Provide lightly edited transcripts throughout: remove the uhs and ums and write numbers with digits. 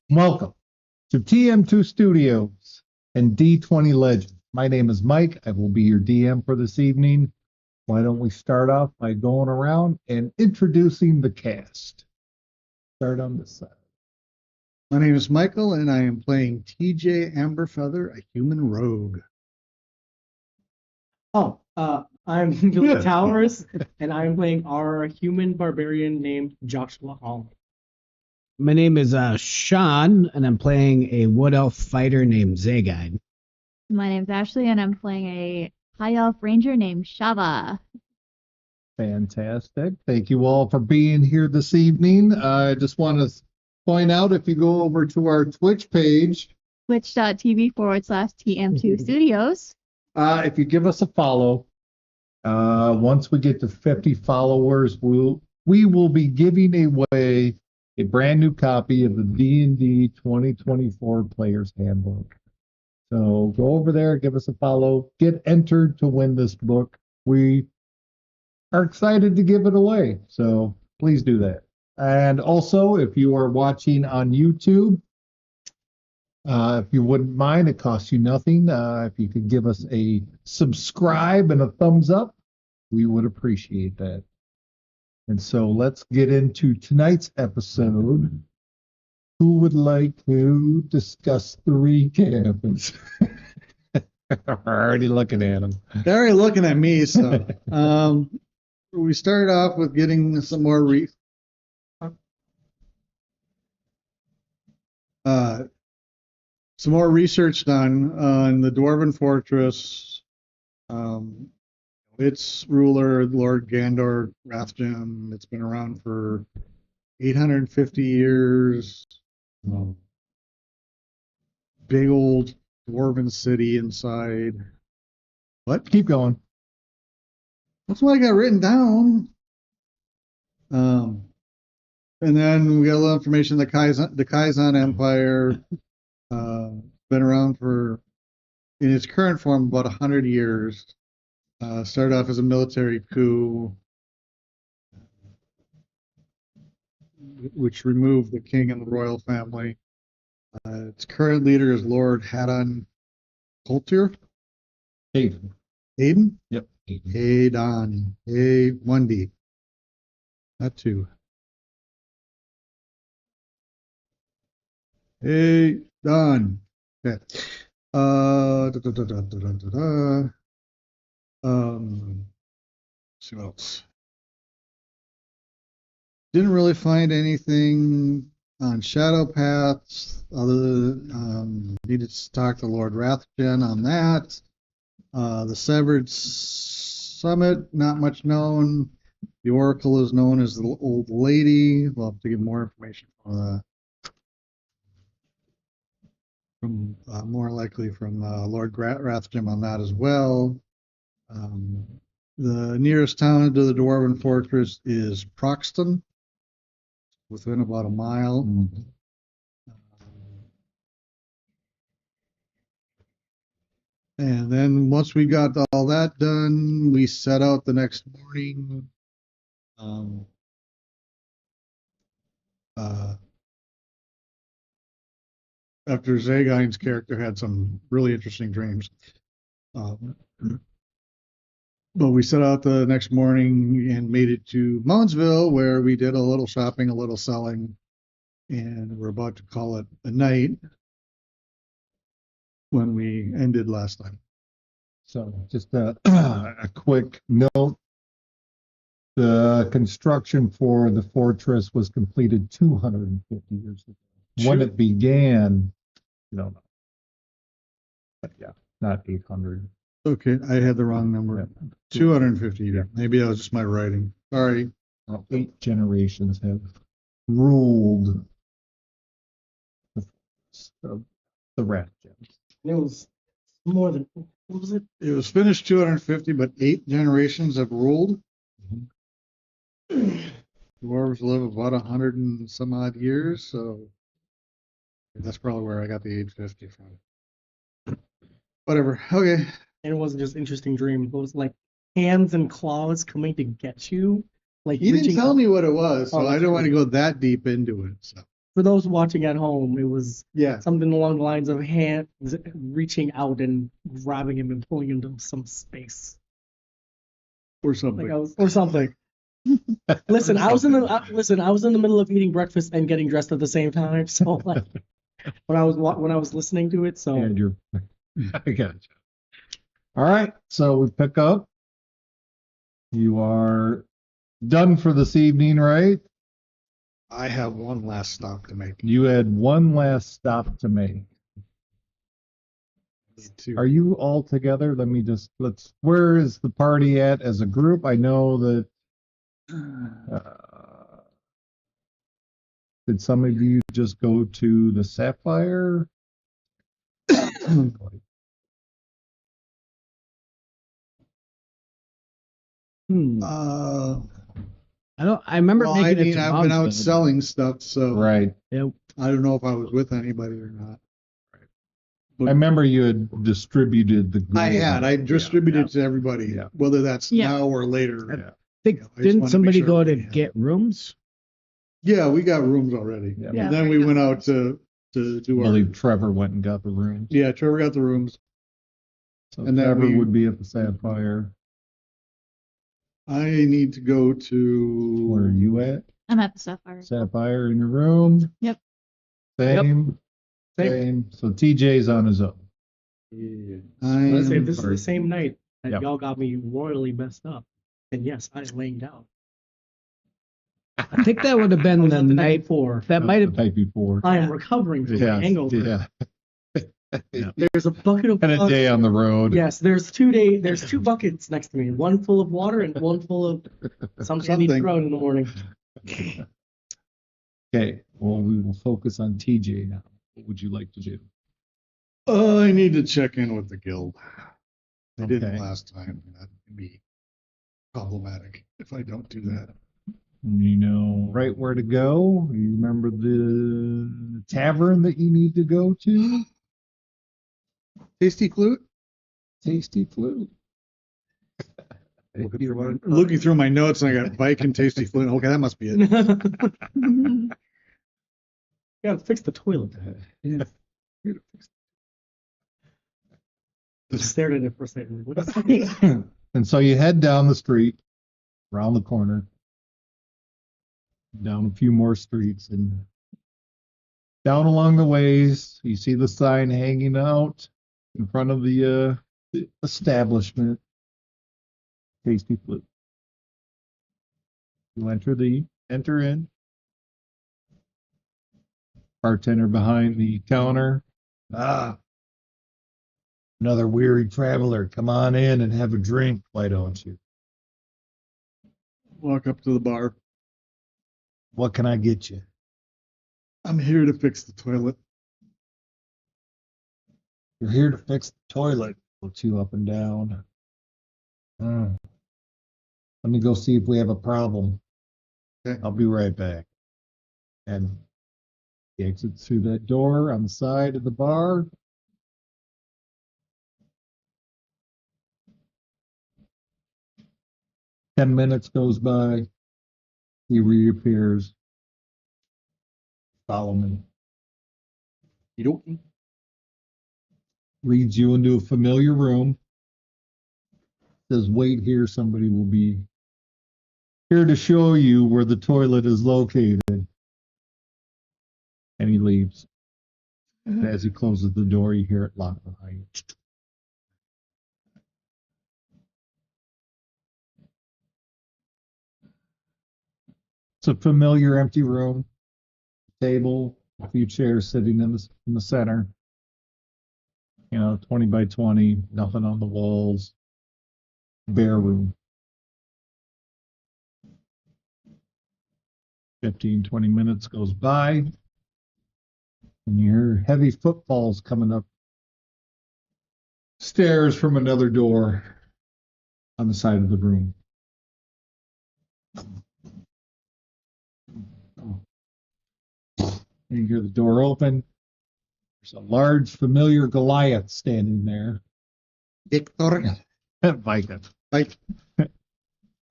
Welcome to TM2 Studios and D20 Legends. My name is Mike. I will be your DM for this evening. Why don't we start off by going around and introducing the cast? Start on this side. My name is Michael, and I am playing TJ Amberfeather, a human rogue. I'm Billy Towers, and I'm playing our human barbarian named Joshua Hall. My name is Sean, and I'm playing a wood elf fighter named Zagine. My name's Ashley, and I'm playing a high elf ranger named Shava. Fantastic. Thank you all for being here this evening. I just want to point out, if you go over to our Twitch page, twitch.tv/TM2 Studios. If you give us a follow, once we get to 50 followers, we will be giving away a brand new copy of the D&D 2024 Player's Handbook. So go over there, give us a follow, get entered to win this book. We are excited to give it away, so please do that. And also, if you are watching on YouTube, if you wouldn't mind, it costs you nothing. If you could give us a subscribe and a thumbs up, we would appreciate that. And so let's get into tonight's episode. Who would like to discuss the recap? Already looking at him. They're already looking at me, so we started off with getting some more research done on the Dwarven Fortress. Its ruler, Lord Gandor Rathjen. It's been around for 850 years. Big old dwarven city inside. What? Keep going. That's what I got written down. And then we got a little information. The Kaizen Empire been around for, in its current form, about 100 years. Started off as a military coup, which removed the king and the royal family. Its current leader is Lord Haddon Coulter. Hayden. Hayden? Yep. Hayden. A1D. Not two. Hayden. Okay. See what else. Didn't really find anything on Shadow Paths. Needed to talk to Lord Rathjen on that. The Severed Summit, not much known. The Oracle is known as the Old Lady. We'll have to get more information from more likely from Lord Rathjen on that as well. The nearest town to the Dwarven Fortress is Proxton, within about a mile. And then once we got all that done, we set out the next morning. After Zagine's character had some really interesting dreams. But we set out the next morning and made it to Moundsville, where we did a little shopping, a little selling, and we're about to call it a night when we ended last time. So just a quick note. The construction for the fortress was completed 250 years ago. When it began, you don't know. But yeah, not 800. Okay, I had the wrong number. 250. Yeah. Maybe that was just my writing. Sorry. 8 generations have ruled the rat gems. And it was more than, what was it? It was finished 250, but 8 generations have ruled. Dwarves live about 100 and some odd years, so that's probably where I got the age 50 from. Whatever. Okay. And it wasn't just interesting dream. It was like hands and claws coming to get you. Like He didn't reaching tell out. me what it was, so Oh, I that's don't want to good. go that deep into it. So For those watching at home, it was yeah, something along the lines of hands reaching out and grabbing him and pulling him to some space. or something. Like or something. Listen, I was in the middle of eating breakfast and getting dressed at the same time. So like when I was listening to it, so And you're, I got you. All right, so we pick up. You are done for this evening, right? I have one last stop to make. You had one last stop to make. Are you all together? Where is the party at as a group? I know that, did some of you just go to the Sapphire? Uh, I remember well, I making it mean, to I've been out Mom's, selling stuff, so Right. yeah, I don't know if I was with anybody or not. I remember you had distributed the I gold. had. I distributed to everybody, Yeah. whether that's Yeah. now or later. Yeah. think, I just wanted didn't to somebody make sure go to everybody had get rooms? Yeah, we got rooms already. Yeah. And then we went out to do I our. believe Trevor went and got the room. Yeah, Trevor got the rooms. So And then Trevor we- would be at the Sapphire. I need to go to. Where are you at? I'm at the Sapphire. Sapphire in your room? Yep. Same. Same. So TJ's on his own. I let's say am- this is the same night that Yep. y'all got me royally messed up. And yes, I was laying down. I think that would have I been was the up the night night. before. That might have The night before. I am recovering from Yeah. the hangover. Yeah. There's a bucket of And a day on the road. Yes, there's two buckets next to me, one full of water and one full of something I need to Something. throw in the morning. Okay. Well, we will focus on TJ now. What would you like to do? I need to check in with the guild. I didn't Okay. last time. That would be problematic if I don't do that. You know right where to go. You remember the tavern that you need to go to? Tasty flute? Tasty Flute. Looking through my notes and I got bike and tasty flute. Okay, that must be it. Gotta fix the toilet. Just stared at it for a second. What is that? And so you head down the street, around the corner, down a few more streets, and down along the ways, you see the sign hanging out in front of the establishment. Tasty Flute. You enter in. Bartender behind the counter. Ah, another weary traveler. Come on in and have a drink. Why don't you? Walk up to the bar. What can I get you? I'm here to fix the toilet. You're here to fix the toilet. Look you up and down. Let me go see if we have a problem. Okay. I'll be right back. And he exits through that door on the side of the bar. Ten minutes goes by. He reappears. Follow me. You don't. Leads you into a familiar room. Says, wait here, somebody will be here to show you where the toilet is located. And he leaves. And as he closes the door, you hear it lock behind you. It's a familiar empty room. Table, a few chairs sitting in the center. You know, 20 by 20, nothing on the walls. Bare room. 15, 20 minutes goes by, and you hear heavy footfalls coming up stairs from another door on the side of the room. And you hear the door open. There's a large, familiar Goliath standing there. Victor. Viking. Mike.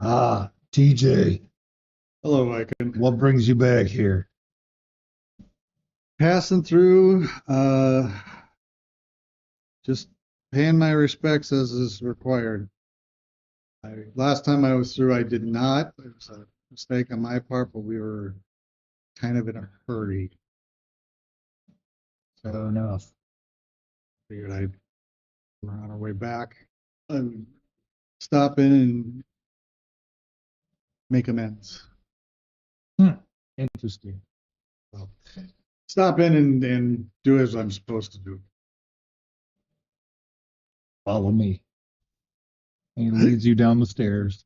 Ah, TJ, Hello, Viking. what brings you back here? Passing through, just paying my respects as is required. Last time I was through, I did not. It was a mistake on my part, but we were kind of in a hurry. Fair enough. Figured we're on our way back. Stop in and make amends. Interesting. So, stop in and do as I'm supposed to do. Follow me. And he leads you down the stairs.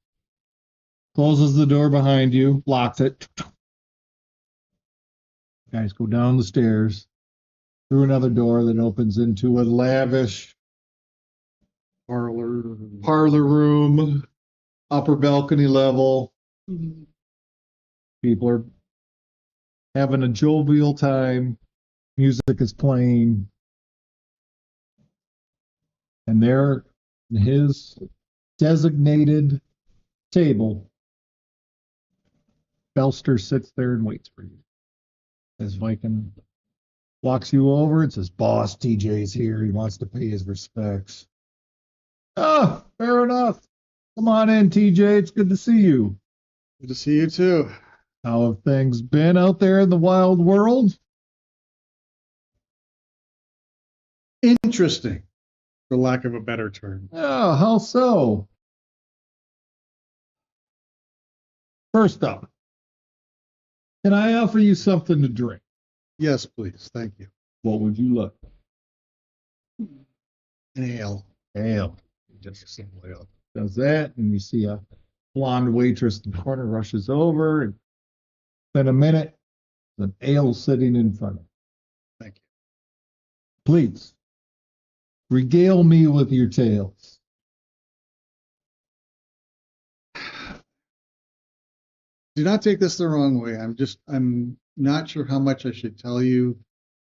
Closes the door behind you, locks it. Guys go down the stairs through another door that opens into a lavish parlor room, upper balcony level. People are having a jovial time. Music is playing. And there, in his designated table, Belster sits there and waits for you. As Viking walks you over and says, Boss TJ's here. He wants to pay his respects. Oh, fair enough. Come on in, TJ. It's good to see you. Good to see you too. How have things been out there in the wild world? Interesting, for lack of a better term. Oh, how so? First up, can I offer you something to drink? Yes, please. Thank you. What would you like? An ale. Ale. Just a simple ale. Does that, and you see a blonde waitress in the corner rushes over, and in a minute, an ale sitting in front of you. Thank you. Please, regale me with your tales. Do not take this the wrong way. I'm not sure how much I should tell you,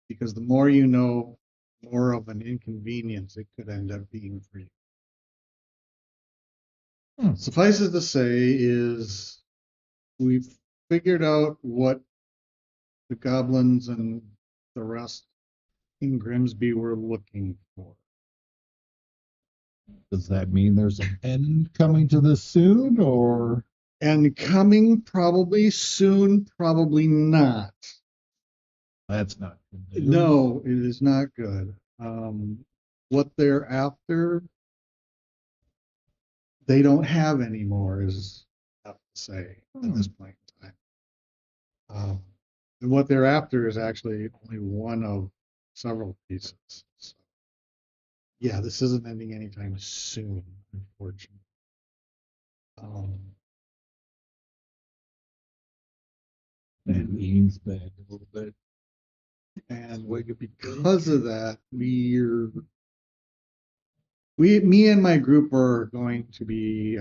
because the more you know, more of an inconvenience it could end up being for you. Suffice it to say is we've figured out what the goblins and the rest in Grimsby were looking for. Does that mean there's an end coming to this soon, or? And coming probably soon, probably not. That's not good news. No, it is not good. What they're after, they don't have anymore, is enough to say at this point in time. And what they're after is actually only one of several pieces. So, yeah, this isn't ending anytime soon, unfortunately. That means bad a little bit. And because of that, me and my group are going to be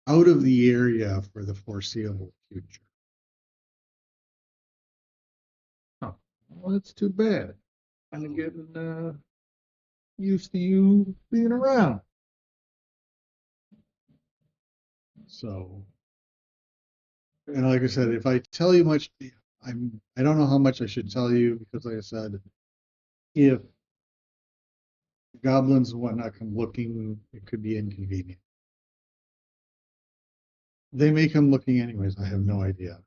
out of the area for the foreseeable future. Oh, well, that's too bad. I'm getting used to you being around. So, and like I said, if I tell you much, I don't know how much I should tell you, because like I said, if goblins and whatnot come looking, it could be inconvenient. They may come looking anyways, I have no idea.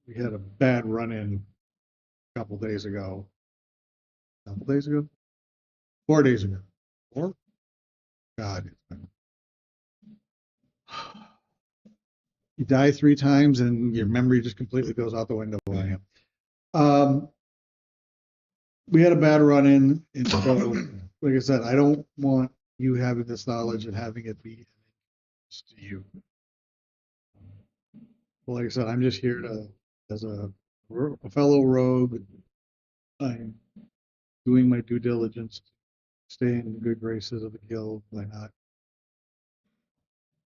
We had a bad run-in a couple days ago. 4 days ago. 4? God. You die 3 times and your memory just completely goes out the window. I We had a bad run-in, and so, like I said, I don't want you having this knowledge and having it be to you. Well, like I said, I'm just here to, as a fellow rogue, I'm doing my due diligence, staying in the good graces of the guild by not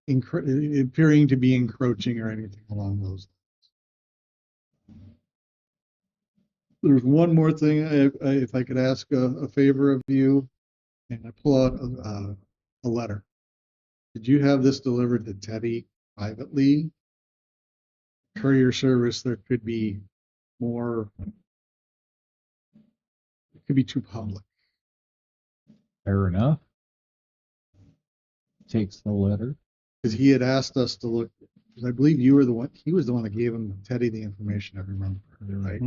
appearing to be encroaching or anything along those lines. There's one more thing, if I could ask a favor of you, and I pull out a letter. Did you have this delivered to Teddy privately? Courier service, there could be more, it could be too public. Fair enough. Takes the letter. Because he had asked us to look, because I believe you were the one, he was the one that gave him, Teddy, the information, I remember, right?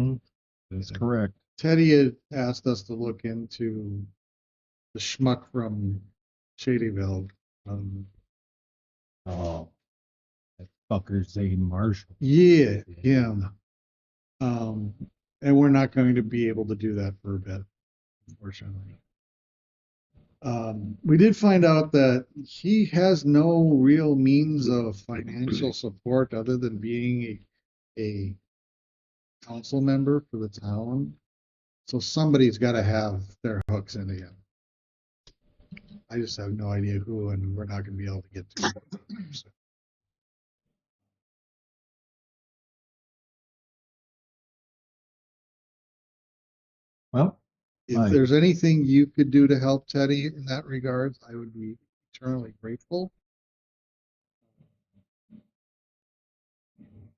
That's correct. Teddy had asked us to look into the schmuck from Shadyville. Oh, that fucker Zane Marshall. Yeah, him. And we're not going to be able to do that for a bit, unfortunately. We did find out that he has no real means of financial support other than being a council member for the town. So somebody's got to have their hooks into him. I just have no idea who, and we're not going to be able to get to it. Well, If Right. there's anything you could do to help Teddy in that regard, I would be eternally grateful.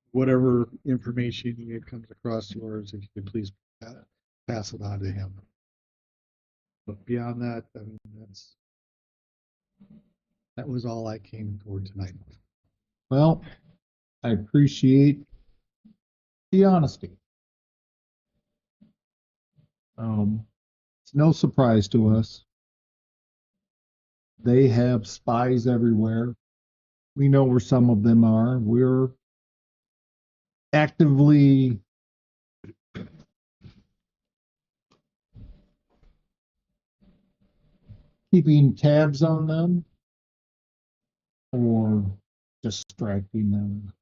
Whatever information it comes across yours, if you could please pass it on to him. But beyond that, I mean, that was all I came toward tonight. well, I appreciate the honesty. It's no surprise to us. They have spies everywhere. We know where some of them are. We're actively keeping tabs on them or distracting them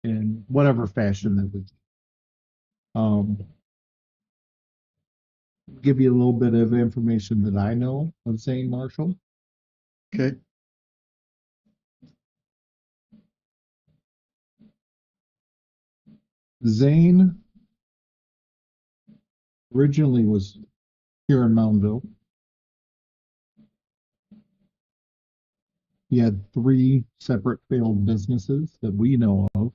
in whatever fashion that we can. Give you a little bit of information that I know of Zane Marshall. Okay. Zane originally was here in Moundville. He had 3 separate failed businesses that we know of.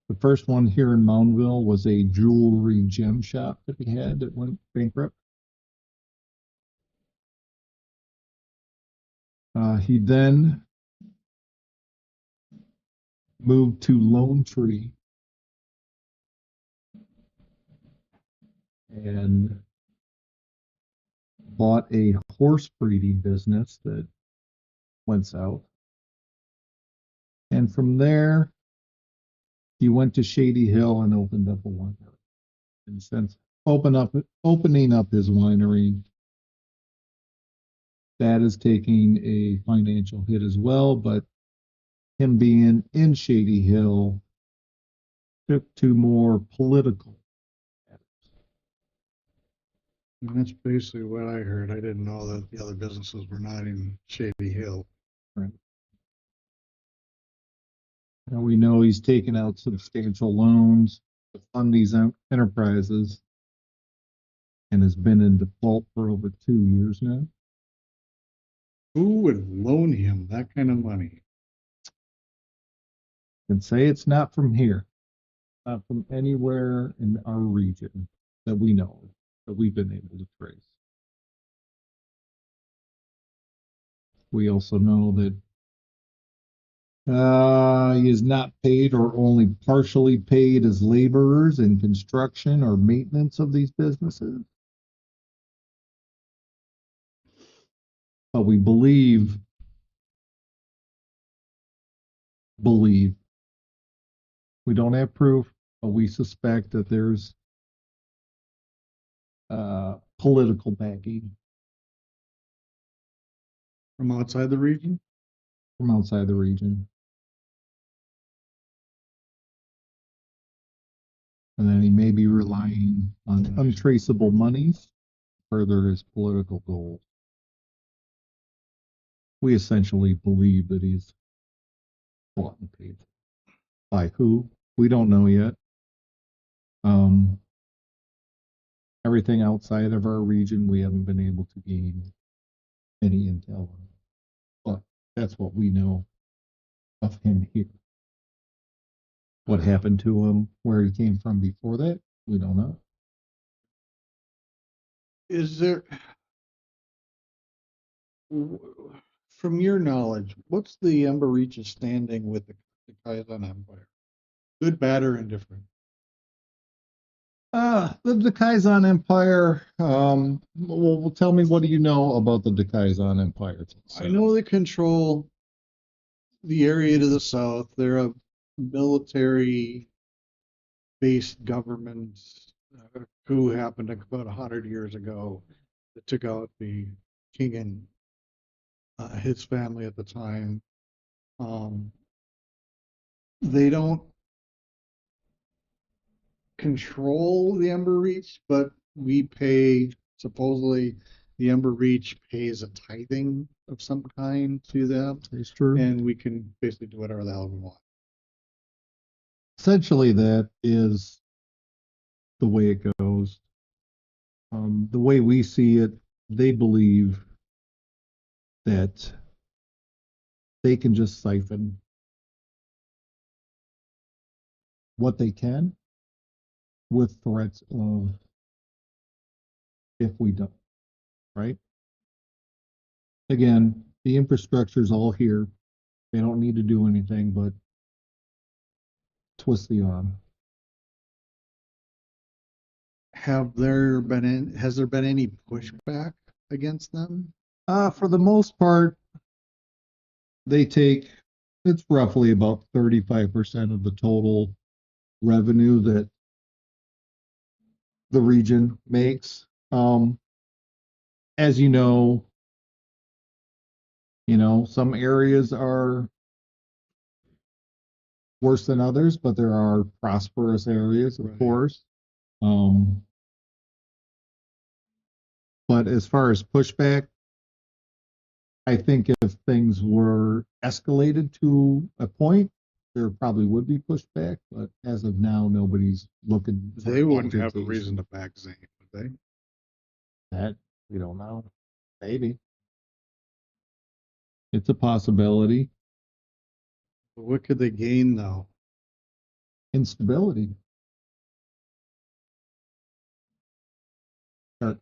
The first one here in Moundville was a jewelry gem shop that he had that went bankrupt. He then moved to Lone Tree and bought a horse breeding business that went south. And from there, he went to Shady Hill and opened up a winery. And since opening up his winery, that is taking a financial hit as well, but him being in Shady Hill took to more political. And that's basically what I heard. I didn't know that the other businesses were not in Shady Hill. Right. Now we know he's taken out substantial loans to fund these enterprises and has been in default for over 2 years now. Who would loan him that kind of money? And say it's not from here, not from anywhere in our region that we know of, that we've been able to trace. We also know that he is not paid or only partially paid as laborers in construction or maintenance of these businesses. But we believe believe. We don't have proof, but we suspect that there's political backing From outside the region? from outside the region. And then he may be relying on untraceable monies to further his political goals. We essentially believe that he's bought and paid. By who? We don't know yet. Everything outside of our region, we haven't been able to gain any intel on. But that's what we know of him here. What happened to him, where he came from before that, we don't know. Is there, from your knowledge, what's the Ember Reach's standing with the Kaizen Empire? Good, bad, or indifferent? The Kaizen Empire. Well, tell me, what do you know about the Kaizen Empire? I know they control the area to the south. They're a military-based government who happened about 100 years ago that took out the king and his family at the time. They don't control the Ember Reach, but we pay, supposedly, the Ember Reach pays a tithing of some kind to them, It's true. and we can basically do whatever the hell we want. Essentially, that is the way it goes. The way we see it, they believe that they can just siphon what they can with threats of if we don't, right? Again, the infrastructure is all here. They don't need to do anything but twist the arm. Has there been any pushback against them? For the most part, they take, it's roughly about 35% of the total revenue that the region makes. As you know, some areas are worse than others, but there are prosperous areas, of Right. course. But as far as pushback, I think if things were escalated to a point, there probably would be pushback. But as of now, nobody's looking. for They wouldn't have a altercation. reason to back Zane, would they? That we don't know. Maybe it's a possibility. But what could they gain though? Instability. Start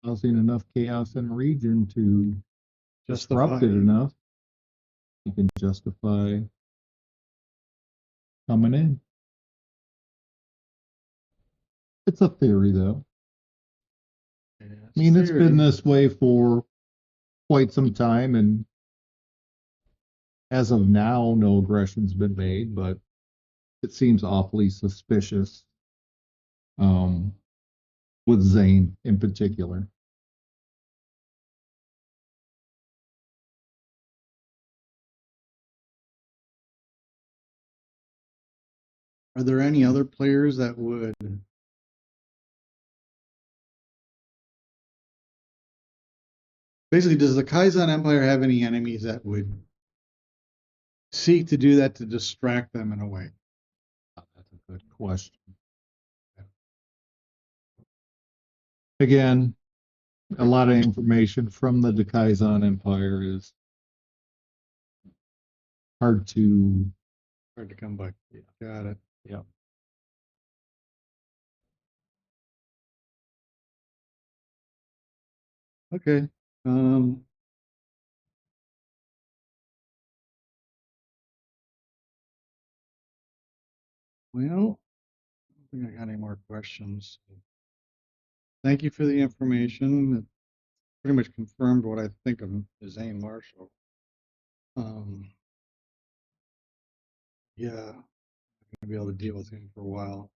causing enough chaos in a region to disrupt it enough, you can justify coming in. It's a theory, though. Yeah, I mean, it's theory. been this way for quite some time, and as of now, no aggression's been made, but it seems awfully suspicious, with Zane in particular. Are there any other players that would basically, does the Kaizen Empire have any enemies that would seek to do that to distract them in a way? That's a good question. Again, a lot of information from the Kaizen Empire is hard to. Hard to come by. Yeah. Got it. Yeah. Okay. Well, I don't think I got any more questions. Thank you for the information. It pretty much confirmed what I think of Zane Marshall. Yeah, I'm gonna be able to deal with him for a while.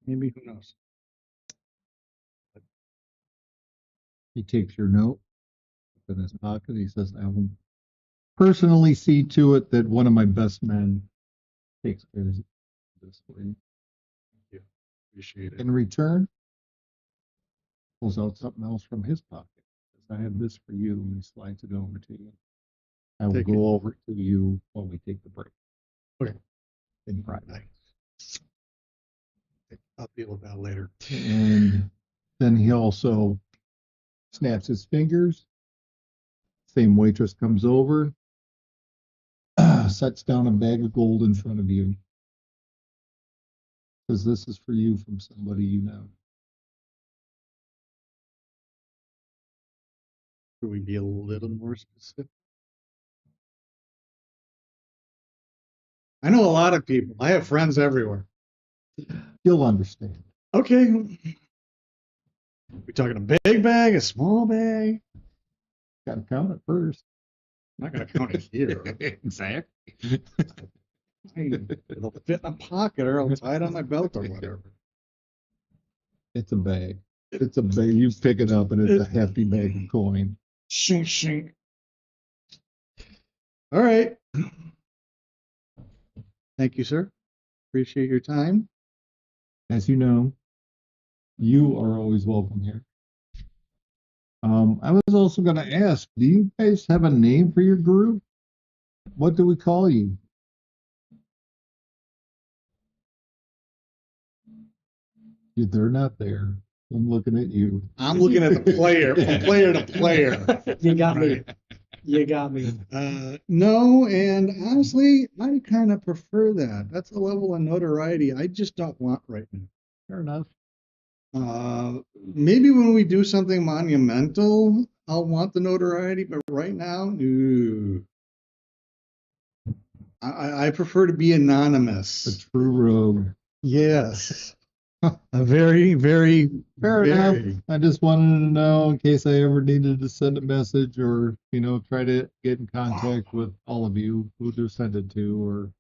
Maybe, who knows? He takes your note in his pocket. He says, I will personally see to it that one of my best men takes care of this for you. Yeah, appreciate it. In return, pulls out something else from his pocket. Says, I have this for you, and he slides it over to you. I will Take go it. over to you when we take the break. Okay. In private. Nice. I'll deal with that later. And then he also snaps his fingers. Same waitress comes over, sets down a bag of gold in front of you. Says, this is for you from somebody you know. Could we be a little more specific? I know a lot of people. I have friends everywhere. You'll understand. Okay. We talking a big bag, a small bag? Got to count it first. I'm not gonna count it here. Exactly. It'll fit in a pocket, or I'll tie it on my belt or whatever. It's a bag. It's a bag. You pick it up, and it's a hefty bag of coin. Shink, shink. All right. Thank you, sir. Appreciate your time. As you know, you are always welcome here. I was also going to ask, do you guys have a name for your group? What do we call you? They're not there. I'm looking at you. I'm looking at the player, from player to player. You got me. You got me. No, and honestly, I kind of prefer that. That's a level of notoriety I just don't want right now. Fair enough. Maybe when we do something monumental, I'll want the notoriety, but right now, no. I prefer to be A anonymous. true rogue. Yes. A very, very, Fair enough. very. I just wanted to know in case I ever needed to send a message or, try to get in contact with all of you who to send it to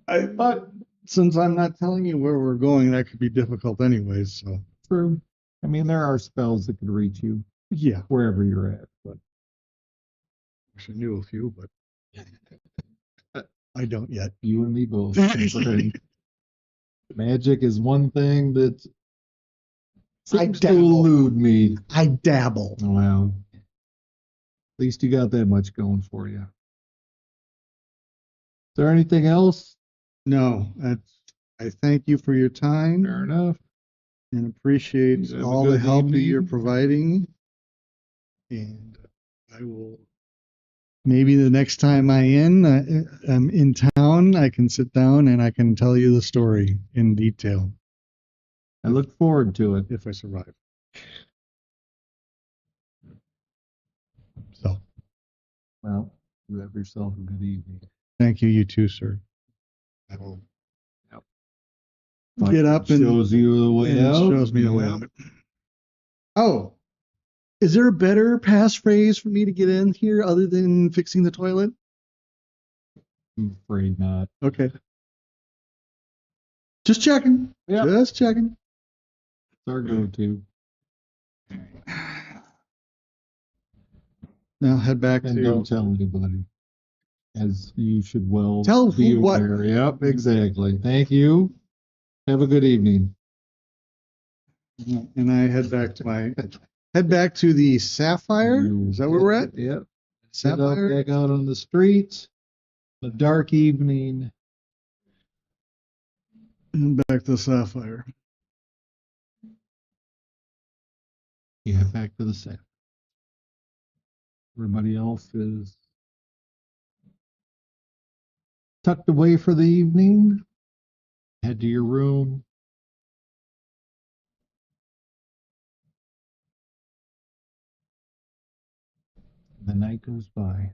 But since I'm not telling you where we're going, that could be difficult anyways, so. true. I mean, there are spells that can reach you Yeah. wherever you're at, but Wish I knew a few, but I don't yet. you and me both. Magic is one thing that seems to dabble. elude me. I dabble. Well, at least you got that much going for you. Is there anything else? No, I thank you for your time. Fair enough. And appreciate You have a all the good help that evening. you're providing. And I will, maybe the next time I'm in town, I can sit down and I can tell you the story in detail I look forward to it. if I survive. So, Well, you have yourself a good evening. thank you, you too, sir. I will Like get up and shows you the way and out. shows me the way out. Oh, is there a better passphrase for me to get in here other than fixing the toilet? I'm afraid not. Okay. Just checking. Yeah. Just checking. It's our go-to. Now head back And to. don't tell anybody. As you should well Tell be who what? aware. Yep, exactly. Thank you. Have a good evening. And I head back to the Sapphire. You- Is that where we're at? Yep. Get out, Sapphire. back out on the streets. A dark evening. And back to the Sapphire. Yeah, back to the set. Everybody else is tucked away for the evening. Head to your room. The night goes by.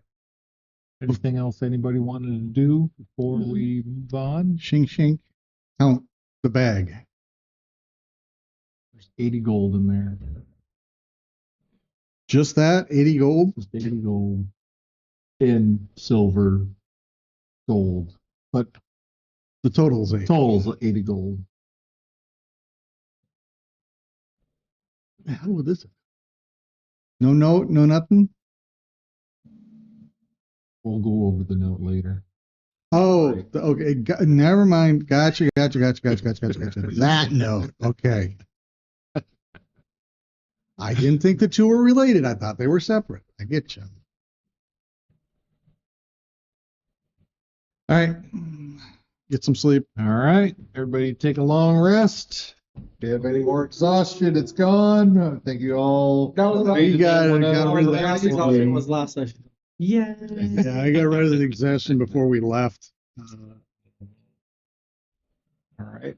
Anything else anybody wanted to do before we move on? Shink shink. Count the bag. There's 80 gold in there. Just that? 80 gold? Just 80 gold. in silver, gold, but The total's 8. total's 80 gold. How would this? No note, no nothing. We'll go over the note later. Oh, okay. Never mind. Gotcha. That note. Okay. I didn't think the two were related. I thought they were separate. I get you. All right. Get some sleep. All right, everybody take a long rest. If you have any more exhaustion, it's gone. Thank you all. That was Oh, you got it. Got rid of the last exhaustion was last session. Yeah. Yeah, I got rid of the exhaustion before we left. All right.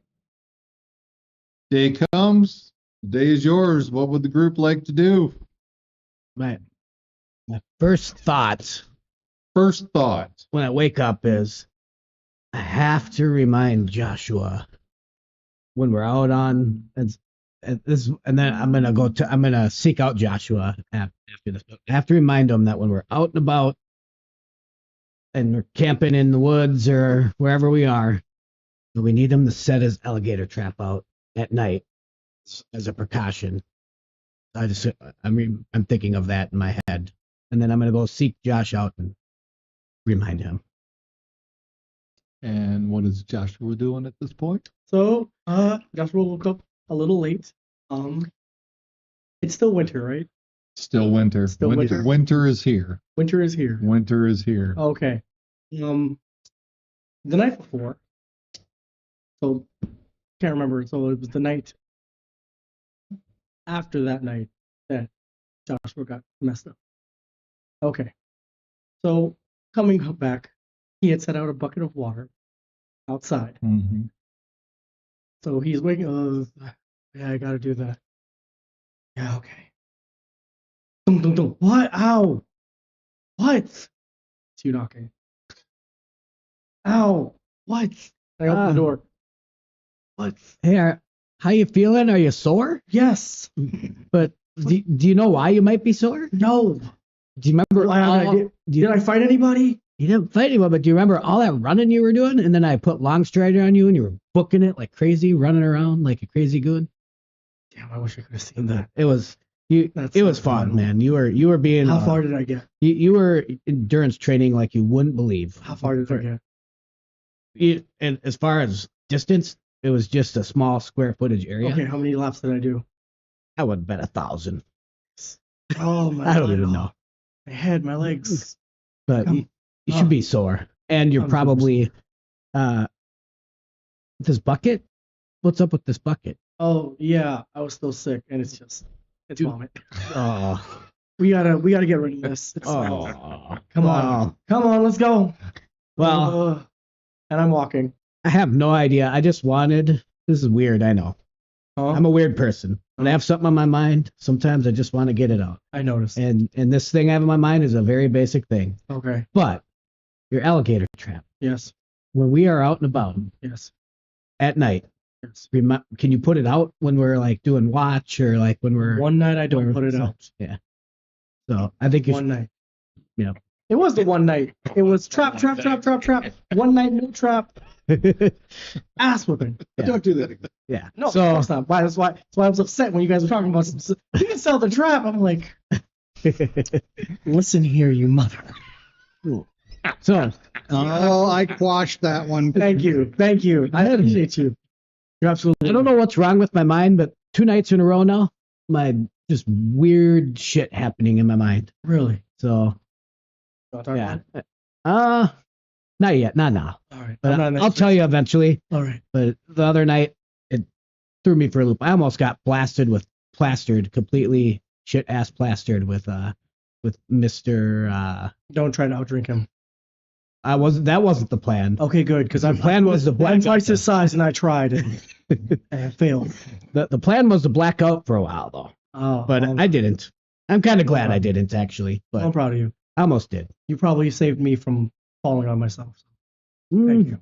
Day comes. The day is yours. What would the group like to do? My first thought First thought. when I wake up is I have to remind Joshua when we're out on and this, and then I'm gonna seek out Joshua after this. I have to remind him that when we're out and about and we're camping in the woods or wherever we are, that we need him to set his alligator trap out at night as a precaution. I'm thinking of that in my head, and then I'm gonna go seek Josh out and remind him. And what is Joshua doing at this point? So, Joshua woke up a little late. It's still winter, right? Still winter. Still winter. Winter is here. Winter is here. Winter is here. Okay. The night before. So, can't remember. So it was the night after that night that Joshua got messed up. Okay. So coming back, he had set out a bucket of water outside. Mm-hmm. So he's waking. Yeah, I gotta do that. Yeah, okay. Dum, dum, dum. What? Ow! What? It's you knocking. Ow! What? I open the door. What? Hey, how you feeling? Are you sore? Yes. But do you know why you might be sore? No. Do you remember? Did I fight anybody? You didn't fight anyone, but do you remember all that running you were doing? And then I put long strider on you, and you were booking it like crazy, running around like a crazy goon. Damn, I wish I could have seen that. It was you. That's It was so fun, cool. man. You were being. How far did I get? You were endurance training like you wouldn't believe. How far did I get? And as far as distance, it was just a small square footage area. Okay, how many laps did I do? I would bet 1,000. Oh my! I don't even know. My head, my legs. But you Oh. should be sore, and you're I'm probably this bucket. What's up with this bucket? Oh yeah, I was still sick, and it's vomit. Oh, We gotta get rid of this. It's, oh, come on, let's go. Well, And I'm walking. I have no idea. I just wanted. This is weird. I know. Huh? I'm a weird person. When I have something on my mind, sometimes I just want to get it out. I noticed. And this thing I have in my mind is a very basic thing. Okay. But your alligator trap. Yes. When we are out and about Yes. at night, Yes. can you put it out when we're like doing watch or like when we're One night I don't put it out. Yeah. So I think you One night. Yeah. It was the one night. It was trap. One night, no trap. Ass whipping. Yeah. Don't do that again. Yeah. No, So of course not. That's why I was upset when you guys were talking about you can sell the trap. I'm like, listen here, you mother. so Oh, I quashed that one. Thank you. I appreciate you. You're absolutely. I don't know what's wrong with my mind, but 2 nights in a row now, my just weird shit happening in my mind. Really. So Wanna talk yeah. about it? Not yet, not now. All right. But I'm not I'll tell you eventually. All right. But the other night, it threw me for a loop. I almost got completely shit ass plastered with Mr. Don't try to outdrink him. That wasn't the plan. Okay, good. Because The plan was to I'm black twice out. his size, and I tried, and I failed. The plan was to black out for a while though, Oh, but I didn't. I'm kind of glad I didn't actually, I'm but proud of you. I almost did. You probably saved me from falling on myself. Mm, Thank you.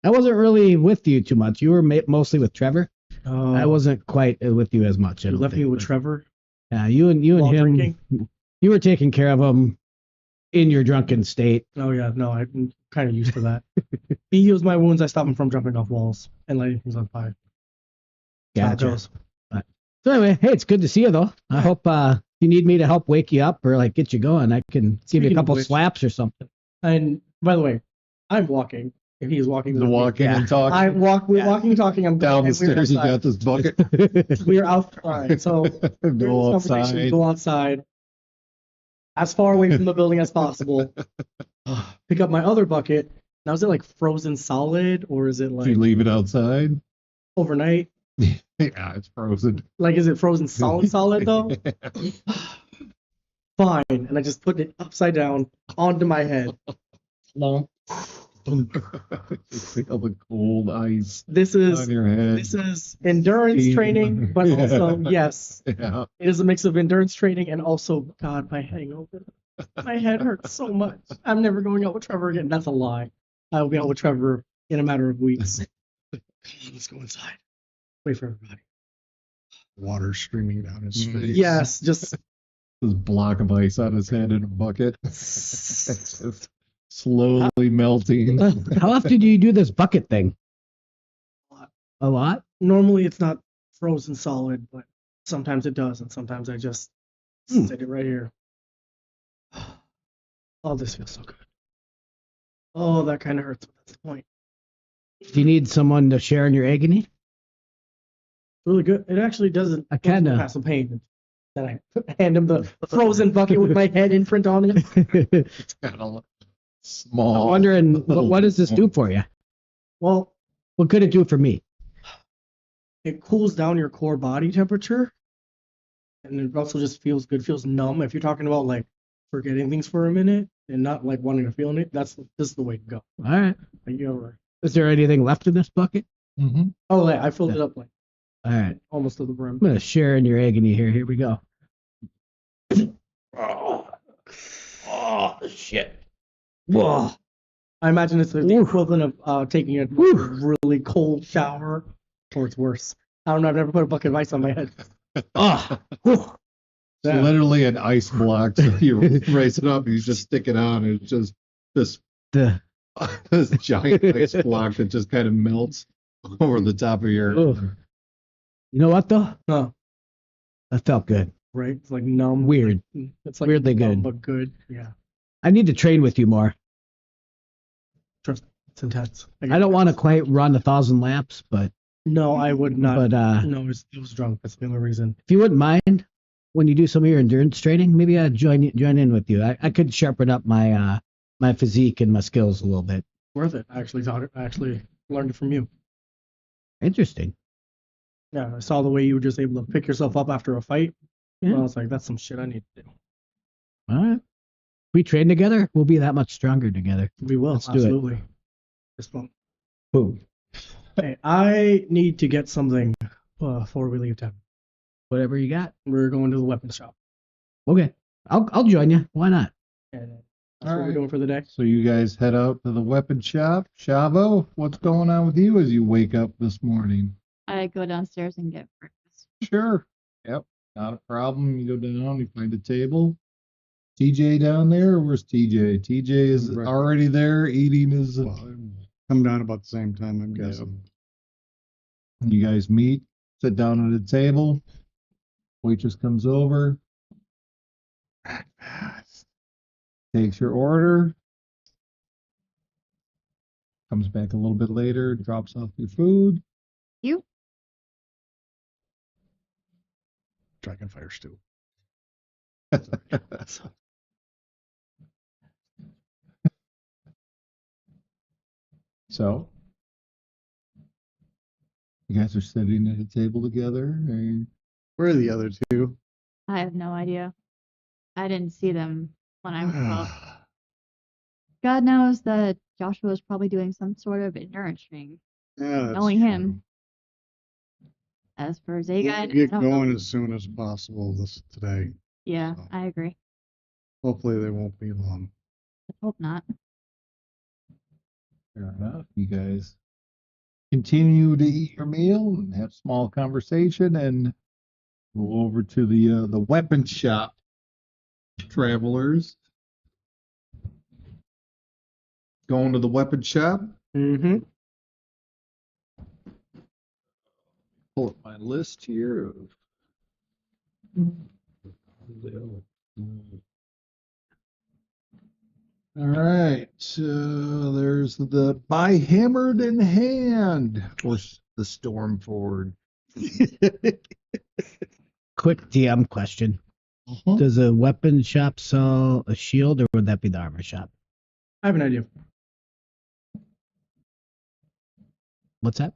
I wasn't really with you too much. You were mostly with Trevor. Oh, I wasn't quite with you as much. I You don't left me think, with but- Trevor. Yeah, you and While him. drinking? You were taking care of him in your drunken state. Oh yeah, no, I'm kind of used to that. He heals my wounds. I stop him from jumping off walls and lighting things on fire. That's how it Gotcha. goes. So anyway, hey, it's good to see you though. I hope if you need me to help wake you up or like get you going, I can give you Speaking a of couple which- slaps or something. And by the way, I'm walking. If he's walking, The with me. walking Yeah. and talking. We're walking and talking. I'm Down the and we're stairs, you outside. got this bucket. We're out. All right, so during Go this conversation, outside. go outside, as far away from the building as possible. Pick up my other bucket. Now, is it like frozen solid or is it Do like you leave it outside? overnight? Yeah, it's frozen. Like, is it frozen solid though? Fine. And I just put it upside down onto my head. No. Just feel the cold ice This is on your head. this is endurance training, but also yes, Yeah. it is a mix of endurance training and also God, my hangover. My head hurts so much. I'm never going out with Trevor again. That's a lie. I will be out with Trevor in a matter of weeks. Come on, let's go inside. Wait for everybody. Water streaming down his Mm. face. Yes, just This block of ice on his head in a bucket. It's just slowly melting. How often do you do this bucket thing? A lot? normally it's not frozen solid, but sometimes it does, and sometimes I just sit it right here. Oh, this feels so good. Oh, that kind of hurts, but that's the point. Do you need someone to share in your agony? Really good. It actually doesn't I kinda- have some pain. Then I hand him the frozen bucket with my head imprint on it. It's got a small. I'm wondering, what does this do for you? Well, What could it do for me? it cools down your core body temperature, and it also just feels good, feels numb. If you're talking about like forgetting things for a minute and not like wanting to feel it, this is the way to go. All right. Like, you ever, Is there anything left in this bucket? Mhm. oh, yeah, I filled it up like All right. almost to the brim. I'm going to share in your agony here. Here we go. Oh, shit. Whoa. I imagine it's the Oof. equivalent of taking a Oof. really cold shower, or it's worse. I don't know. I've never put a bucket of ice on my head. Oh. Whew. It's literally an ice block. So you raise it up, you just stick it on, and it's just this The, this giant ice block that just kind of melts over the top of your. Oof. You know what, though? Huh? That felt good. Right? It's like numb. Weird. It's like Weirdly numb, good. but good. Yeah. I need to train with you more. Trust me, it's intense. I don't want to quite run 1,000 laps, but No, I would not. but No, it was drunk. That's the only reason. if you wouldn't mind, when you do some of your endurance training, maybe I'd join in with you. I could sharpen up my my physique and my skills a little bit. Worth it. I actually learned it from you. Interesting. Yeah, I saw the way you were just able to pick yourself up after a fight. Yeah. And I was like, that's some shit I need to do. All right. We train together, we'll be that much stronger together. We will. Let's do it. Absolutely. This one. Boom. Hey, I need to get something before we leave town. Whatever you got. We're going to the weapon shop. Okay. I'll join you. Why not? And that's All what we're right. doing for the day. So you guys head out to the weapon shop. Shavo, what's going on with you as you wake up this morning? I go downstairs and get breakfast. Sure. Yep. Not a problem. You go down, you find a table. TJ down there? Where's TJ? TJ is Right. already there eating his. Well, come down about the same time, I'm guessing. You guys meet, sit down at a table. Waitress comes over. Takes your order. Comes back a little bit later, drops off your food. You? Dragonfire stew. So, you guys are sitting at a table together. And Where are the other two? I have no idea. I didn't see them when I woke up. God knows that Joshua was probably doing some sort of endurance training. Yeah, that's Knowing true. him. As for We'll Zagine, I get don't know. going as soon as possible today. Yeah, so. I agree. Hopefully they won't be long. Let's hope not. fair enough. You guys continue to eat your meal and have small conversation and go over to the weapon shop. Travelers. Going to the weapon shop. Mm-hmm. Pull up my list here of. All right, there's the by hammered in hand for the Stormford. Quick DM question. Uh-huh. Does a weapon shop sell a shield or would that be the armor shop? I have an idea. What's that?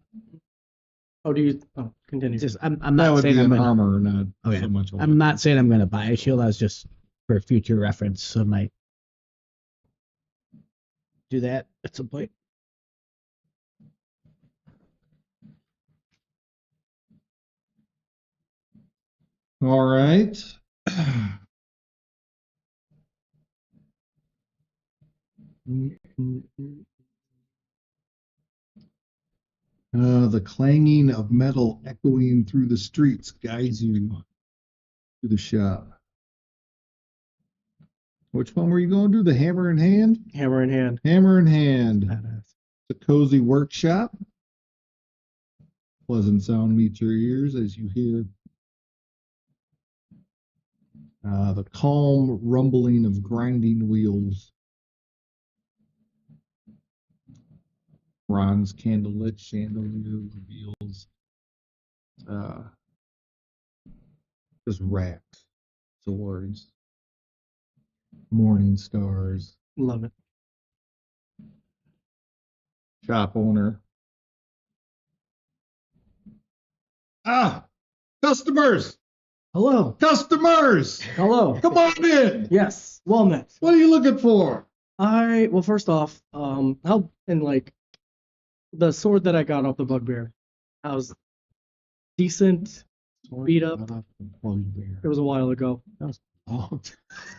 Oh, do you? Oh, continue. Just I'm That not would saying be I'm an gonna, armor, not Okay. so much. I'm not saying I'm gonna buy a shield. I was just for future reference, so I might do that at some point. All right. The clanging of metal echoing through the streets guides you to the shop. Which one were you going to? The hammer in hand? Hammer in hand. Hammer in hand. Badass. The cozy workshop. Pleasant sound meets your ears as you hear the calm rumbling of grinding wheels. Bronze candlelit chandelier reveals just racks, swords, morning stars. Love it. Shop owner. Customers! Hello. Customers! Hello. Come on in! Yes. Well met. What are you looking for? Well, first off, how and like the sword that I got off the bugbear, I was decent. Beat up. It was a while ago. Oh,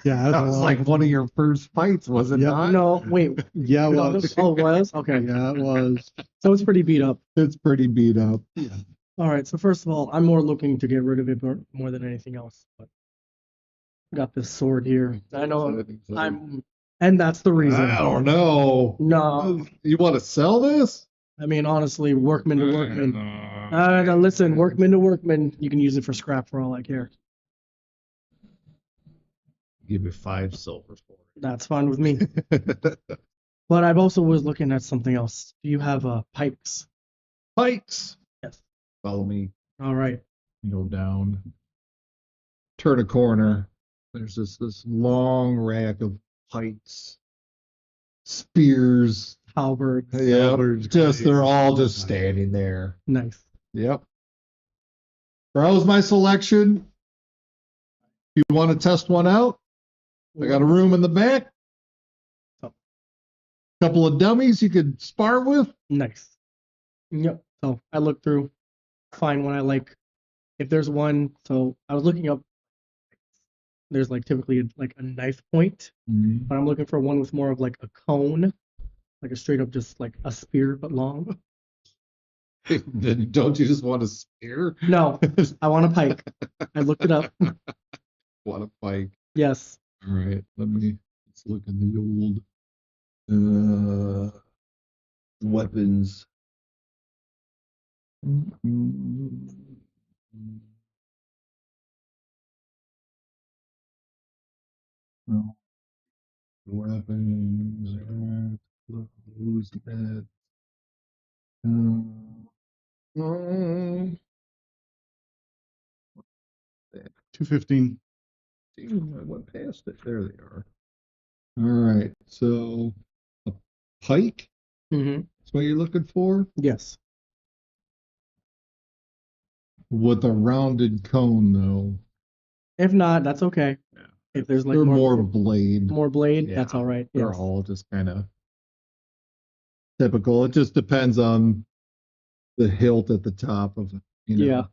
Yeah, that was like one of your first fights, was it Yep. not? No, wait. yeah, it was. Oh, it was? Okay. Yeah, it was. So it's pretty beat up. It's pretty beat up. All right. So first of all, I'm more looking to get rid of it more than anything else. But got this sword here. I know and that's the reason. I don't know. No, You want to sell this? I mean honestly, workman to workman. No, listen, workman to workman. You can use it for scrap for all I care. Give you 5 silver for That's fine with me. it. But I've also was looking at something else. Do you have pikes? Pikes. Yes. Follow me. All right. Go down. Turn a corner. There's this long rack of pikes, spears. Halberds. Yeah, they're all just standing there. Nice. Yep. Browse my selection. If you want to test one out, I got a room in the back. Oh. Couple of dummies you could spar with. Nice. Yep. So I look through, find one I like. If there's one, so I was looking up. There's like typically like a knife point, but I'm looking for one with more of like a cone, like a straight up just like a spear but long. Then don't you just want a spear? No, I want a pike. I looked it up. Want a pike? Yes. All right, let's look in the old weapons. Well, weapons. Who's that? 215. I went past it. There they are. All right, so a pike. Mm-hmm. That's what you're looking for, Yes. with a rounded cone, though. If not, that's okay. Yeah. If there's like They're more blade. more blade, Yeah, that's all right. They're Yes. all just kind of typical. It just depends on the hilt at the top of it. Yeah.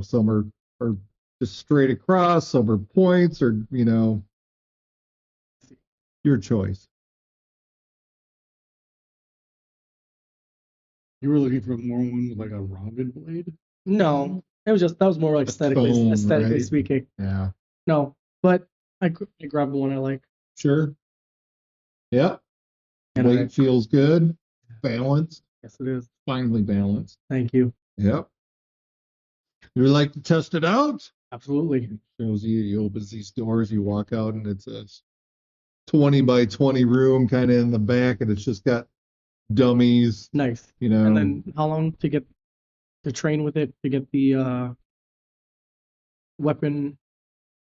Some are just straight across, some are points, or your choice. You were looking for more one with like a rounded blade? No, that was more like Cone, aesthetically right? speaking. Yeah. No, but I grabbed the one I like. Sure. Yep. And Weight feels good. Balanced. yes, it is. Finely balanced. Thank you. Yep. You would like to test it out? Absolutely. Shows you opens these doors, you walk out and it's a 20 by 20 room kind of in the back, and it's just got dummies, Nice. you know. And then how long to get to train with it to get the weapon?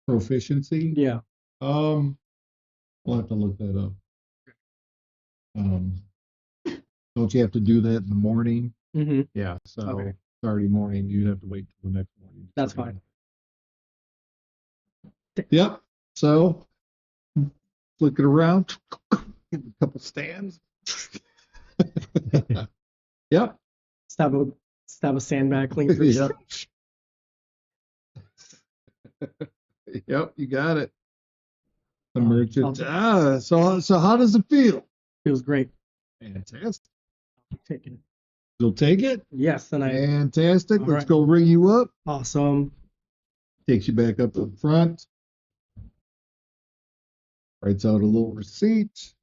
Proficiency. Yeah. We'll have to look that up. Don't you have to do that in the morning? Mm-hmm. Yeah, so Okay. Saturday morning, you'd have to wait till the next morning. That's fine. Yep. So flick it around, give it a couple stands. Yep. Stab a sandbag clean through. Yep. Yep, you got it. The merchant. So how does it feel? Feels great. Fantastic. Taking it. You'll take it? Yes, and I Fantastic. All Let's right. go ring you up. awesome. Takes you back up to the front. Writes out a little receipt.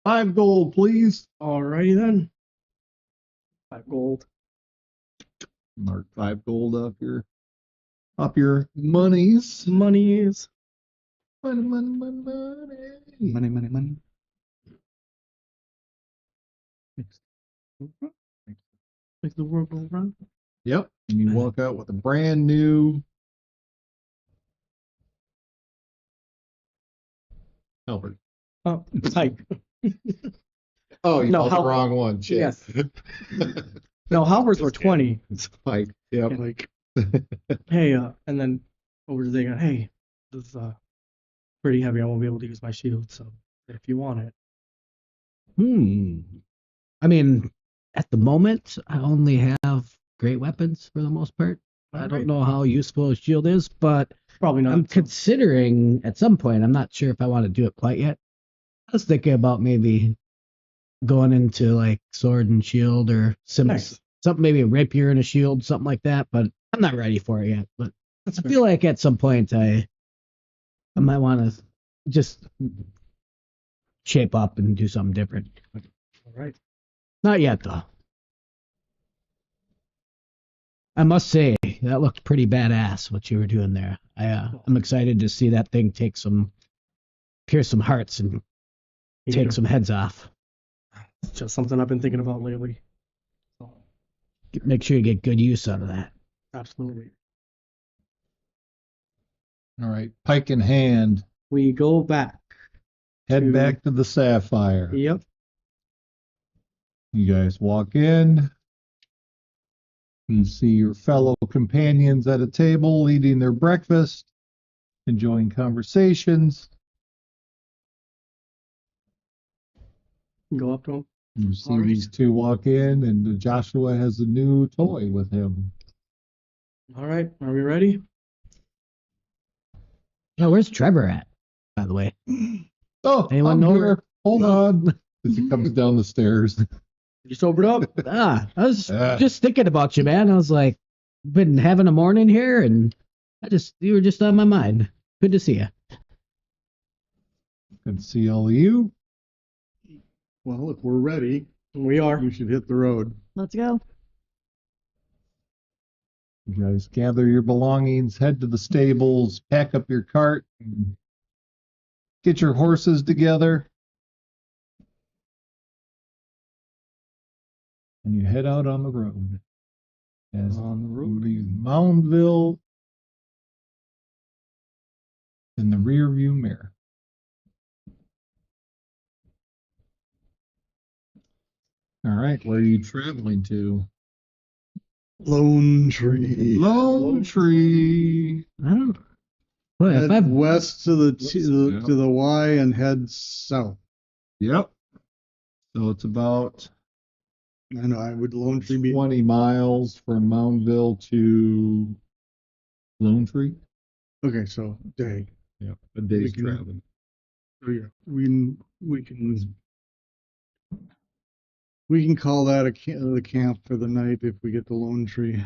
5 gold, please. Alrighty then. 5 gold. Mark 5 gold off your monies. Monies. Money. Money. Makes the world go round. Yep. And you walk out with a brand new halberd. Oh, pike. Oh, you No, bought the halberd. wrong one. Shit. Yes. No, halberds were 20. It's a pike. Yep. Like, hey, and then over to they go, hey, this is pretty heavy. I won't be able to use my shield. So if you want it, I mean, at the moment, I only have great weapons for the most part. I Alright. don't know how useful a shield is, but probably not. I'm considering at some point. I'm not sure if I want to do it quite yet. I was thinking about maybe going into like sword and shield or Nice. something, maybe a rapier and a shield, something like that. But I'm not ready for it yet. But That's I fair. feel like at some point I might want to just shape up and do something different. All right. Not yet though. I must say that looked pretty badass what you were doing there. I'm excited to see that thing pierce some hearts and take some heads off. It's just something I've been thinking about lately. So, Make sure you get good use out of that. absolutely. All right. Pike in hand. We go back. Head to- back to the Sapphire. Yep. You guys walk in. You see your fellow companions at a table eating their breakfast, enjoying conversations. Go up to him. You see All right. these two walk in, and Joshua has a new toy with him. All right. Are we ready? Yeah, where's Trevor at, by the way? Oh, Anyone I'm know here. her? Hold on. As he comes down the stairs. You sobered up? I was Ah. just thinking about you, man. I was like, been having a morning here, and you were just on my mind. Good to see you. Good to see all of you. Well, if we're ready, We are. we should hit the road. Let's go. You guys gather your belongings, head to the stables, pack up your cart, and get your horses together. And you head out on the road. As On the you road. leave Moundville in the rear view mirror. All right, where are you traveling to? Lone Tree. Lone Tree. I don't. Well, if Head I've west to the Yep. to the Y and head south. Yep. So it's about I know. I would Lone Tree be 20 miles from Moundville to Lone Tree. okay. So day. Yep, a day's can- traveling. So yeah, we can call that the camp for the night if we get to Lone Tree.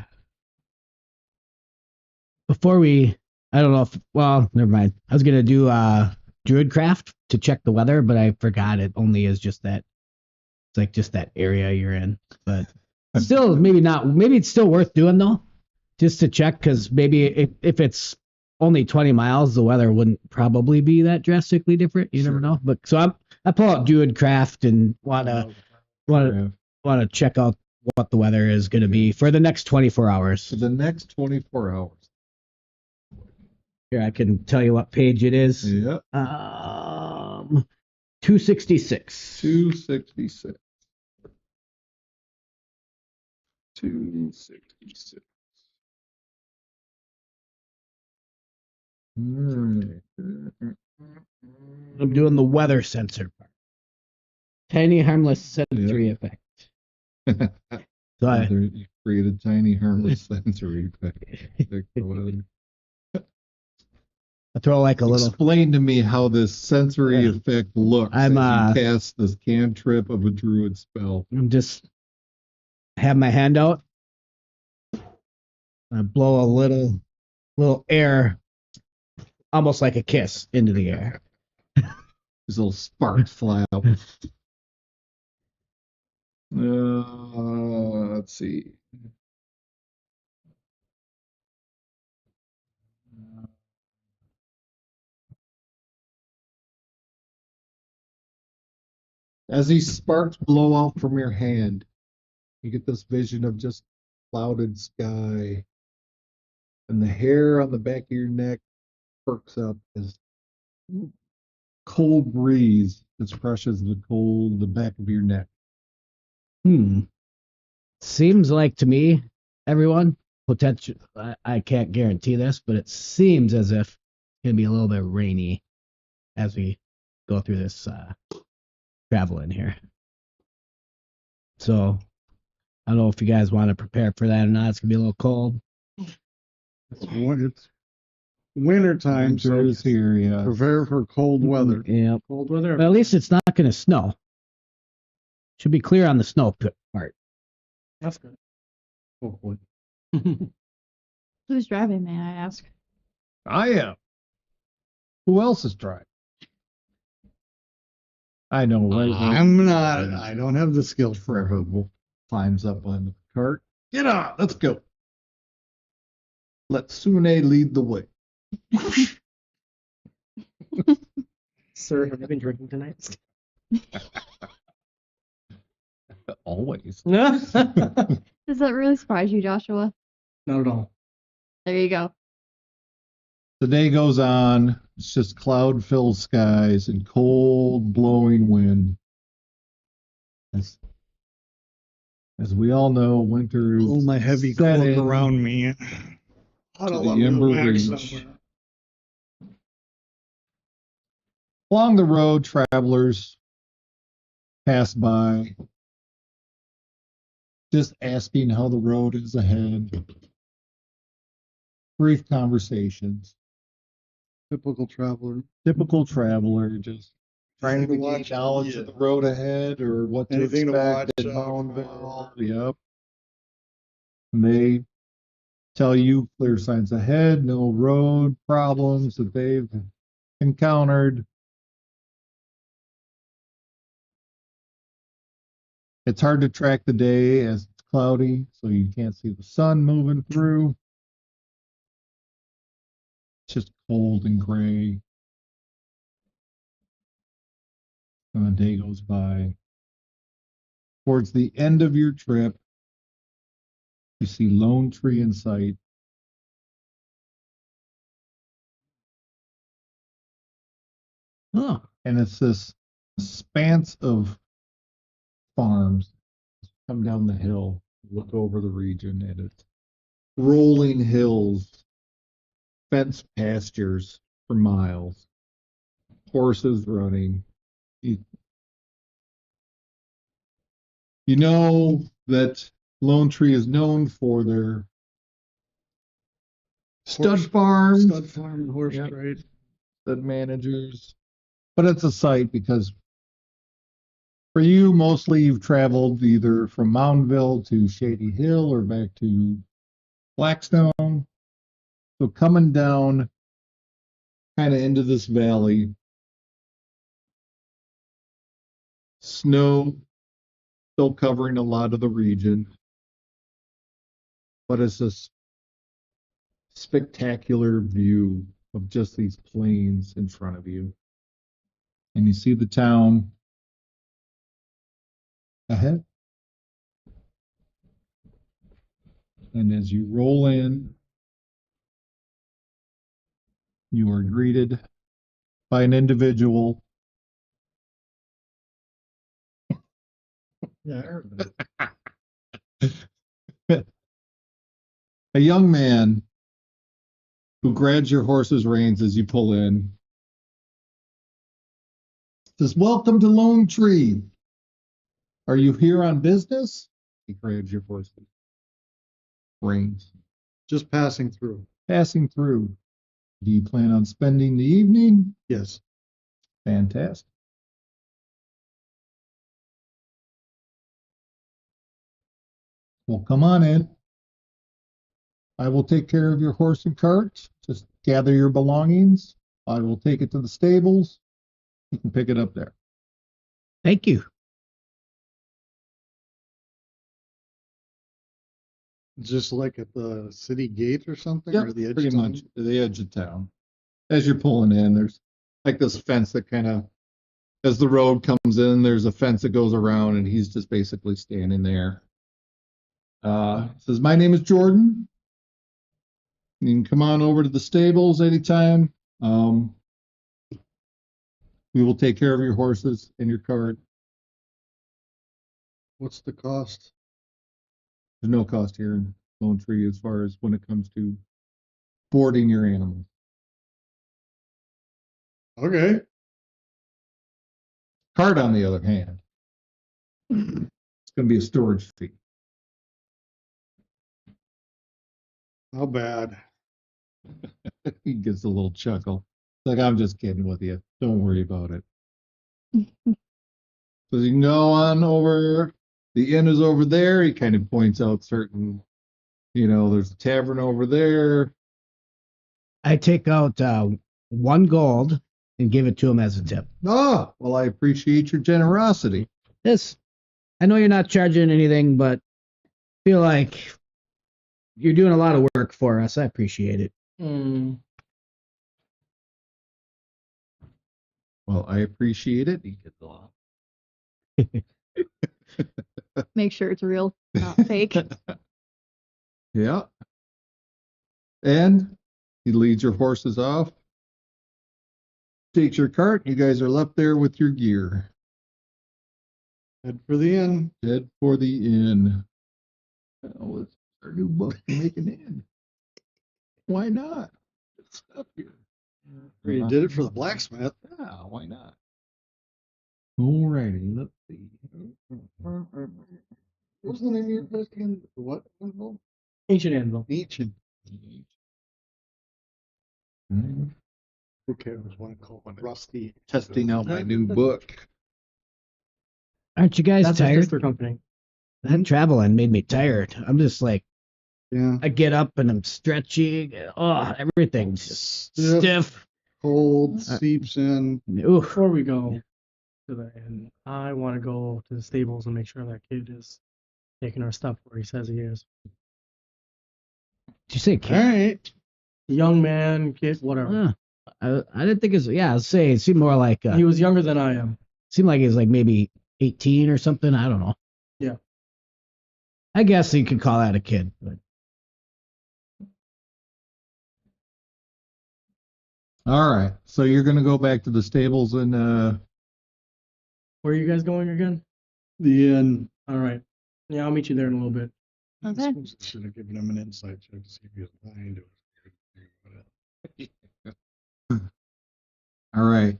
before we, I don't know if, well, never mind. I was gonna do Druidcraft to check the weather, but I forgot it only is just that. It's like just that area you're in, but still, maybe not. Maybe it's still worth doing though, just to check because maybe if it's only 20 miles, the weather wouldn't probably be that drastically different. You never know. But so I pull out Druidcraft and wanna check out what the weather is going to be for the next 24 hours. For the next 24 hours. Here, I can tell you what page it is. Yep. 266. 266. 266. Alright. I'm doing the weather sensor part. Tiny harmless sensory effect. So You create a tiny harmless sensory effect. I throw like a little. Explain to me how this sensory effect looks I'm, as you cast this cantrip of a druid spell. I'm just have my hand out. I blow a little air, almost like a kiss, into the air. These little sparks fly out. Let's see. As these sparks blow out from your hand, you get this vision of just clouded sky, and the hair on the back of your neck perks up as cold breeze as fresh as the back of your neck. Seems like to me, everyone, potential. I can't guarantee this, but it seems as if it's gonna be a little bit rainy as we go through this travel in here. So I don't know if you guys want to prepare for that or not. It's gonna be a little cold. It's winter time, so Winter is here, yeah. prepare for cold weather. Yeah, Cold weather. but at least it's not gonna snow. Should be clear on the snow part. That's good. Hopefully. Who's driving, may I ask? I am. Who else is driving? I know, right? I'm not. I don't have the skills for it. Trevor climbs up on the cart. Get on, let's go. Let Sune lead the way. Sir, have you been drinking tonight? Always. No. Does that really surprise you, Joshua? Not at all. There you go. The day goes on. It's just cloud-filled skies and cold, blowing wind. As we all know, winter is Pull my heavy set cloak in around me. to the Ember Reach. Along the road, travelers pass by, just asking how the road is ahead. Brief conversations. Typical traveler. Typical traveler, just trying to Anything gain watch- knowledge yeah. of the road ahead or what to Anything to expect watch at out Moundville. for. Yep. And they tell you clear signs ahead, no road problems that they've encountered. It's hard to track the day as it's cloudy, so you can't see the sun moving through. It's just cold and gray. And the day goes by. Towards the end of your trip, you see Lone Tree in sight. Oh, And it's this expanse of farms. Come down the hill, look over the region, and it's rolling hills, fenced pastures for miles, horses running. You know that Lone Tree is known for their stud farms, Stud farm and horse Yep. trade. stud managers, but it's a sight because for you, mostly you've traveled either from Moundville to Shady Hill or back to Blackstone. So coming down kind of into this valley, Snow still covering a lot of the region. But it's this spectacular view of just these plains in front of you. And you see the town ahead. And as you roll in, you are greeted by an individual. Yeah, I heard A young man who grabs your horse's reins as you pull in. Says, "Welcome to Lone Tree. Are you here on business?" He grabs your horse's reins. just passing through. Passing through. Do you plan on spending the evening? Yes. Fantastic. Well, come on in. I will take care of your horse and cart. Just gather your belongings. I will take it to the stables. You can pick it up there. Thank you. Just like at the city gate or something, Yep, or the edge pretty of town? much the edge of town. As you're pulling in, there's like this fence that kind of, as the road comes in, there's a fence that goes around, and he's just basically standing there. Says, "My name is Jordan. You can come on over to the stables anytime. We will take care of your horses and your cart. What's the cost? There's no cost here in Lone Tree as far as when it comes to boarding your animals. Okay. Cart, on the other hand, it's going to be a storage fee." How bad? He gives a little chuckle. Like, "I'm just kidding with you. Don't worry about it." So you can go on over. The inn is over there. He kind of points out certain, there's a tavern over there. I take out 1 gold and give it to him as a tip. Oh, well, I appreciate your generosity. This, I know you're not charging anything, but feel like you're doing a lot of work for us. I appreciate it. Well, I appreciate it. He gets a lot. Make sure it's real, not fake. Yeah. And he leads your horses off, takes your cart. You guys are left there with your gear. Head for the inn. Head for the inn. Oh, it's our new book, Make an Inn. Why not? Good stuff here. We did it for the blacksmith. Yeah, why not? Alrighty, let's see. What's the name of your place again? What? Ancient Anvil. Ancient. Mm, Who cares what I call it? Rusty. Testing out my new book. Aren't you guys That's his tired? sister company. That traveling made me tired. I'm just like, Yeah. I get up and I'm stretching. Oh, everything's just stiff. Cold seeps in. Oof. Before we go to the inn, I want to go to the stables and make sure that kid is taking our stuff where he says he is. Did you say All kid? right. Young man, kid, whatever. I didn't think it was. Yeah, I'll say it seemed more like. He was younger than I am. Seemed like he was like maybe 18 or something. I don't know. Yeah. I guess you could call that a kid, but All right, so you're gonna go back to the stables and Where are you guys going again? The inn. All right. Yeah, I'll meet you there in a little bit. Okay. Should have given him an insight check to see if he was lying to us. all right.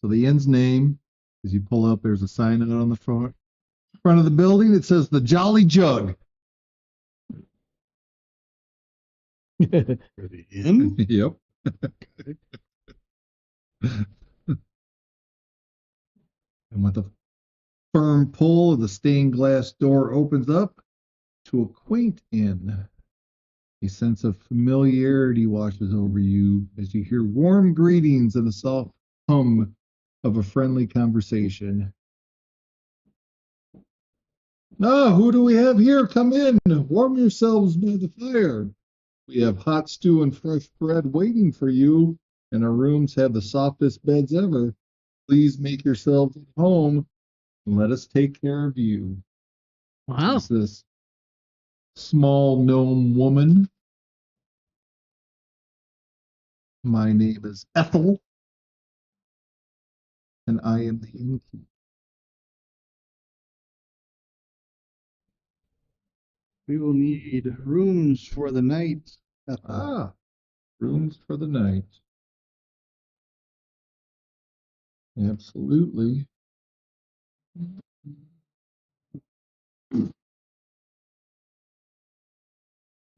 So the inn's name, as you pull up, there's a sign out on the front of the building. It says the Jolly Jug. For the inn? Yep. And with a firm pull, the stained glass door opens up to a quaint inn. A sense of familiarity washes over you as you hear warm greetings and the soft hum of a friendly conversation. Ah, who do we have here? Come in. Warm yourselves by the fire. We have hot stew and fresh bread waiting for you, and our rooms have the softest beds ever. Please make yourselves at home and let us take care of you. Wow. It's this small gnome woman. My name is Ethel, and I am the innkeeper. We will need rooms for the night. Ah, rooms for the night. Absolutely.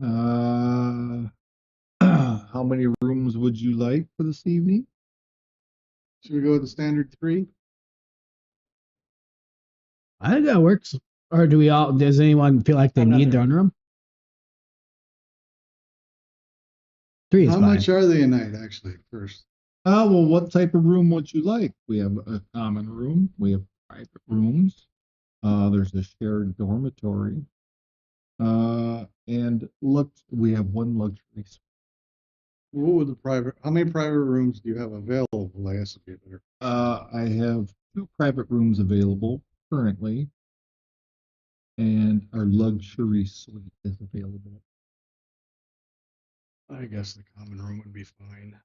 Uh, how many rooms would you like for this evening? Should we go with the standard 3? I think that works. Or do we all? Does anyone feel like they I'm not need their there. own room? 3 is How fine. much are they a night, actually, first? Well, what type of room would you like? We have a common room. We have private rooms. There's a shared dormitory. And look, we have one luxury suite. What would how many private rooms do you have available? I guess would be better. I have 2 private rooms available currently, and our luxury suite is available. I guess the common room would be fine.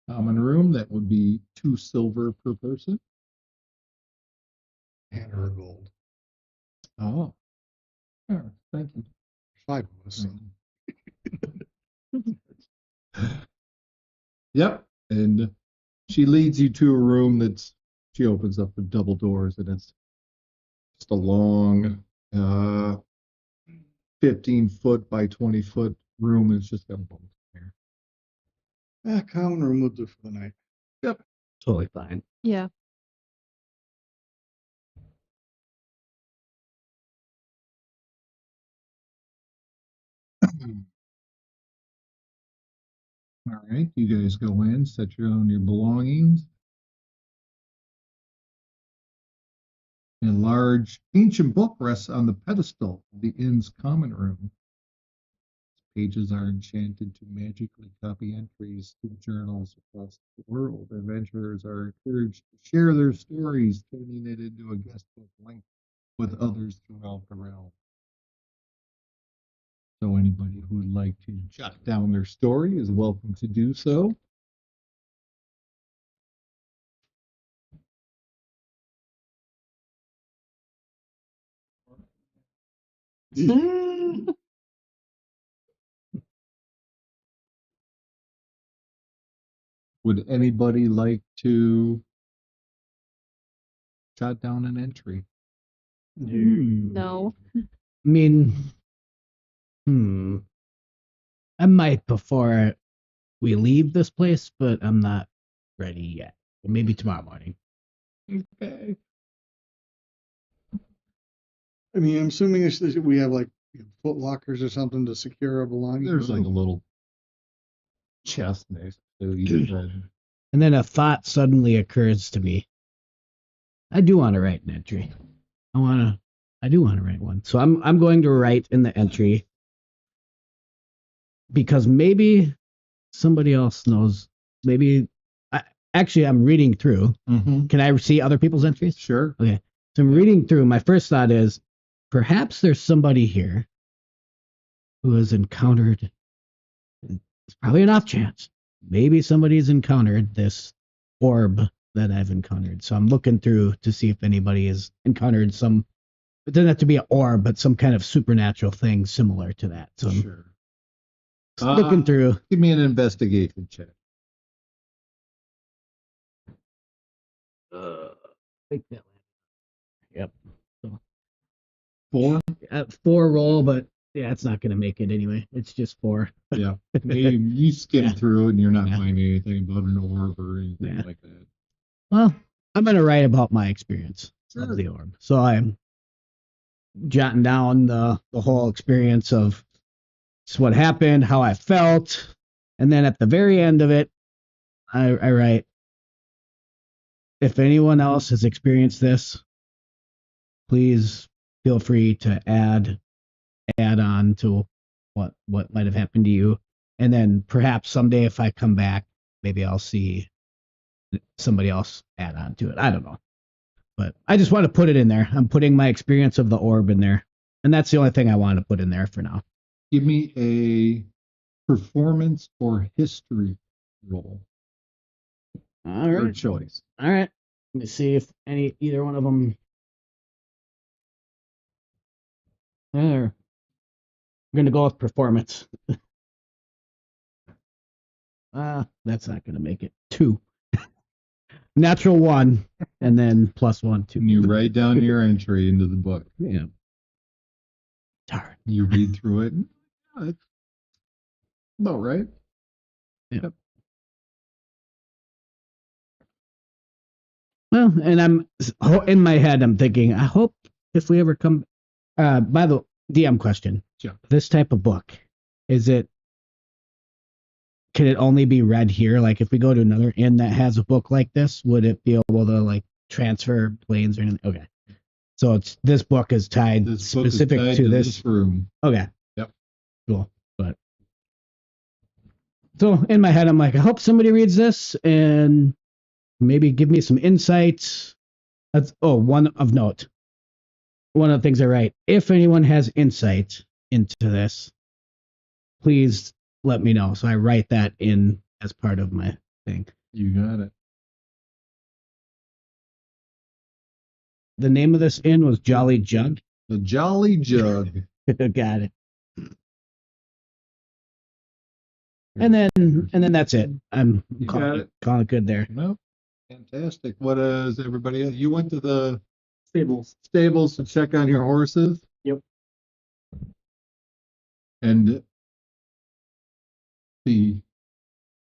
Common room, that would be 2 silver per person. And or gold. Oh, yeah, thank you. 5 of us. Yep, and she leads you to a room she opens up the double doors, and it's just a long 15-foot by 20-foot room. It's just got a bunk there. Yeah, common room will do for the night. Yep. Totally fine. Yeah. All right, you guys go in, set your belongings. A large ancient book rests on the pedestal of the inn's common room. Pages are enchanted to magically copy entries to journals across the world. Adventurers are encouraged to share their stories, turning it into a guestbook linked with others throughout the realm. So anybody who would like to jot down their story is welcome to do so. Would anybody like to jot down an entry? No. I mean, I might before we leave this place, but I'm not ready yet. Maybe tomorrow morning. Okay. I mean, I'm assuming we have like foot lockers or something to secure our belongings. There's like a little chest next to each bed. And then a thought suddenly occurs to me. I do want to write an entry. I do want to write one. So I'm going to write in the entry because maybe somebody else knows. Maybe actually I'm reading through. Mm-hmm. Can I see other people's entries? Sure. Okay. So I'm reading through. My first thought is perhaps there's somebody here who has encountered. It's probably an off chance. Maybe somebody's encountered this orb that I've encountered. So I'm looking through to see if anybody has encountered some. It doesn't have to be an orb, but some kind of supernatural thing similar to that. So I'm Sure. just looking through. Give me an investigation check. Take that. Yep. So, 4? 4 roll, but yeah, it's not going to make it anyway. It's just 4. Yeah. You skim Yeah. through it and you're not Yeah. finding anything about an orb or anything Yeah. like that. Well, I'm going to write about my experience Sure. of the orb. So I'm jotting down the whole experience of what happened, how I felt, and then at the very end of it, I write, if anyone else has experienced this, please feel free to add on to what might have happened to you. And then perhaps someday if I come back, maybe I'll see somebody else add on to it. I don't know. But I just want to put it in there. I'm putting my experience of the orb in there. And that's the only thing I want to put in there for now. Give me a performance or history roll. All Your right. choice. All right. Let me see if either one of them. There. I'm gonna go with performance. That's not gonna make it. 2. Natural 1, and then +1, 2. And you write down your entry into the book. Yeah. Darn. You read through it. That's about right. Yeah. Well, and I'm in my head. I'm thinking. I hope if we ever come. By the DM question. Sure. This type of book, can it only be read here? Like if we go to another inn that has a book like this, would it be able to like transfer planes or anything? Okay. So this book is tied This book is specific tied to this. room. Okay. Yep. Cool. But so in my head, I'm like, I hope somebody reads this and maybe give me some insights. One of note. One of the things I write, if anyone has insight into this, please let me know. So I write that in as part of my thing. You got it. The name of this inn was Jolly Jug. The Jolly Jug. Got it. And then that's it. I'm You got calling it. calling it good there. No, fantastic. What is everybody else? You went to the Stables. to check on your horses? Yep. And the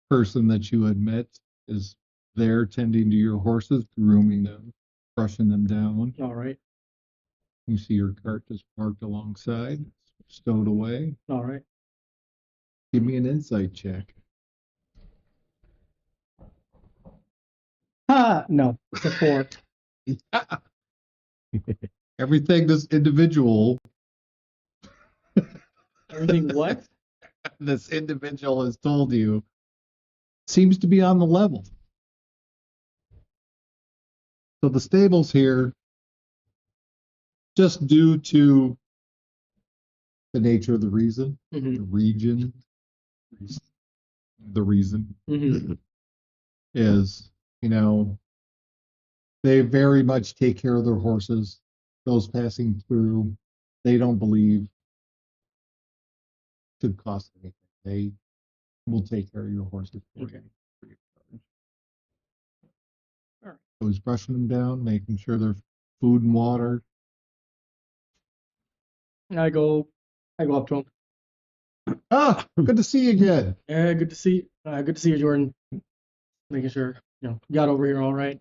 person that you had met is there tending to your horses, grooming them, brushing them down. All right. You see your cart just parked alongside, stowed away. All right. Give me an insight check. No. It's a 4. Everything this individual Everything what? this individual has told you seems to be on the level. So the stables here, just due to the nature of the reason, Mm-hmm. the region, the reason Mm-hmm. is, they very much take care of their horses. Those passing through, they don't believe to cost anything. They will take care of your horses. Okay. All right. Always brushing them down, making sure they're food and water. I go up to him. Ah, good to see you again. Yeah, good to see you, Jordan. Making sure you got over here all right.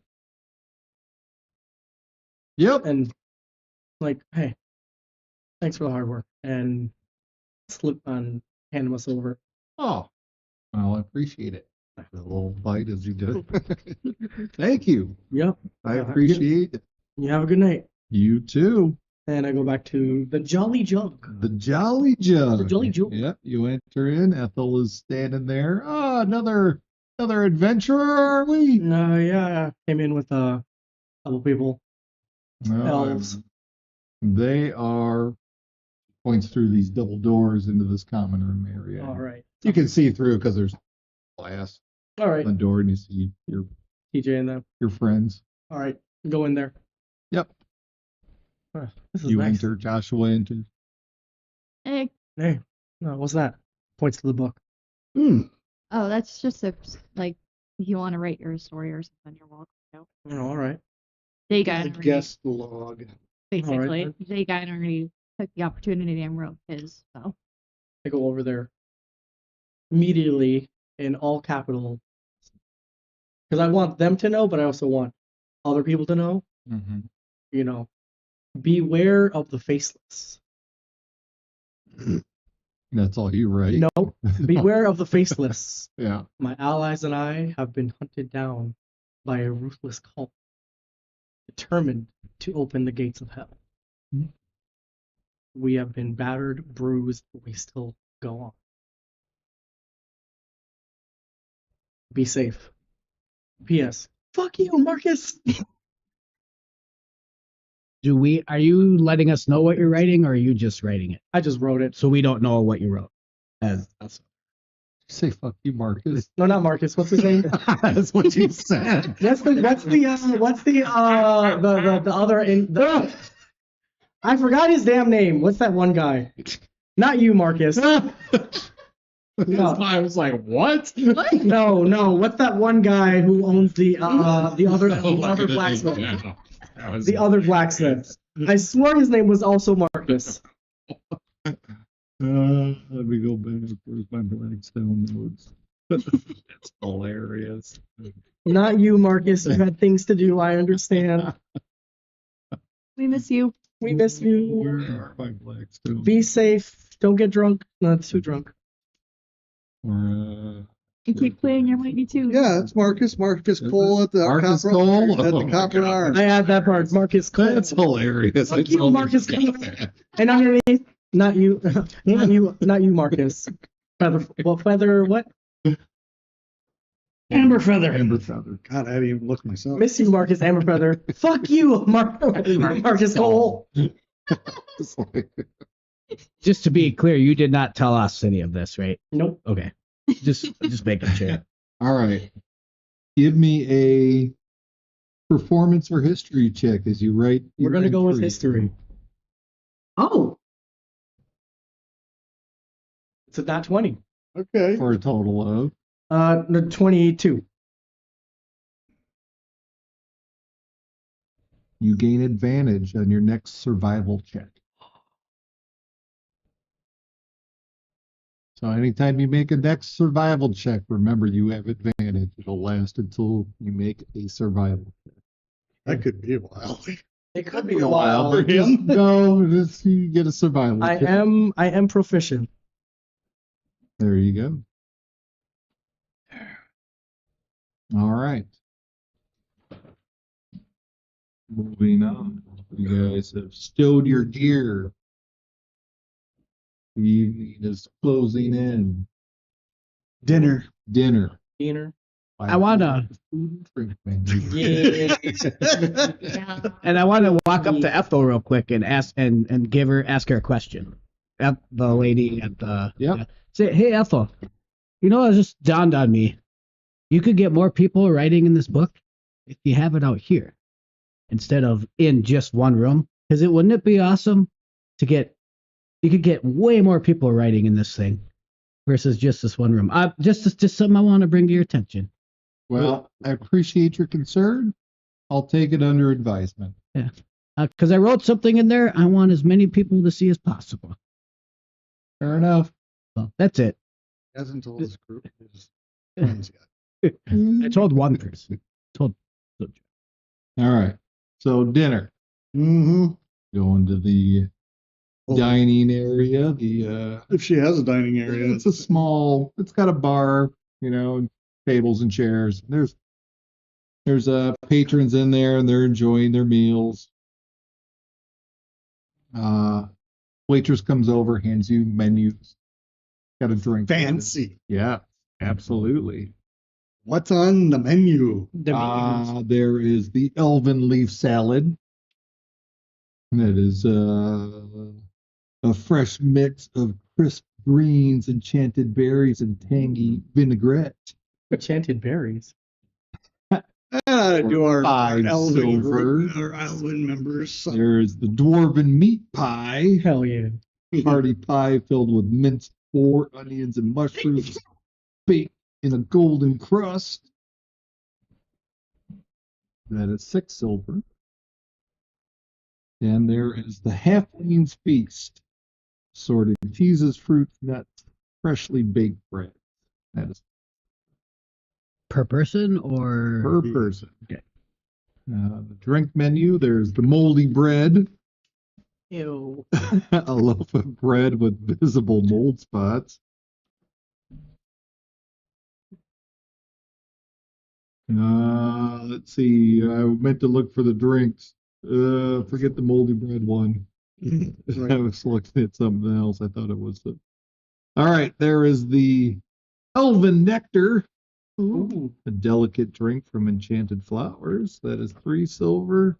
Yep. And like, hey, thanks for the hard work. And slip on hand us over. Oh, well, I appreciate it. A little bite as you do. Thank you. Yep. I appreciate it. You have a good night. You too. And I go back to the Jolly Jug. The Jolly Jug. The Jolly Jug. Yep. You enter in. Ethel is standing there. Oh, another adventurer, are we? Yeah, came in with a couple people. Elves. They are points through these double doors into this common room area. All right. You can see through because there's glass All right. on the door, and you see TJ and them. your friends. All right. Go in there. Yep. This is You nice. enter. Joshua enters. Hey, Hey, no, what's that? Points to the book. oh, that's just if you want to write your story or something, you're welcome to. Oh, all right. Zagine already, Guest log. basically. Alright. Zagine already took the opportunity and wrote his, so. I go over there immediately in all capital because I want them to know, but I also want other people to know. Mm-hmm. Beware of the faceless. That's all you write. No, beware of the faceless. Yeah. My allies and I have been hunted down by a ruthless cult, determined to open the gates of hell. We have been battered, bruised, but we still go on. Be safe. P.S. Fuck you, Marcus. Are you letting us know what you're writing, or are you just writing it? I just wrote it. So we don't know what you wrote. Say fuck you, Marcus. No, not Marcus. What's his name? That's what you said. What's the other in the I forgot his damn name. What's that one guy? Not you, Marcus. No. I was like, what? No. What's that one guy who owns the other blacksmith? The other blacksmith. I swear his name was also Marcus. Let me go back. Where's my Blackstone notes? That's hilarious. Not you, Marcus. You had things to do. I understand. We miss you. We miss you. Where are my Blackstone? Be safe. Don't get drunk. Not too drunk. Or, You keep playing your mighty too. Yeah, it's Marcus Cole at the Marcus Copper, Cole? at Oh the my Copper God. Arms. I had that part. Marcus Cole. that's hilarious. Fuck I you, totally Marcus forgot Cole. that. And underneath, not you, not you, Marcus. Feather, what? Amber Feather. Ember Feather. God, I didn't even look myself. Miss you, Marcus Amber Feather. Fuck you, Marcus Cole. It's like- Just to be clear, you did not tell us any of this, right? Nope. Okay. Just making sure. All right. Give me a performance or history check as you write. We're your gonna go with entry. history. Oh, it's a nat 20. Okay. For a total of. No, 22. You gain advantage on your next survival check. So anytime you make a next survival check, remember you have advantage. It'll last until you make a survival check. That could be a while. It could be a while. for him. No, just you get a survival I check. am proficient. There you go. All right. Moving on. You guys have stowed your gear. The evening is closing in. Dinner. Dinner. Diener. I wanna- Food and drink menu. Yeah. Yeah. And I want to walk up to Ethel real quick and ask her a question. The lady at the Yep. say, hey Ethel, it just dawned on me. You could get more people writing in this book if you have it out here instead of in just one room. Because wouldn't it be awesome to you could get way more people writing in this thing versus just this one room. Just something I want to bring to your attention. Well, I appreciate your concern. I'll take it under advisement. Because I wrote something in there I want as many people to see as possible. Fair enough. So that's it. Hasn't told his group his friends yet. I told one person. All right. So dinner. Mm-hmm. Going to the dining area. If she has a dining area. It's it's got a bar, tables and chairs. There's patrons in there and they're enjoying their meals. Waitress comes over, hands you menus. Got a drink. Fancy. Yeah, absolutely. What's on the menu? There is the elven leaf salad. That is a fresh mix of crisp greens, enchanted berries, and tangy vinaigrette. Enchanted berries. Do our 5 silver. our elven members. There's the dwarven meat pie, Hell yeah. party pie filled with minced pork, onions, and mushrooms, baked in a golden crust. That is 6 silver. And there is the halfling's feast, assorted cheeses, fruits, nuts, freshly baked bread. That is Per person or per person. Okay. The drink menu, there's the moldy bread, Ew. a loaf of bread with visible mold spots. Let's see. I meant to look for the drinks. Forget the moldy bread one. I was looking at something else. I thought it was the. All right, there is the Elven Nectar, Ooh. a delicate drink from enchanted flowers. That is 3 silver.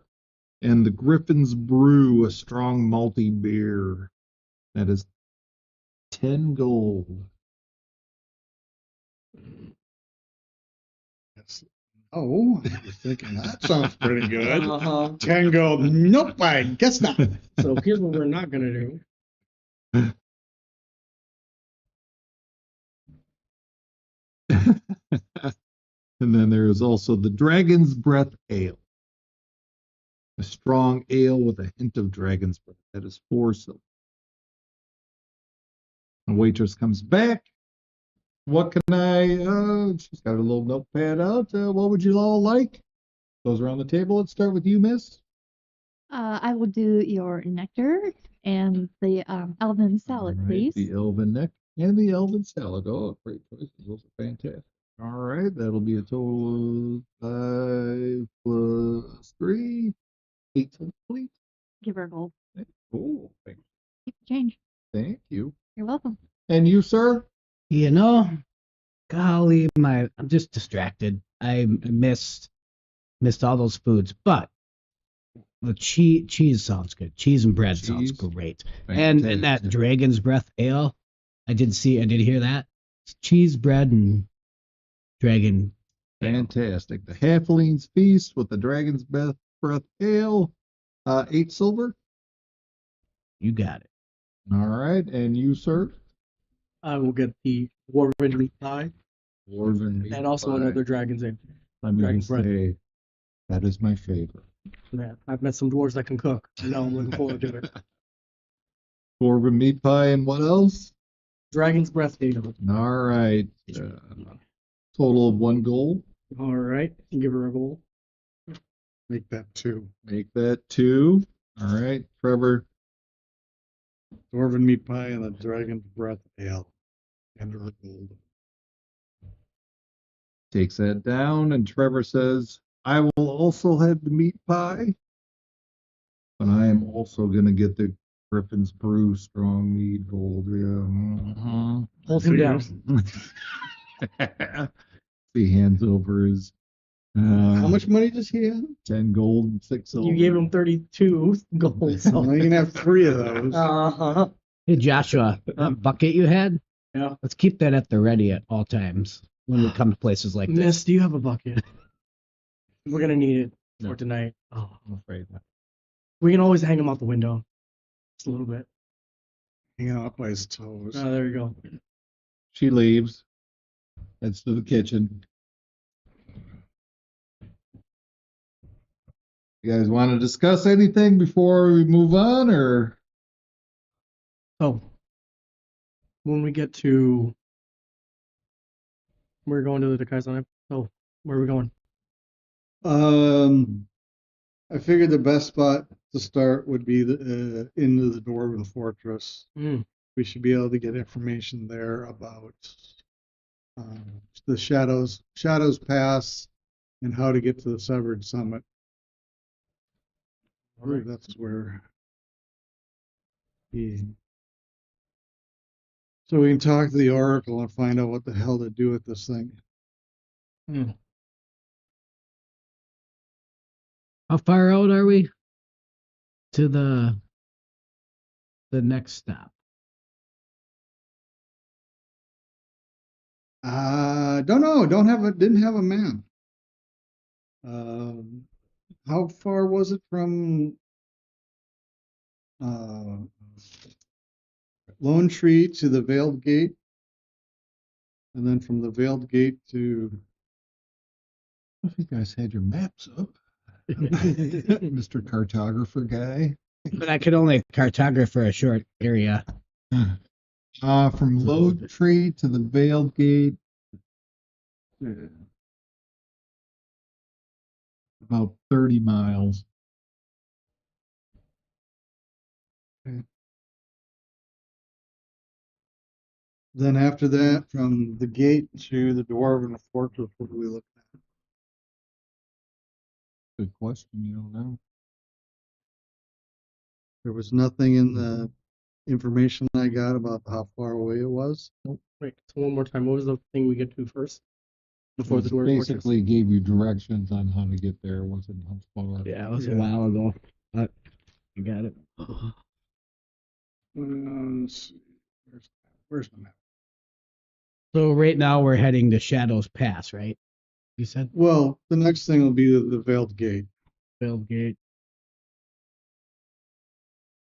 And the Griffin's Brew, a strong malty beer. That is 10 gold. Yes. Oh, you're thinking that sounds pretty good. Uh-huh. 10 gold. Nope, I guess not. So here's what we're not gonna do. And then there is also the Dragon's Breath Ale. A strong ale with a hint of dragon's breath. That is 4 silver. The waitress comes back. What can she's got a little notepad out. What would you all like? Goes around the table. Let's start with you, miss. I will do your nectar and the elven salad, All right, please. the elven neck and the elven salad. Oh, great choices. Those are fantastic. All right, that'll be a total of 5 plus 3. 8 complete. Give her a gold. Oh, Keep the change. thank you. You're welcome. And you, sir? You know, golly, I'm just distracted. I missed all those foods, but the cheese sounds good. Cheese and bread sounds Cheese. great. And that Fantastic. Dragon's Breath Ale, I did hear that. It's cheese, bread, and dragon. Fantastic. The Halfling's Feast with the Dragon's Breath Ale. 8 silver. You got it. All right. And you, sir? I will get the dwarven meat pie Dwarven meat and also pie. another dragon's egg. Let me dragon's breath. say, that is my favorite. Man, I've met some dwarves that can cook. And now I'm looking forward to it. Dwarven meat pie and what else? Dragon's breath ale. All right. Total of 1 gold. All right, give her a gold. Make that 2. Make that 2. All right. Trevor. Dwarven meat pie and the dragon's breath ale. And her gold. Takes that down, and Trevor says, I will also have the meat pie, but I am also going to get the Griffin's Brew strong meat gold. Yeah. Hold him down. He hands over his How much money does he have? 10 gold and 6 silver. You gave him 32 gold. Well, So. you can have 3 of those. Uh-huh. Hey, Joshua, that bucket you had, Yeah. let's keep that at the ready at all times when we come to places like this. Miss, do you have a bucket? We're gonna need it No. for tonight. Oh, I'm afraid not. We can always hang him out the window. Just a little bit. Hanging out by his toes. Oh, there you go. She leaves. Heads to the kitchen. You guys want to discuss anything before we move on, or? So, when we get to, we're going to the Kaizen. So, where are we going? I figured the best spot to start would be into the Dwarven Fortress. Mm. We should be able to get information there about the Shadows Pass and how to get to the Severed Summit. I believe that's where so we can talk to the Oracle and find out what the hell to do with this thing. Mm. How far out are we to the next stop? Don't know. Didn't have a map. How far was it from Lone Tree to the Veiled Gate? And then from the Veiled Gate to If you guys had your maps up, Mr. Cartographer guy. But I could only cartograph for a short area. From Lone Tree to the Veiled Gate, about 30 miles. then after that, from the gate to the Dwarven Fortress, what do we look at? Good question. You don't know. There was nothing in the information I got about how far away it was. Wait, so one more time. What was the thing we get to first? Before the door Basically gave you directions on how to get there. Wasn't how far. Yeah, it was a Yeah. while ago. But you got it. Let's see. Where's my map? So right now we're heading to Shadows Pass, right? You said Well, the next thing will be the Veiled Gate. Field Gate.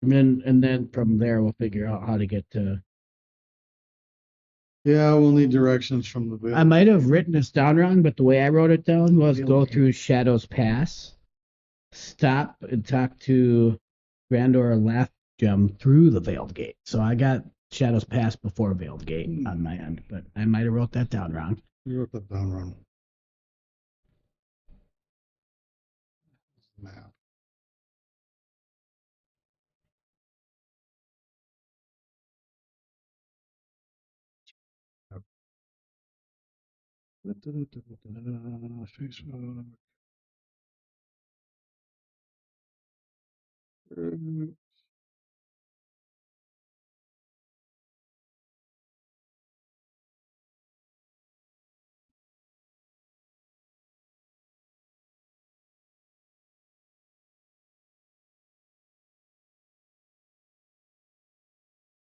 And then from there we'll figure out how to get to. Yeah, we'll need directions from the Veiled. I might have written this down wrong, but the way I wrote it down was Field go Gate. through Shadows Pass, stop and talk to Grandor Lathgem through the Veiled Gate. So I got Shadows Pass before Veiled Gate on my end, but I might have wrote that down wrong. You wrote that down wrong. Map. Facebook.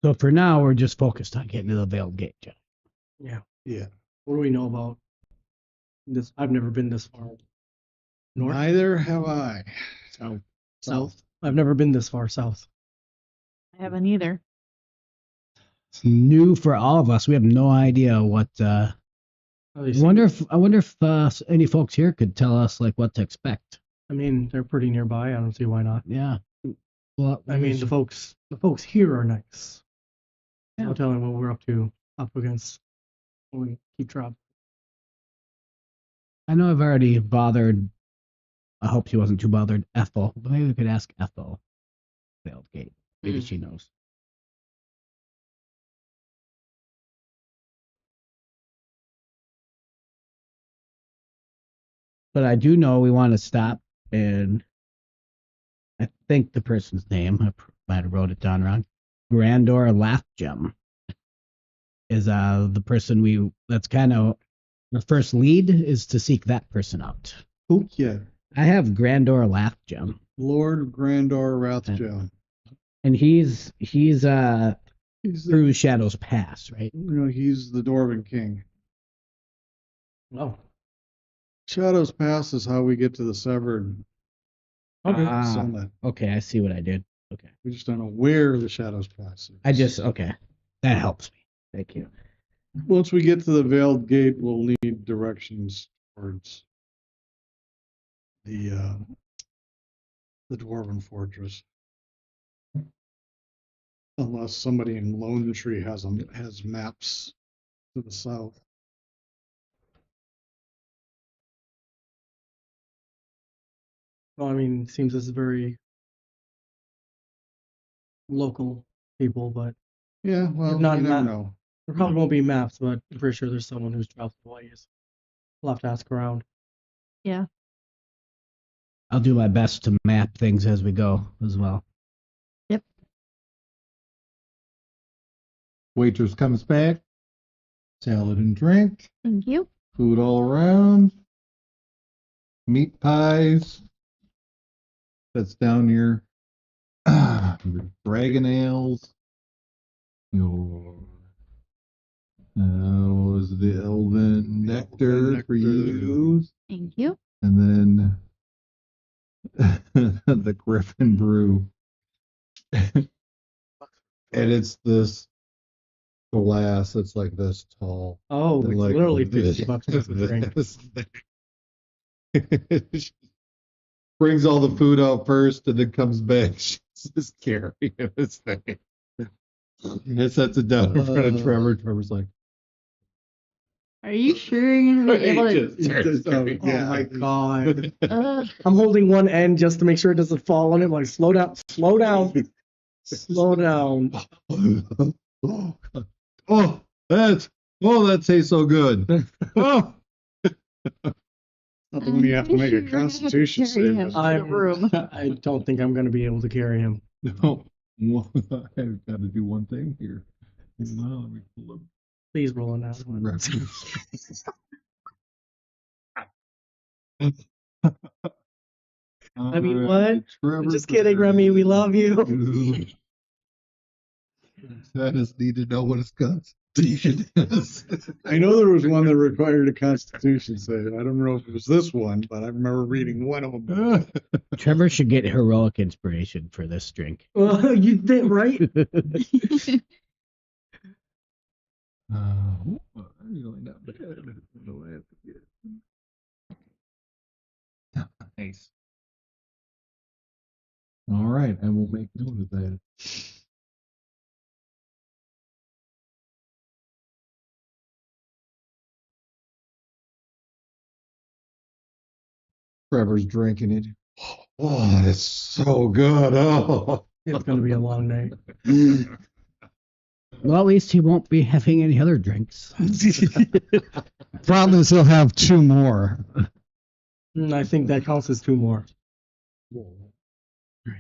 So for now, we're just focused on getting to the Veiled Gate, Jeff. Yeah. Yeah. What do we know about this? I've never been this far north, Neither have I. south. I've never been this far south. I haven't either. It's new for all of us. We have no idea what. At I least- wonder if any folks here could tell us like what to expect. I mean, they're pretty nearby. I don't see why not. Yeah. Well, I mean, the folks here are nice. Yeah. I'll tell them what we're up against when we keep traveling. I know I've already bothered. I hope she wasn't too bothered, Ethel. But maybe we could ask Ethel. Veiled Gate. Maybe she knows. But I do know we want to stop, and I think the person's name, I might have wrote it down wrong. Grandor Lathgem is the person that's kind of the first lead is to seek that person out. Who? Yeah. I have Grandor Lathgem, Lord Grandor Rathgem. and he's He's the, through Shadows Pass, right? he's the Dwarven King. Oh, Shadows Pass is how we get to the Severed okay. Ah. Summit. Okay, I see what I did. Okay, We just don't know where the Shadows Pass is. okay, that helps me. Thank you. Once we get to the Veiled Gate, we'll need directions towards the Dwarven Fortress. Unless somebody in Lone Tree has maps to the south. Well, I mean, it seems it's very local people, but Yeah, well, Not you never map- know. there probably won't be maps, but I'm pretty sure there's someone who's traveled the ways. We'll have to ask around. Yeah. I'll do my best to map things as we go as well. Waitress comes back. Salad and drink. Thank you. Food all around. Meat pies. That's down your dragon ales. Your was the elven nectar for you, Thank you. and then the Griffin brew. And it's this glass that's like this tall. Oh, And it's like literally this- $50 worth of drink. this thing. Brings all the food out first and then comes back. She's just carrying this thing. It sets it down in front of Trevor. Trevor's like, Are you sure you're gonna be able He to? just starts Oh, carrying yeah. Oh my god. Ugh. I'm holding one end just to make sure it doesn't fall on it. Like, slow down, slow down, slow down. Oh, that tastes so good. Oh, Not the one you have to make a Constitution Carry him save. to the room. I don't think I'm going to be able to carry him. No, well, I've got to do one thing here. Well, let me pull up Please roll on that one. reference. I mean, All what? right, Trevor Just kidding, Remy. We love you. I just need to know what his constitution is. I know there was one that required a constitution save. I don't know if it was this one, but I remember reading one of them. Trevor should get heroic inspiration for this drink. Well, you did, right? I'm really not bad. What do I have to get? Nice. All right, I will make note of that. Trevor's drinking it. Oh, it's so good. Oh. It's gonna be a long night. Well, at least he won't be having any other drinks. Problem is he'll have two more. I think that counts as two more.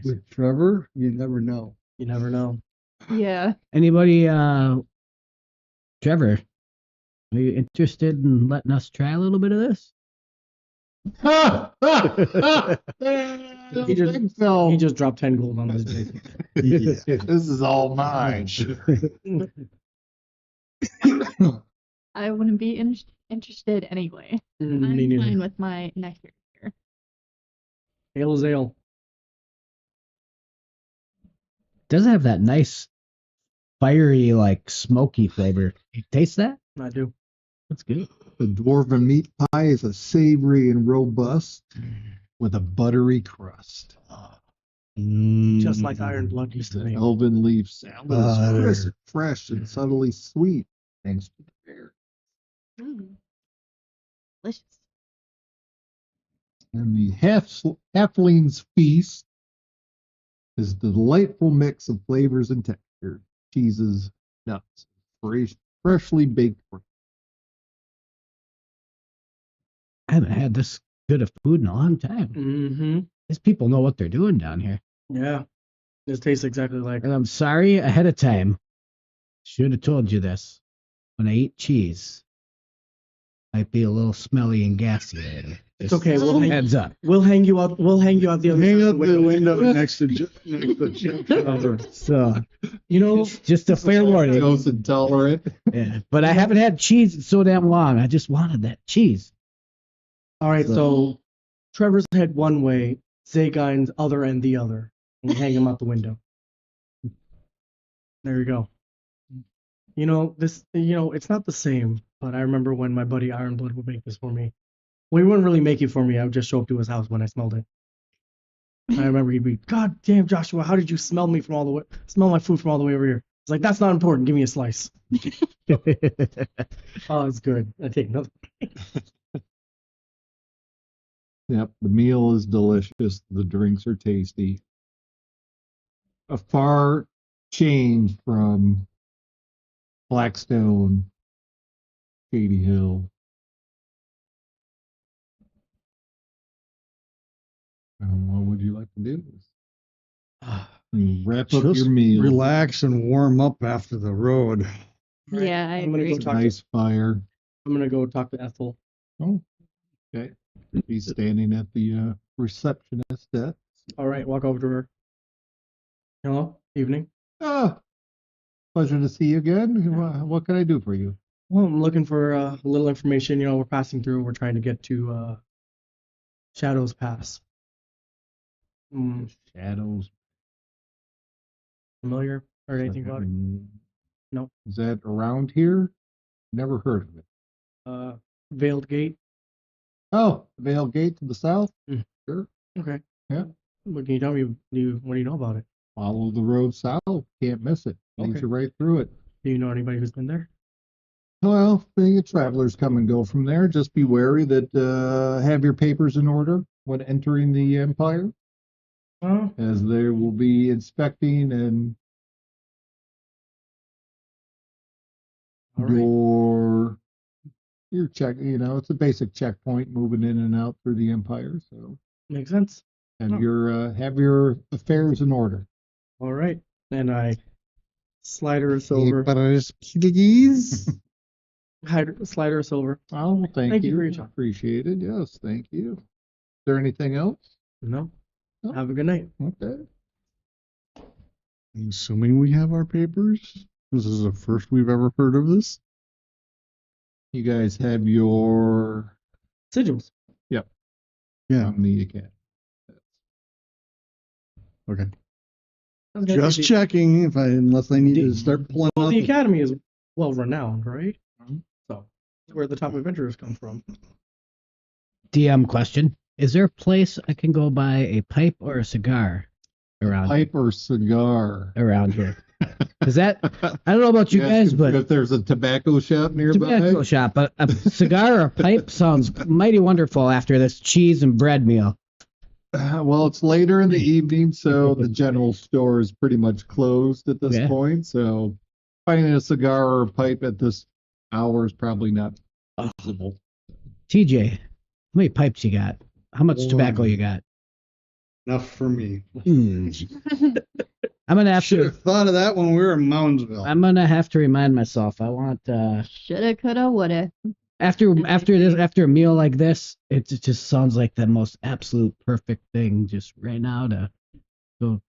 With Trevor, you never know. You never know. Yeah. Anybody, Trevor, are you interested in letting us try a little bit of this? He just dropped 10 gold on this drink. This is all mine. I wouldn't be interested anyway. Me I'm neither. fine with my nectar here. Ale is ale. Does have that nice, fiery, like smoky flavor. You taste that? I do. That's good. The dwarven meat pie is a savory and robust with a buttery crust. Just like Iron Blood used to The make. elven leaf salad is crisp, fresh, and subtly sweet, thanks to the bear. Delicious. And the halfling's feast is the delightful mix of flavors and textures, cheeses, nuts, freshly baked bread. I haven't had this good of food in a long time. Mm-hmm. These people know what they're doing down here. Yeah. This tastes exactly like. And I'm sorry ahead of time. Should have told you this. When I eat cheese, might be a little smelly and gassy later. It's okay. We'll hang, Heads up. we'll hang you out. We'll hang you out the other Hang side up of the window next to Trevor. So, You know, just a fair warning. Lactose intolerant. Yeah. But I haven't had cheese in so damn long. I just wanted that cheese. all right, so Trevor's head one way, Zagine's other end the other. And we hang him out the window. There you go. You know, it's not the same, but I remember when my buddy Ironblood would make this for me. Well, he wouldn't really make it for me. I would just show up to his house when I smelled it. And I remember he'd be, God damn, Joshua, how did you smell my food from all the way over here? It's like, that's not important. Give me a slice. Oh, it's good. I take another. Yep, the meal is delicious. The drinks are tasty. A far change from Blackstone, Shady Hill. What would you like to do? Wrap up Just your meal. relax and warm up after the road. Right. Yeah, I I'm gonna agree. go talk. Nice fire. I'm gonna go talk to Ethel. Oh, okay. He's standing at the receptionist desk. All right, walk over to her. Hello, evening. Ah, pleasure to see you again. What can I do for you? Well, I'm looking for a little information. You know, we're passing through. We're trying to get to Shadows Pass. Shadows. Familiar? Heard anything about it? No. Is that around here? Never heard of it. Veiled Gate. Oh, the Vale Gate to the south? Mm. Sure. Okay. Yeah. What can you tell me? What do you know about it? Follow the road south. Can't miss it. Leads Okay. you right through it. Do you know anybody who's been there? Well, the travelers come and go from there. Just be wary that have your papers in order when entering the Empire, Oh, as they will be inspecting and all right. your check. You know, it's a basic checkpoint moving in and out through the Empire. So Makes sense. Oh. have your affairs in order. All right. And I slide her a silver. Slide her a silver. Oh, Thank you for your time. Appreciated. Yes, thank you. Is there anything else? No. No. Have a good night. Okay. I'm assuming we have our papers. This is the first we've ever heard of this. You guys have your Sigils. Yeah. on the account. Okay. Okay. Just checking unless I need to start pulling Well, out. the academy is well renowned, right? So that's where the top adventurers come from. DM question: is there a place I can go buy a pipe or a cigar around Pipe or cigar? around here? Is that I don't know about you guys, but if there's a tobacco shop nearby, tobacco shop, but a cigar or a pipe sounds mighty wonderful after this cheese and bread meal. well, it's later in the evening, so the general store is pretty much closed at this Yeah. point. So finding a cigar or a pipe at this hour is probably not possible. TJ, how many pipes you got? How much tobacco One. you got? Enough for me. I'm gonna have Should to. have thought of that when we were in Moundsville. I'm gonna have to remind myself. I want Shoulda, coulda, woulda. after a meal like this, it just sounds like the most absolute perfect thing just right now to go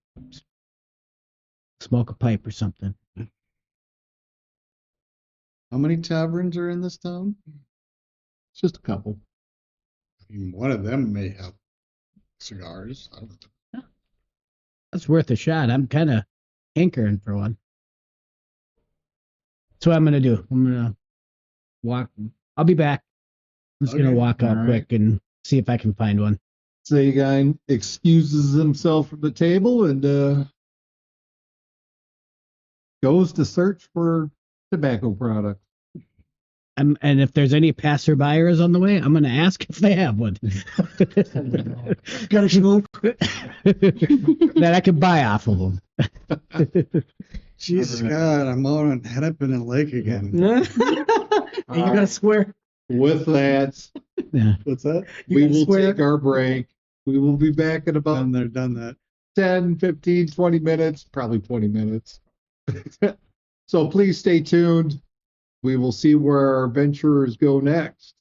smoke a pipe or something. How many taverns are in this town? It's just a couple. I mean, one of them may have cigars. I don't know. That's worth a shot. I'm kind of hankering for one. That's what I'm gonna do. I'm gonna walk. I'll be back. I'm just gonna Okay. walk out All right. quick and see if I can find one. Zagine excuses himself from the table and goes to search for tobacco products. And if there's any passerbyers on the way, I'm gonna ask if they have one. Got a smoke? That I could buy off of them. Jesus God, I'm out on Hennepin and Lake again. And you gotta swear. With that, Yeah. What's that? You we gotta will swear. take our break. We will be back in about Done there, done that. 10, 15, 20 minutes, probably 20 minutes. So please stay tuned. We will see where our adventurers go next.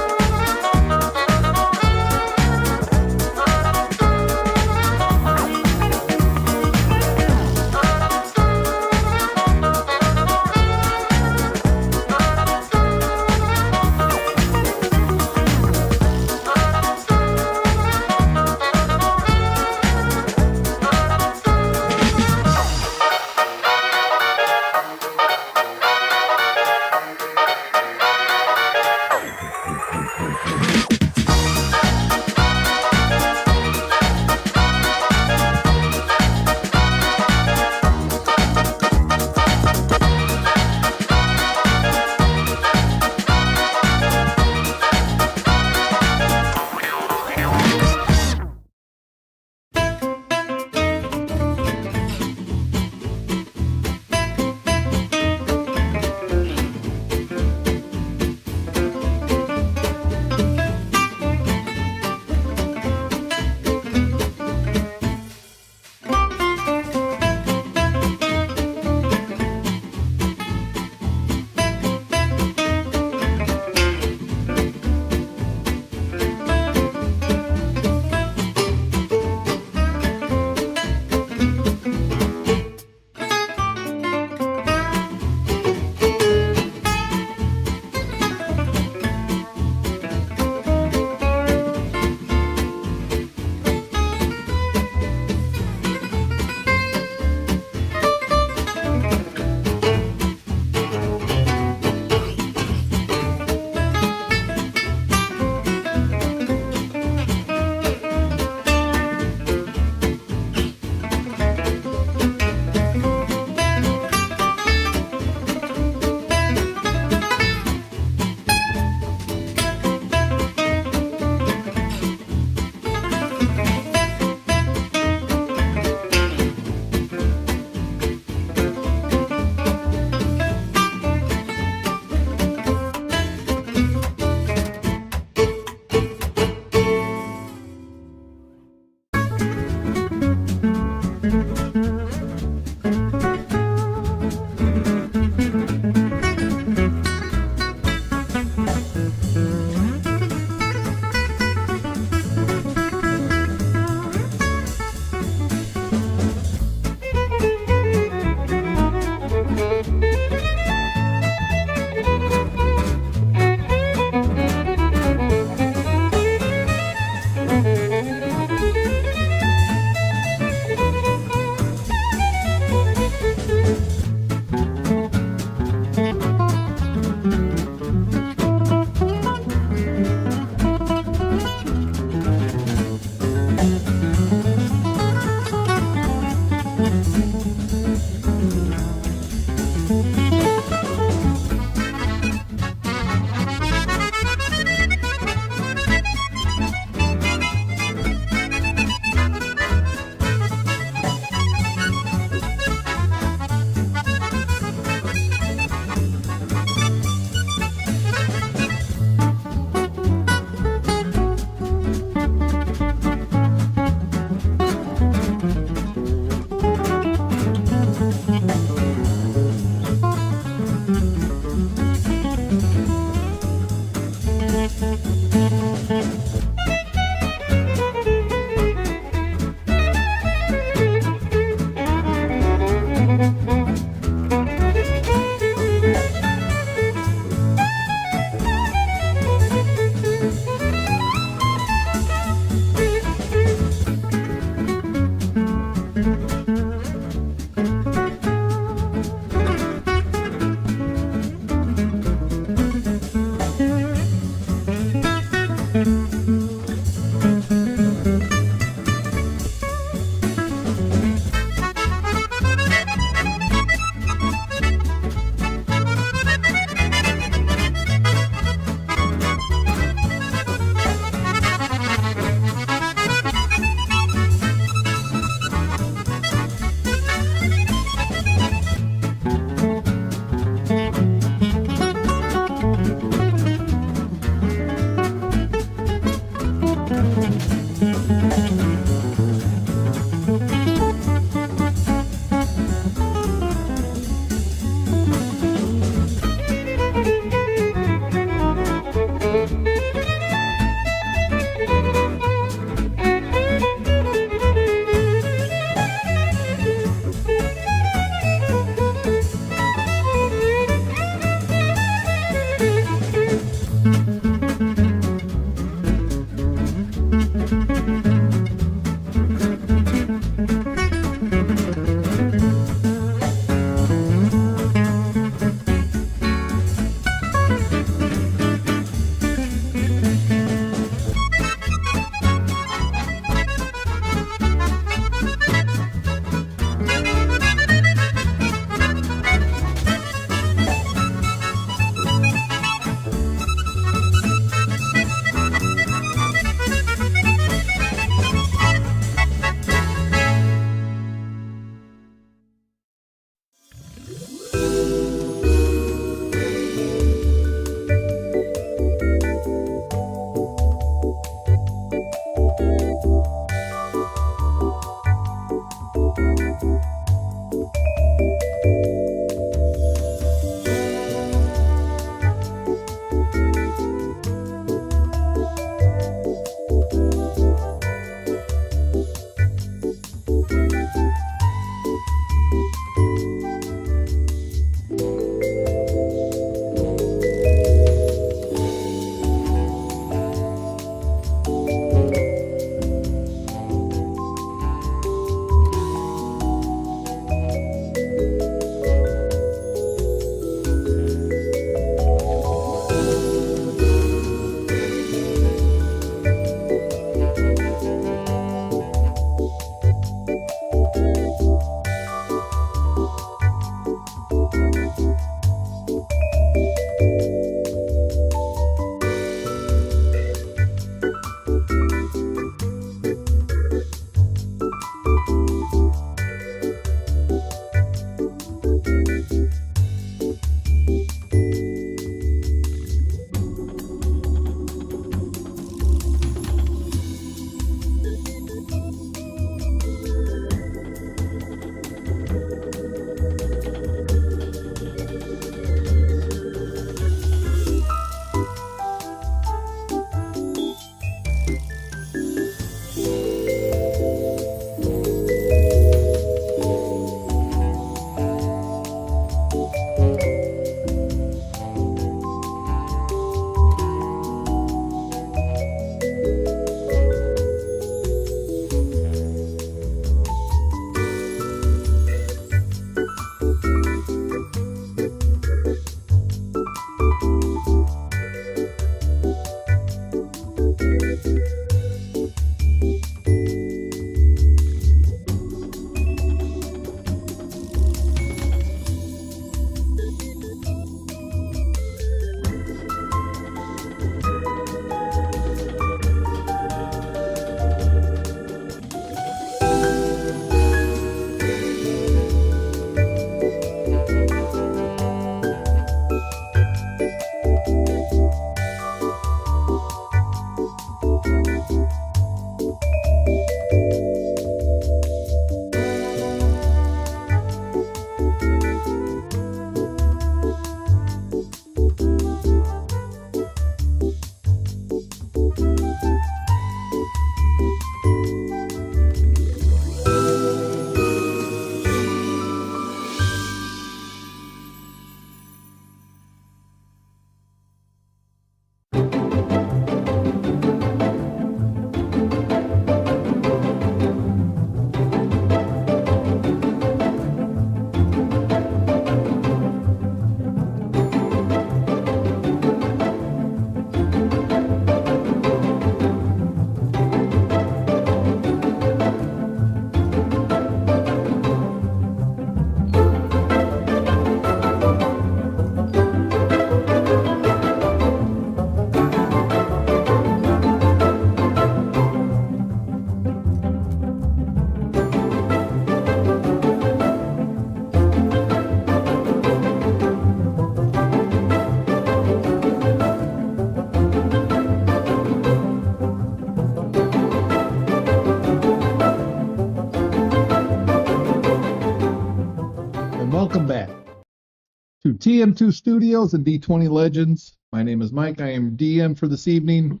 TM2 Studios and D20 Legends. My name is Mike. I am DM for this evening.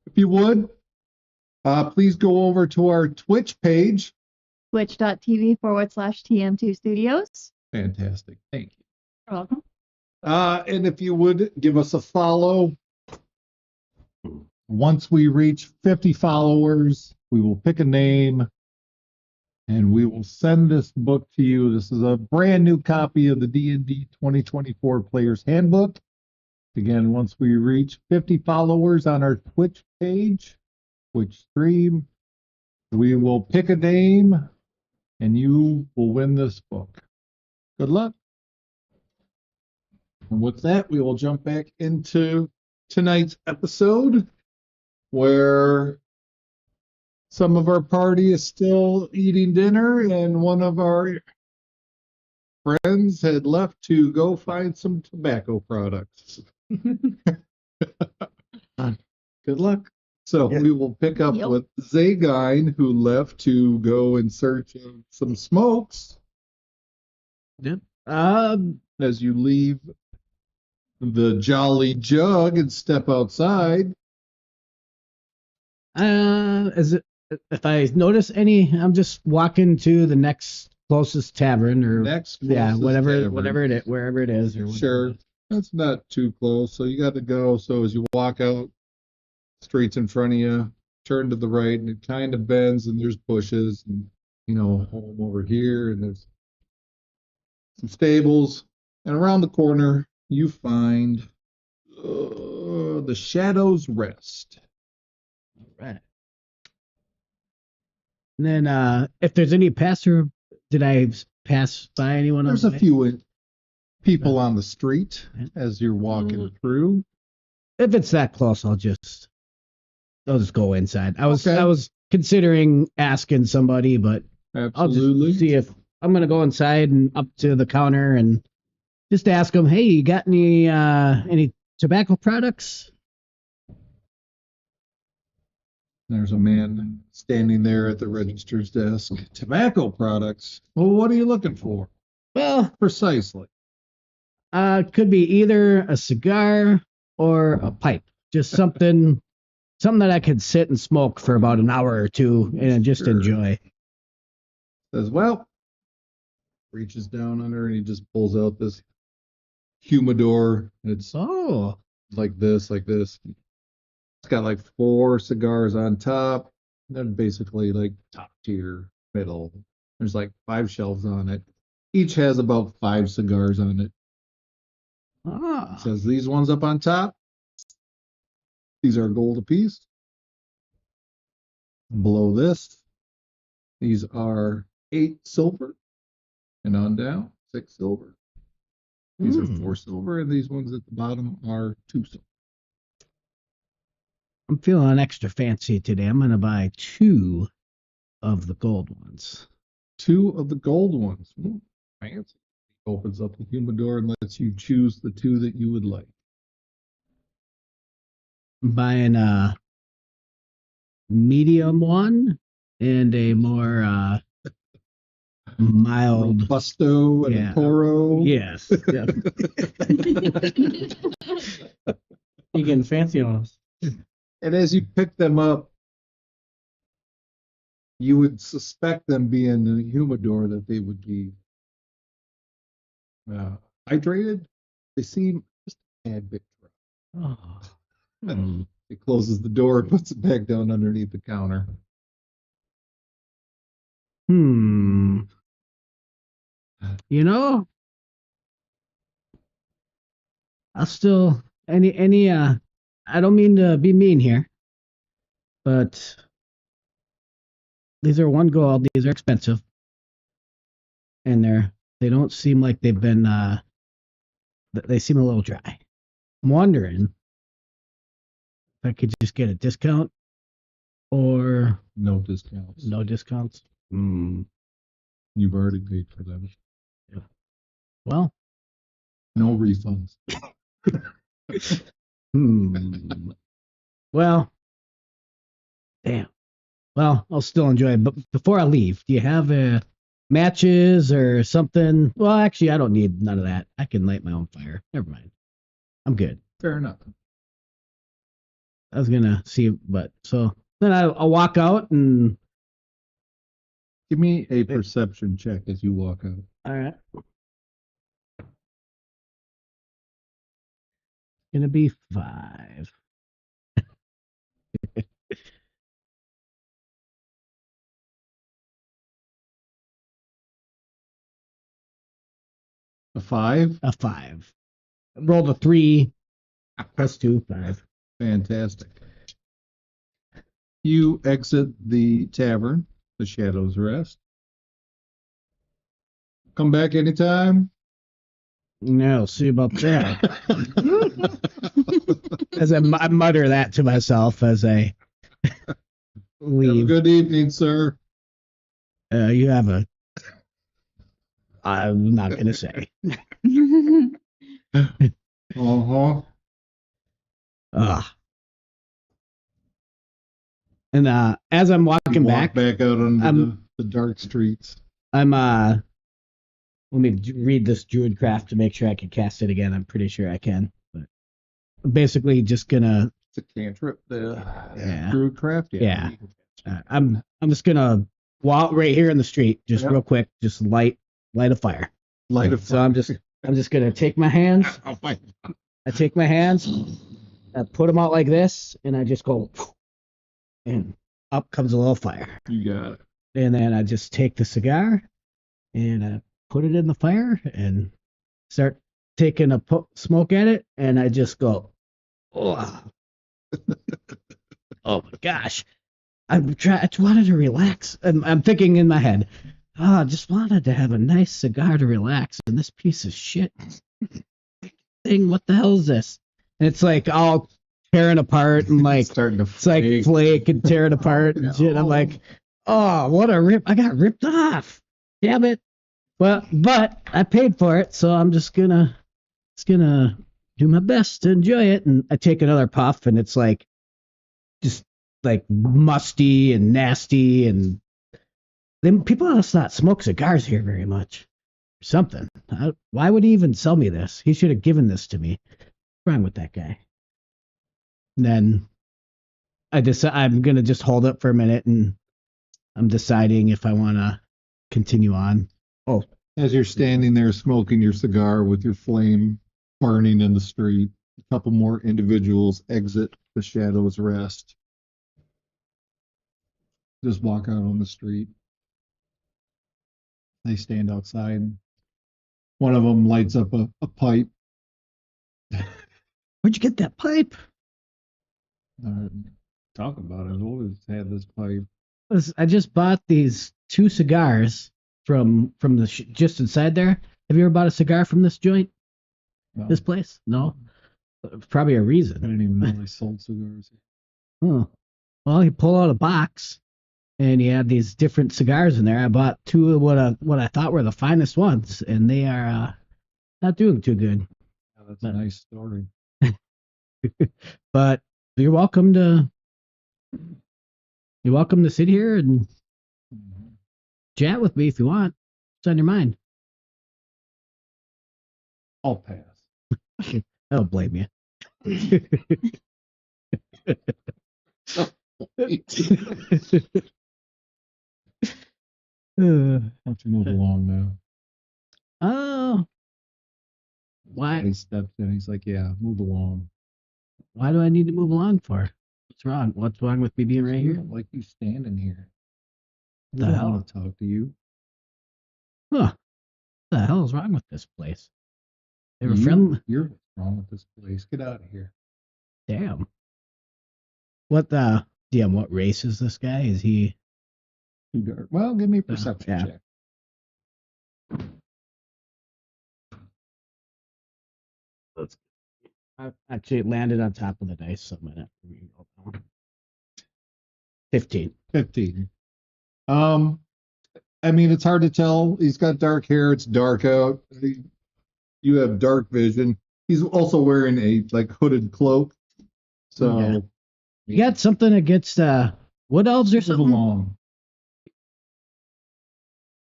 If you would, please go over to our Twitch page. Twitch.tv/TM2 Studios. Fantastic. Thank you. You're welcome. And if you would give us a follow. Once we reach 50 followers, we will pick a name and we will send this book to you. This is a brand new copy of the D&D 2024 Player's Handbook. Again, once we reach 50 followers on our Twitch page, Twitch stream, we will pick a name and you will win this book. Good luck. And with that, we will jump back into tonight's episode, where some of our party is still eating dinner and one of our friends had left to go find some tobacco products. Good luck. So we will pick up Yep. with Zagine, who left to go in search of some smokes. Yep. As you leave the Jolly Jug and step outside. Is it, if I notice any, I'm just walking to the next closest tavern or Next, yeah, closest whatever, tavern. whatever it is, wherever it is, or whatever Sure. it is. That's not too close. So you got to go. So as you walk out, streets in front of you, turn to the right, and it kind of bends, and there's bushes, and home over here, and there's some stables, and around the corner you find the Shadow's Rest. Right. And then, if there's any did I pass by anyone? There's on a the way? few people on the street as you're walking through. If it's that close, I'll just go inside. I was Okay. considering asking somebody, but I'll Absolutely. just see if I'm gonna go inside and up to the counter and just ask them, hey, you got any tobacco products? There's a man standing there at the register's desk. Tobacco products. Well, what are you looking for? Well, Precisely. could be either a cigar or a pipe. Just something that I could sit and smoke for about an hour or two and just Sure. enjoy. Says, well, reaches down under and he just pulls out this humidor. It's Oh, like this. It's got like 4 cigars on top. Then basically like top tier, middle. There's like 5 shelves on it. Each has about 5 cigars on it. It says these ones up on top. These are gold apiece. Below this, these are 8 silver. And on down, 6 silver. These are 4 silver, and these ones at the bottom are 2 silver. I'm feeling extra fancy today. I'm gonna buy 2 of the gold ones. 2 of the gold ones. Ooh, fancy. Opens up the humidor and lets you choose the 2 that you would like. I'm buying a medium one and a more mild. Robusto and Yeah. a Toro. Yes. Yeah. You getting fancy on us? And as you pick them up, you would suspect them being in the humidor that they would be hydrated. They seem just a tad bit dry. Oh. He closes the door and puts it back down underneath the counter. You know, I'll still I don't mean to be mean here, but these are 1 gold. These are expensive, and they don't seem like they've been. They seem a little dry. I'm wondering if I could just get a discount or No discounts. no discounts. You've already paid for them. Well, No refunds. Well, damn. Well, I'll still enjoy it. But before I leave, do you have matches or something. Well, actually, I don't need none of that. I can light my own fire. Never mind. I'm good. Fair enough. I was gonna see, but so then I'll walk out and. Give me a perception check as you walk out. All right. Gonna be 5. A 5? A 5. Rolled a 3 plus 2, 5. Fantastic. You exit the tavern, the Shadows Rest. Come back anytime. No, see about that. As I mutter that to myself as I Have a leave. good evening, sir. You have a. I'm not gonna say. Uh-huh. Ugh. And as I'm walking Walk back out onto I'm- the dark streets. I'm let me read this Druidcraft to make sure I can cast it again. I'm pretty sure I can, but I'm basically just gonna It's a cantrip. The Yeah. Druidcraft. Yeah. I'm just gonna walk right here in the street, just Yep. real quick, just light a fire. Light of So I'm just gonna take my hands. Oh my. I take my hands, I put them out like this, and I just go, and up comes a little fire. You got it. And then I just take the cigar and I put it in the fire and start taking a smoke at it, and I just go, oh, oh my gosh. I just wanted to relax. I'm thinking in my head, oh, I just wanted to have a nice cigar to relax, and this piece of shit thing, what the hell is this? And it's like all tearing apart and like starting to it's like flake and tear it apart and shit. I'm like, oh, what a rip! I got ripped off. Damn it. Well, but I paid for it, so I'm just gonna do my best to enjoy it. And I take another puff, and it's like just like musty and nasty, and then people must not smoke cigars here very much. Something. Why would he even sell me this? He should have given this to me. What's wrong with that guy? And then I'm gonna just hold it for a minute, and I'm deciding if I want to continue on. Oh, As you're standing there smoking your cigar with your flame burning in the street, a couple more individuals exit the Shadows Rest. Just walk out on the street. They stand outside. One of them lights up a pipe. where'd you get that pipe? Talk about it. I've always had this pipe. I just bought these 2 cigars from the just inside there. Have you ever bought a cigar from this joint? No, This place? No. Probably a I reason. didn't even know they sold cigars. Oh. Well, he pulled out a box, and he had these different cigars in there. I bought 2 of what I thought were the finest ones, and they are not doing too good. Yeah, that's a nice story. But you're welcome to sit here and chat with me if you want. What's on your mind? I'll pass. I don't blame you. Why don't you move along now? Oh, why? He steps in. He's like, "Yeah, move along." Why do I need to move along for? What's wrong? What's wrong with me being right I here? don't like you standing here. I The don't hell? want to talk to you. Huh? What the hell is wrong with this place? They were You- friendly. You're what's wrong with this place. Get out of here. Damn. What the? Damn. What race is this guy? Is he? Too dark. Well, give me a perception yeah. check. I actually landed on top of the dice, so I'm gonna re-roll down. 15. 15. I mean, it's hard to tell. He's got dark hair. It's dark out. You have dark vision. He's also wearing a like hooded cloak. So Yeah. You got something against wood elves or move something? along.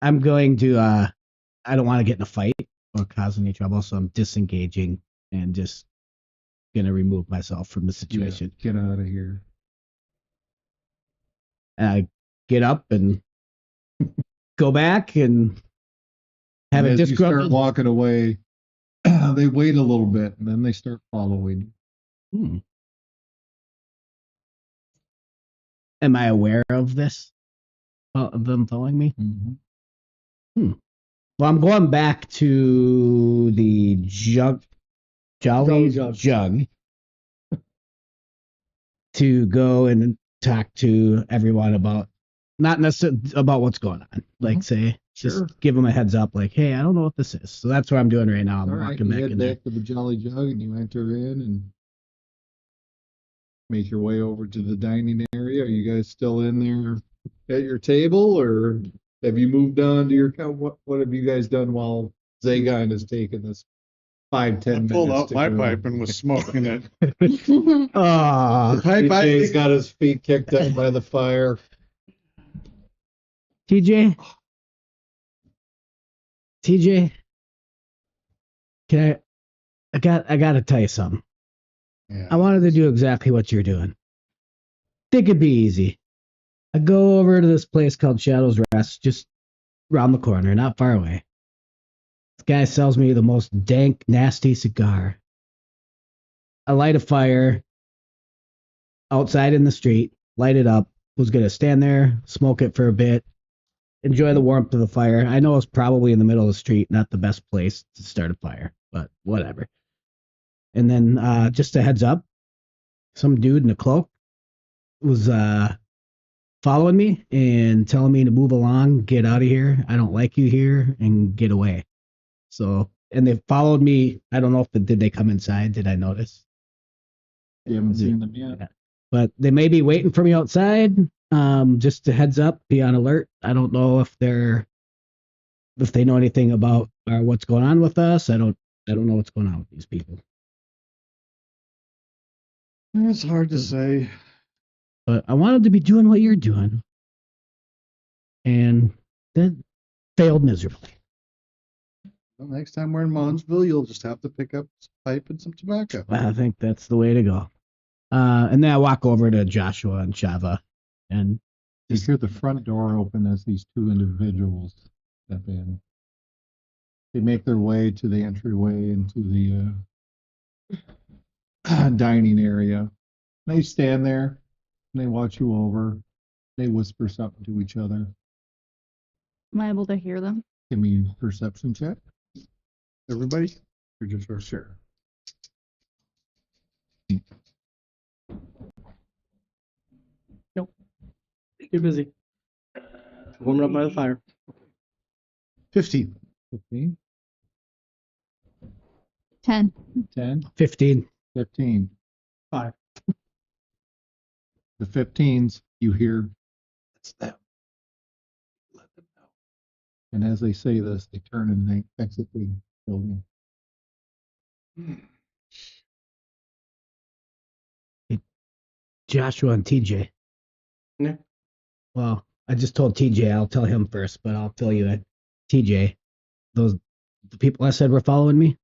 I'm going to I don't want to get in a fight or cause any trouble, so I'm disengaging and just gonna remove myself from the situation. Get out of here. And I get up and go back and have And a as you start disgruntled. walking away, they wait a little bit and then they start following. Hmm. Am I aware of this? Of them following me? Well, I'm going back to the Jolly Jolly Jug. Jug to go and talk to everyone about, not necessarily about what's going on. Like, say, just Sure. give them a heads up, like, hey, I don't know what this is. So that's what I'm doing right now. I'm All right, walking you back head in there. back to the Jolly Jug and you enter in and make your way over to the dining area. Are you guys still in there at your table, or have you moved on to your what have you guys done while Zagine has taken this 5-10 I minutes? pulled out to my go? pipe and was smoking it. Oh, Pipe TJ's I got his feet kicked up by the fire. TJ, can I got to tell you something. Yeah. I wanted to do exactly what you're doing. Think it'd be easy. I go over to this place called Shadow's Rest, just around the corner, not far away. This guy sells me the most dank, nasty cigar. I light a fire outside in the street, light it up, was going to stand there, smoke it for a bit, enjoy the warmth of the fire. I know it's probably in the middle of the street, not the best place to start a fire, but whatever. And then just a heads up, some dude in a cloak was following me and telling me to move along, get out of here. I don't like you here, and get away. So, and they followed me. I don't know if did they come inside? Did I notice? You haven't seen them yet. But they may be waiting for me outside. Just a heads up, be on alert. I don't know if they know anything about what's going on with us. I don't know what's going on with these people. It's hard to say. But I wanted to be doing what you're doing, and that failed miserably. Well, next time we're in Monsville, you'll just have to pick up some pipe and some tobacco. I think that's the way to go. And then I walk over to Joshua and Shava, and You hear the front door open as these two individuals step in. They make their way to the entryway into the dining area. They stand there and they watch you over. They whisper something to each other. Am I able to hear them? Give me a perception check. Everybody? Or just her? Sure. Too busy. Warming up by the fire. 15. 15, 10. 10, 15. 15. 5. The 15s, you hear, it's them. Let them know. And as they say this, they turn and they exit the building. Joshua and TJ. Yeah. Well, I just told TJ. I'll tell him first, but I'll tell you that TJ, the people I said were following me,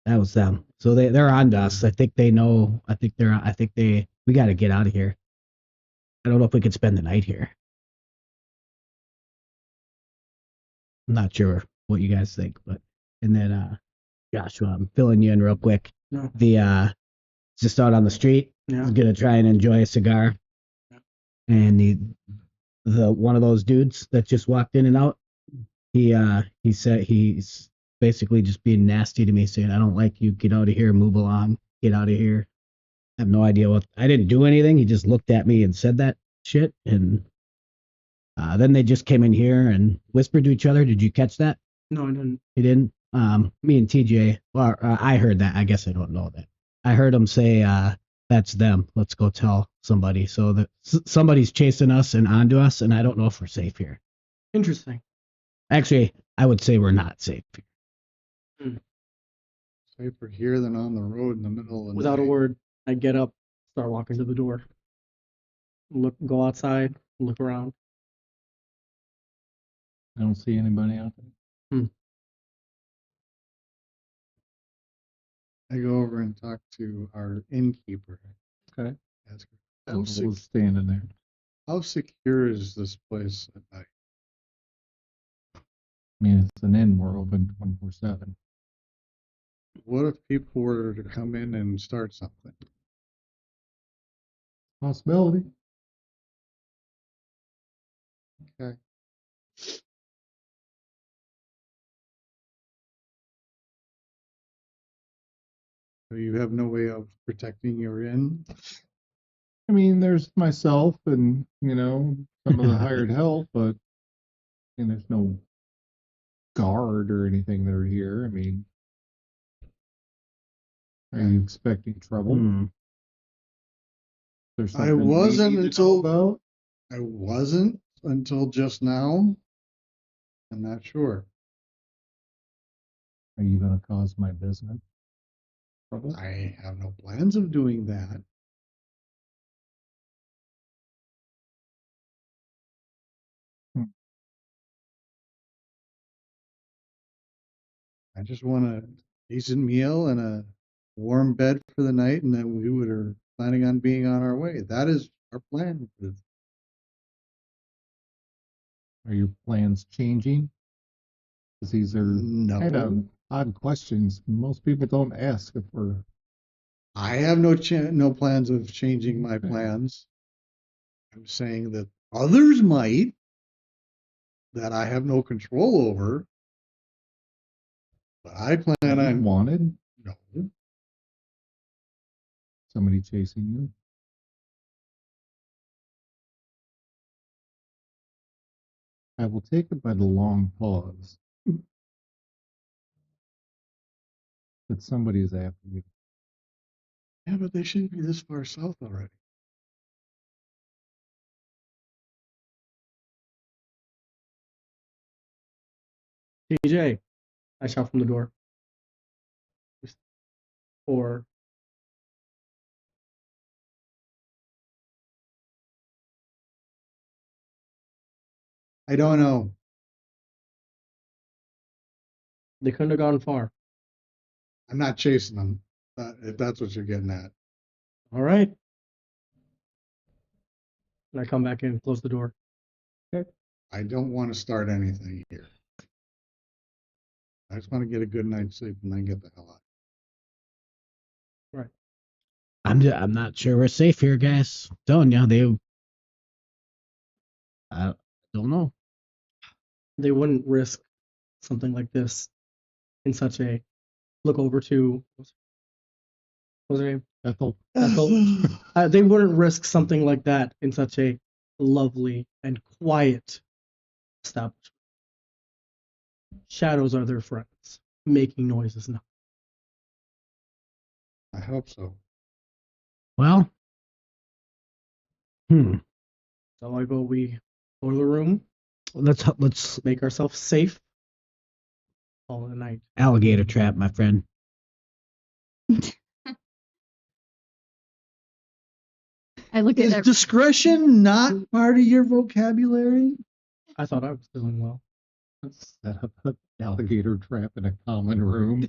that was them. So they're on to us. I think they know. I think we got to get out of here. I don't know if we could spend the night here. I'm not sure what you guys think, but and then Joshua, I'm filling you in real quick. No. The just out on the street. Yeah. He's gonna try and enjoy a cigar. Yeah. And the one of those dudes that just walked in and out, he said he's basically just being nasty to me, saying, I don't like you, get out of here, move along, get out of here. I have no idea I didn't do anything. He just looked at me and said that shit. And then they just came in here and whispered to each other. Did you catch that? No, I didn't. You didn't? Me and TJ, well, I heard that. I guess I don't know that. I heard him say, that's them. Let's go tell somebody. So that somebody's chasing us and onto us, and I don't know if we're safe here. Interesting. Actually, I would say we're not safe here. Safer here than on the road in the middle of the Without a night. word, I get up, start walking to the door. Go outside, look around. I don't see anybody out there. I go over and talk to our innkeeper. Okay. Ask her, Who's standing there? how secure is this place at night? I mean, it's an inn. We're open 24/7. What if people were to come in and start something? Possibility. Okay. So you have no way of protecting your inn? I mean, there's myself and, some of the hired help, but there's no guard or anything that are here. I mean, are you expecting trouble? There's I something we wasn't need to know until about? I wasn't until just now. I'm not sure. Are you going to cause my business trouble? I have no plans of doing that. I just want a decent meal and a warm bed for the night, and then we are planning on being on our way. That is our plan. Are your plans changing? Because these are kind of No, odd questions. Most people don't ask if we're. I have no plans of changing my plans. I'm saying that others might, that I have no control over. But I plan on wanted no. somebody chasing you. I will take it by the long pause that somebody is after you. Yeah, but they shouldn't be this far south already. TJ, I shout from the door. Or I don't know. they couldn't have gone far. I'm not chasing them. If that's what you're getting at. All right. And I come back in and close the door. I don't want to start anything here. I just want to get a good night's sleep and then get the hell out. Right. I'm not sure we're safe here, guys. Telling you, I don't know. They wouldn't risk something like this in such a look over to what's her name? Ethel. Ethel. They wouldn't risk something like that in such a lovely and quiet establishment. Shadows are their friends. Making noises not. I hope so. Well, So I go. We go to the room. let's Make ourselves safe. All in the night. alligator trap, my friend. I look Is at discretion not part of your vocabulary? I thought I was doing well. Set up an alligator trap in a common room.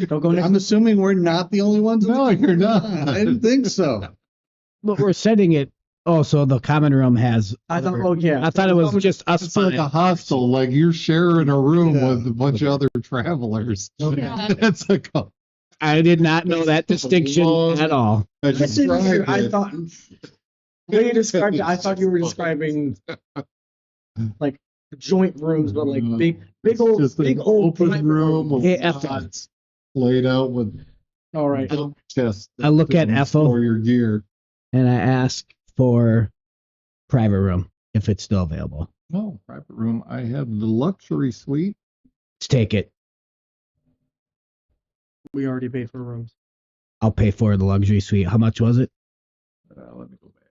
Don't go next. I'm assuming we're not the only ones. No, you're not. I didn't think so. But we're setting it. Oh, so the common room has. I thought. other- Oh yeah. I thought it was just us. It's like a five. hostel, like you're sharing a room Yeah. with a bunch of other travelers. Yeah. It's a I did not know that distinction at all. as I you didn't hear. described I it. thought. When you described it, I thought you were describing like joint rooms, but like big It's old, just an big old open private room with Hey, Ethel. cots laid out with All right. chests. I look at Ethel. For your gear. And I ask for private room if it's still available. No, private room. I have the luxury suite. Let's take it. We already paid for rooms. I'll pay for the luxury suite. How much was it? Let me go back.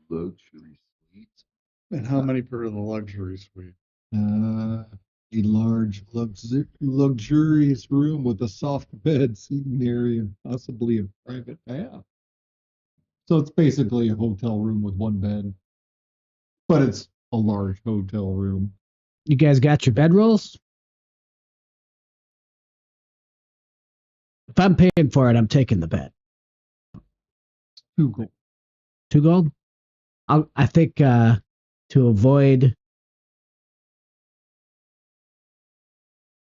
Luxury suite. And how many per the luxury suite? A large, luxurious room with a soft bed, seating area, and possibly a private bath. So it's basically a hotel room with one bed, but it's a large hotel room. You guys got your bedrolls? If I'm paying for it, I'm taking the bed. 2 gold. 2 gold? I think to avoid.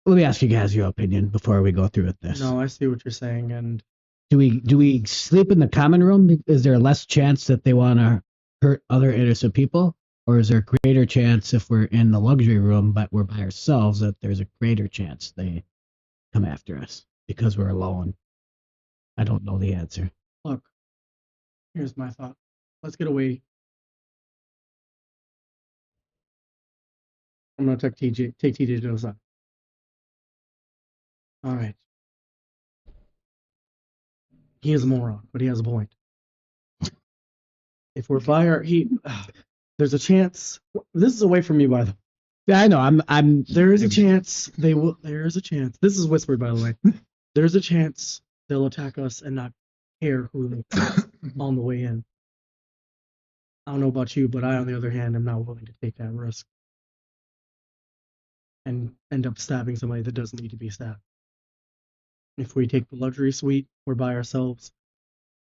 Let me ask you guys your opinion before we go through with this. No, I see what you're saying, and Do we sleep in the common room? Is there less chance that they want to hurt other innocent people, or is there a greater chance if we're in the luxury room but we're by ourselves that there's a greater chance they come after us because we're alone? I don't know the answer. look, here's my thought. Let's get away. I'm gonna take TJ to the side. All right. He is a moron, but he has a point. If we're by our there's a chance. This is away from you, by the way. Yeah, I know. I'm. There is a chance they will. There is a chance. This is whispered, by the way. There's a chance they'll attack us and not care who they on the way in. I don't know about you, but I, on the other hand, am not willing to take that risk and end up stabbing somebody that doesn't need to be stabbed. If we take the luxury suite, we're by ourselves.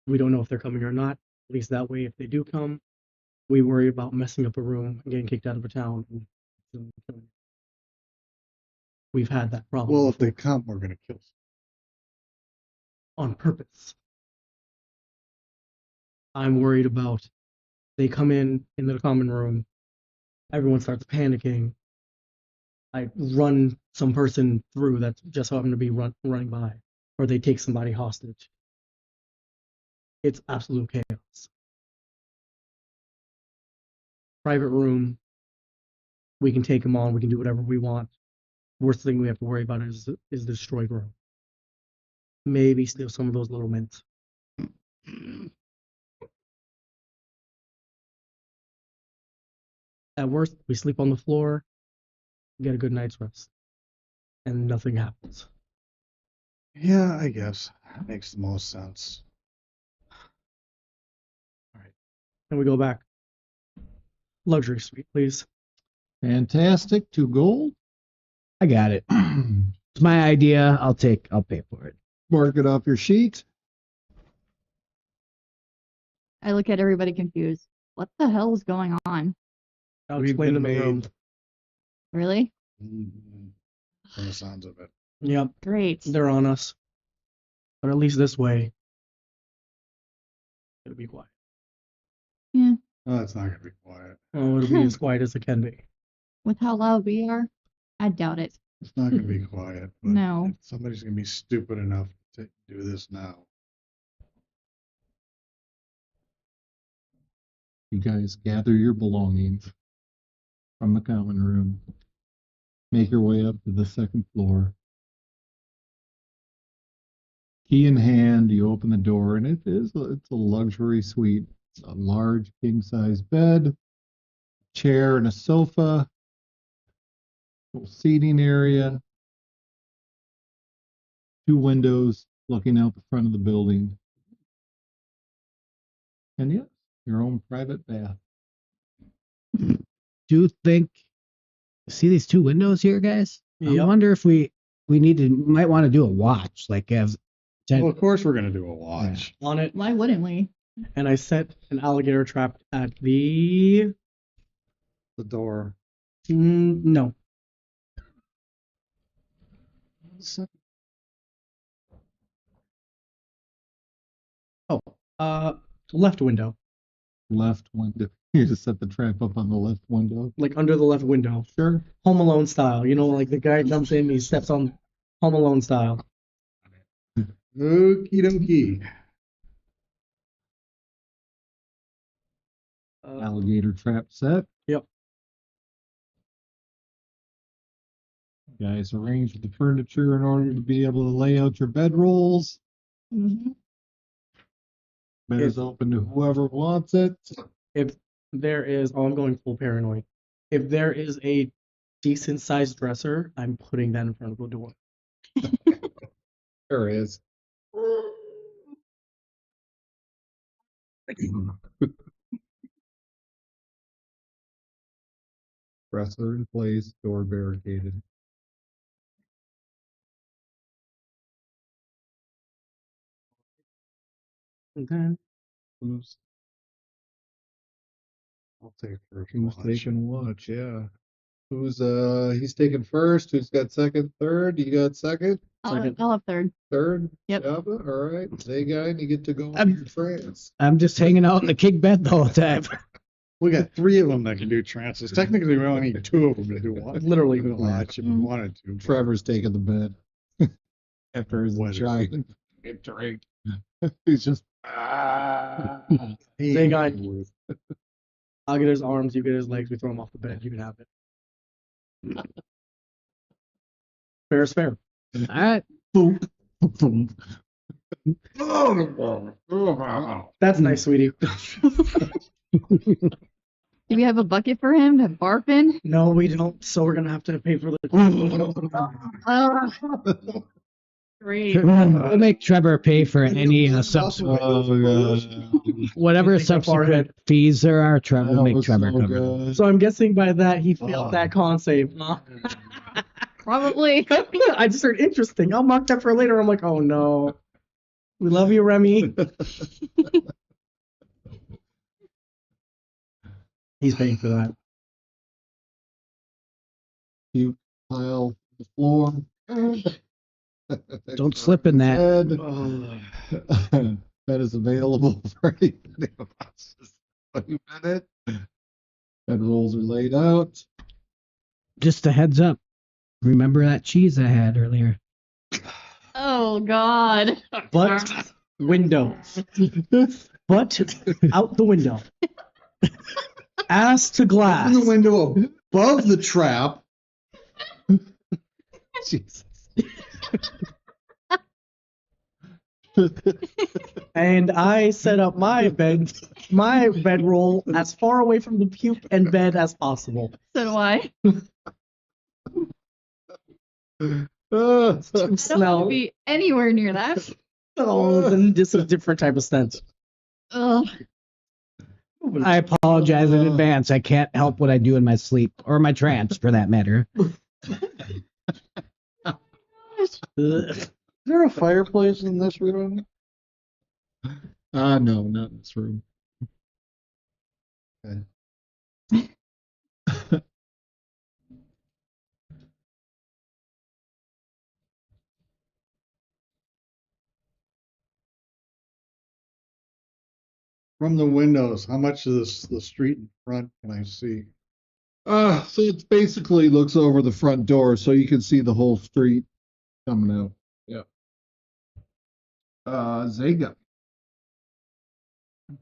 We don't know if they're coming or not. At least that way, if they do come, we worry about messing up a room and getting kicked out of a town. We've had that problem. Well, if before. they come, we're gonna kill On purpose. I'm worried about they come in into the common room, everyone starts panicking. I run some person through that's just happened to be running by, or they take somebody hostage. It's absolute chaos. Private room, we can take them on, we can do whatever we want. Worst thing we have to worry about is the destroyed room. Maybe steal some of those little mints. At worst, we sleep on the floor, get a good night's rest, and nothing happens. Yeah, I guess. That makes the most sense. And we go back. Luxury suite, please. Fantastic. 2 gold. I got it. It's my idea. I'll pay for it. Mark it off your sheet. I look at everybody confused. What the hell is going on? I'll We've explain in been the room. made. Really? From the sounds of it. Yep, Great. they're on us. But at least this way, it'll be quiet. Yeah. Oh, it's not gonna be quiet. Oh, it'll be as quiet as it can be. With how loud we are, I doubt it. It's not gonna be quiet. But No. if somebody's gonna be stupid enough to do this now. You guys gather your belongings from the common room. Make your way up to the 2nd floor. Key in hand, you open the door, and it's a luxury suite. It's a large king-size bed, chair, and a sofa. Little seating area. 2 windows looking out the front of the building. And yes, your own private bath. Do you think? See these 2 windows here, guys? I Yep. wonder if we might want to do a watch, like as. Well, of course we're gonna do a watch. On it, Why wouldn't we? and I set an alligator trap at the. The door. No. Left window, Left window. You just set the trap up on the left window. like under the left window, Sure. Home Alone style. You know, like the guy jumps in, he steps on Home Alone style. Okie dokie. Alligator trap set. Yep. You guys arrange the furniture in order to be able to lay out your bedrolls. Mm-hmm. Bed is open to whoever wants it. If there is, I'm going full paranoid. If there is a decent sized dresser, I'm putting that in front of the door. There is. Wrestler in place, door barricaded. Okay. Who's I'll take first who's watch. taking watch? Yeah. Who's he's taking first? Who's got second, third? You got second, I'll have third. third? Yep. Java? All right. Zagine, you get to go I'm- in your trance. I'm just hanging out in the king bed the whole time. We got 3 of them that can do trances. Technically, we only need 2 of them to do one. Literally. Watch if we wanted to. Trevor's taking the bed after his What? giant drink. He's just They got- I'll get his arms, you get his legs, we throw him off the bed, you can have it. Fair is fair. All right. boom. That's nice, sweetie. Do we have a bucket for him to barf in? No, we don't, so we're gonna have to pay for the Oh, great. We'll make Trevor pay for any subsequent, whatever Take that far subsequent fees there are. Trevor will That make was Trevor so cover. good. So I'm guessing by that he failed that con save. Huh? Probably. I just heard interesting. I'll mark that for later. I'm like, oh no. We love you, Remy. He's paying for that. You pile on the floor. Don't slip in that. That is available for anybody who wants to sleep in it. Bedrolls are laid out. Just a heads up. Remember that cheese I had earlier? Oh God. But window. But out the window. Ass to glass. In the window above the trap. Jesus. And I set up my bedroll as far away from the puke and bed as possible. So do I. I don't want Smell. to be anywhere near that. Oh, then just a different type of stench. Ugh. I apologize in advance. I can't help what I do in my sleep or my trance, for that matter. Is there a fireplace in this room? No, not in this room. Okay. From the windows, how much of the street in front can I see? So it basically looks over the front door, so you can see the whole street coming out. Yeah. Zaga.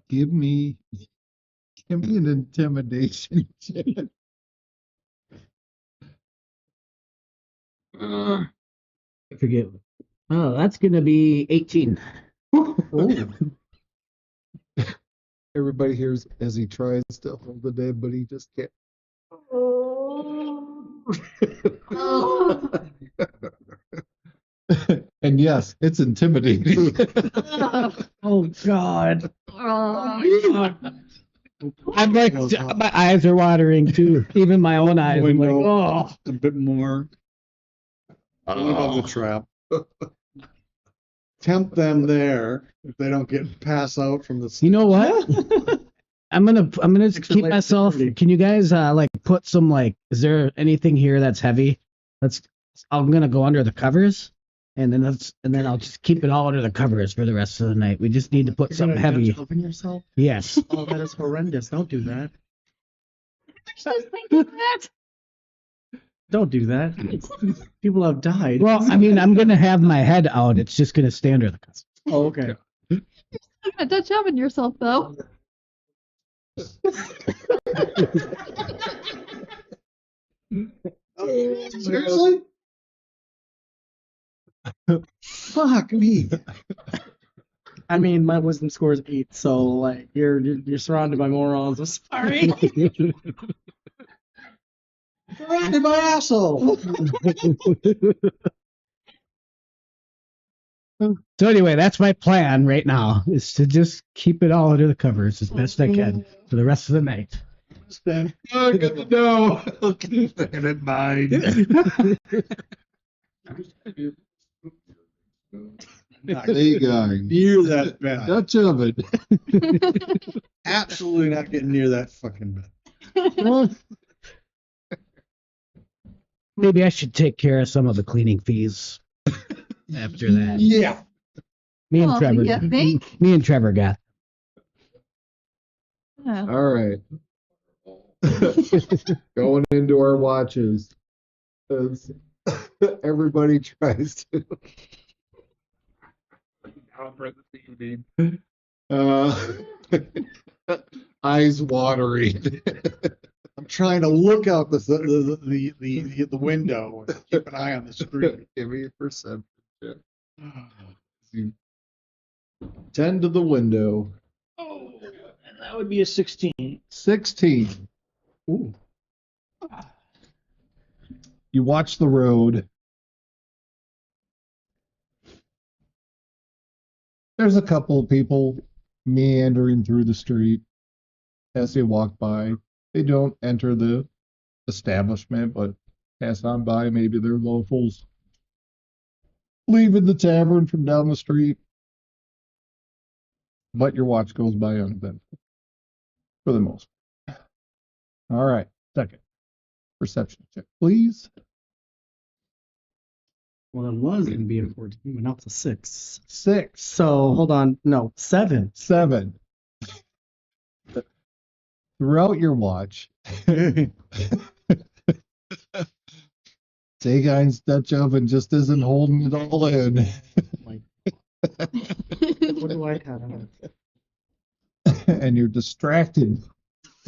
Give me an intimidation check. I forget. Oh, that's gonna be 18. Everybody hears as he tries to hold the dead, but he just can't. And yes, it's intimidating. Oh God. Oh, I'm like, my eyes are watering too. Even my own eyes. I'm like, Window. oh. A bit more. Above the trap. Tempt them there if they don't pass out from the. You know what? I'm gonna Extra keep light myself. security. Can you guys like put some like? Is there anything here that's heavy? I'm gonna go under the covers, and then I'll just keep it all under the covers for the rest of the night. We just need to put You're something gonna heavy. open yourself? Yes. Oh, that is horrendous. Don't do that. I was thinking that. Don't do that. People have died. Well, I mean, I'm gonna have my head out. It's just gonna stay under the covers. Oh, okay. You're gonna touch up on yourself though. Seriously? Fuck me. I mean, my wisdom score is 8, so like you're surrounded by morons. I'm sorry. Surrounded by asshole. So anyway, that's my plan right now, is to just keep it all under the covers as best I can for the rest of the night. Oh, good to know. And at 9. Not Hey, guy. near that bad. Dutch oven. Absolutely not getting near that fucking bed. Maybe I should take care of some of the cleaning fees after that. Yeah. Me and Oh, Trevor. you think? Me and Trevor got. Oh, All right. Going into our watches. As everybody tries to. Uh, eyes watering. I'm trying to look out the window and keep an eye on the screen. Give me a perception check. You tend to the window. Oh, that would be a 16. 16. Ooh. You watch the road. There's a couple of people meandering through the street as they walk by. They don't enter the establishment, but pass on by. Maybe they're locals leaving the tavern from down the street. But your watch goes by uneventful for the most part. All right, second perception check, please. Well, it was going to be a 14, but now it's a 6. 6, So, hold on. No, 7. 7. Throughout your watch, Zagine's Dutch oven just isn't holding it all in. Like, what do I have? And you're distracted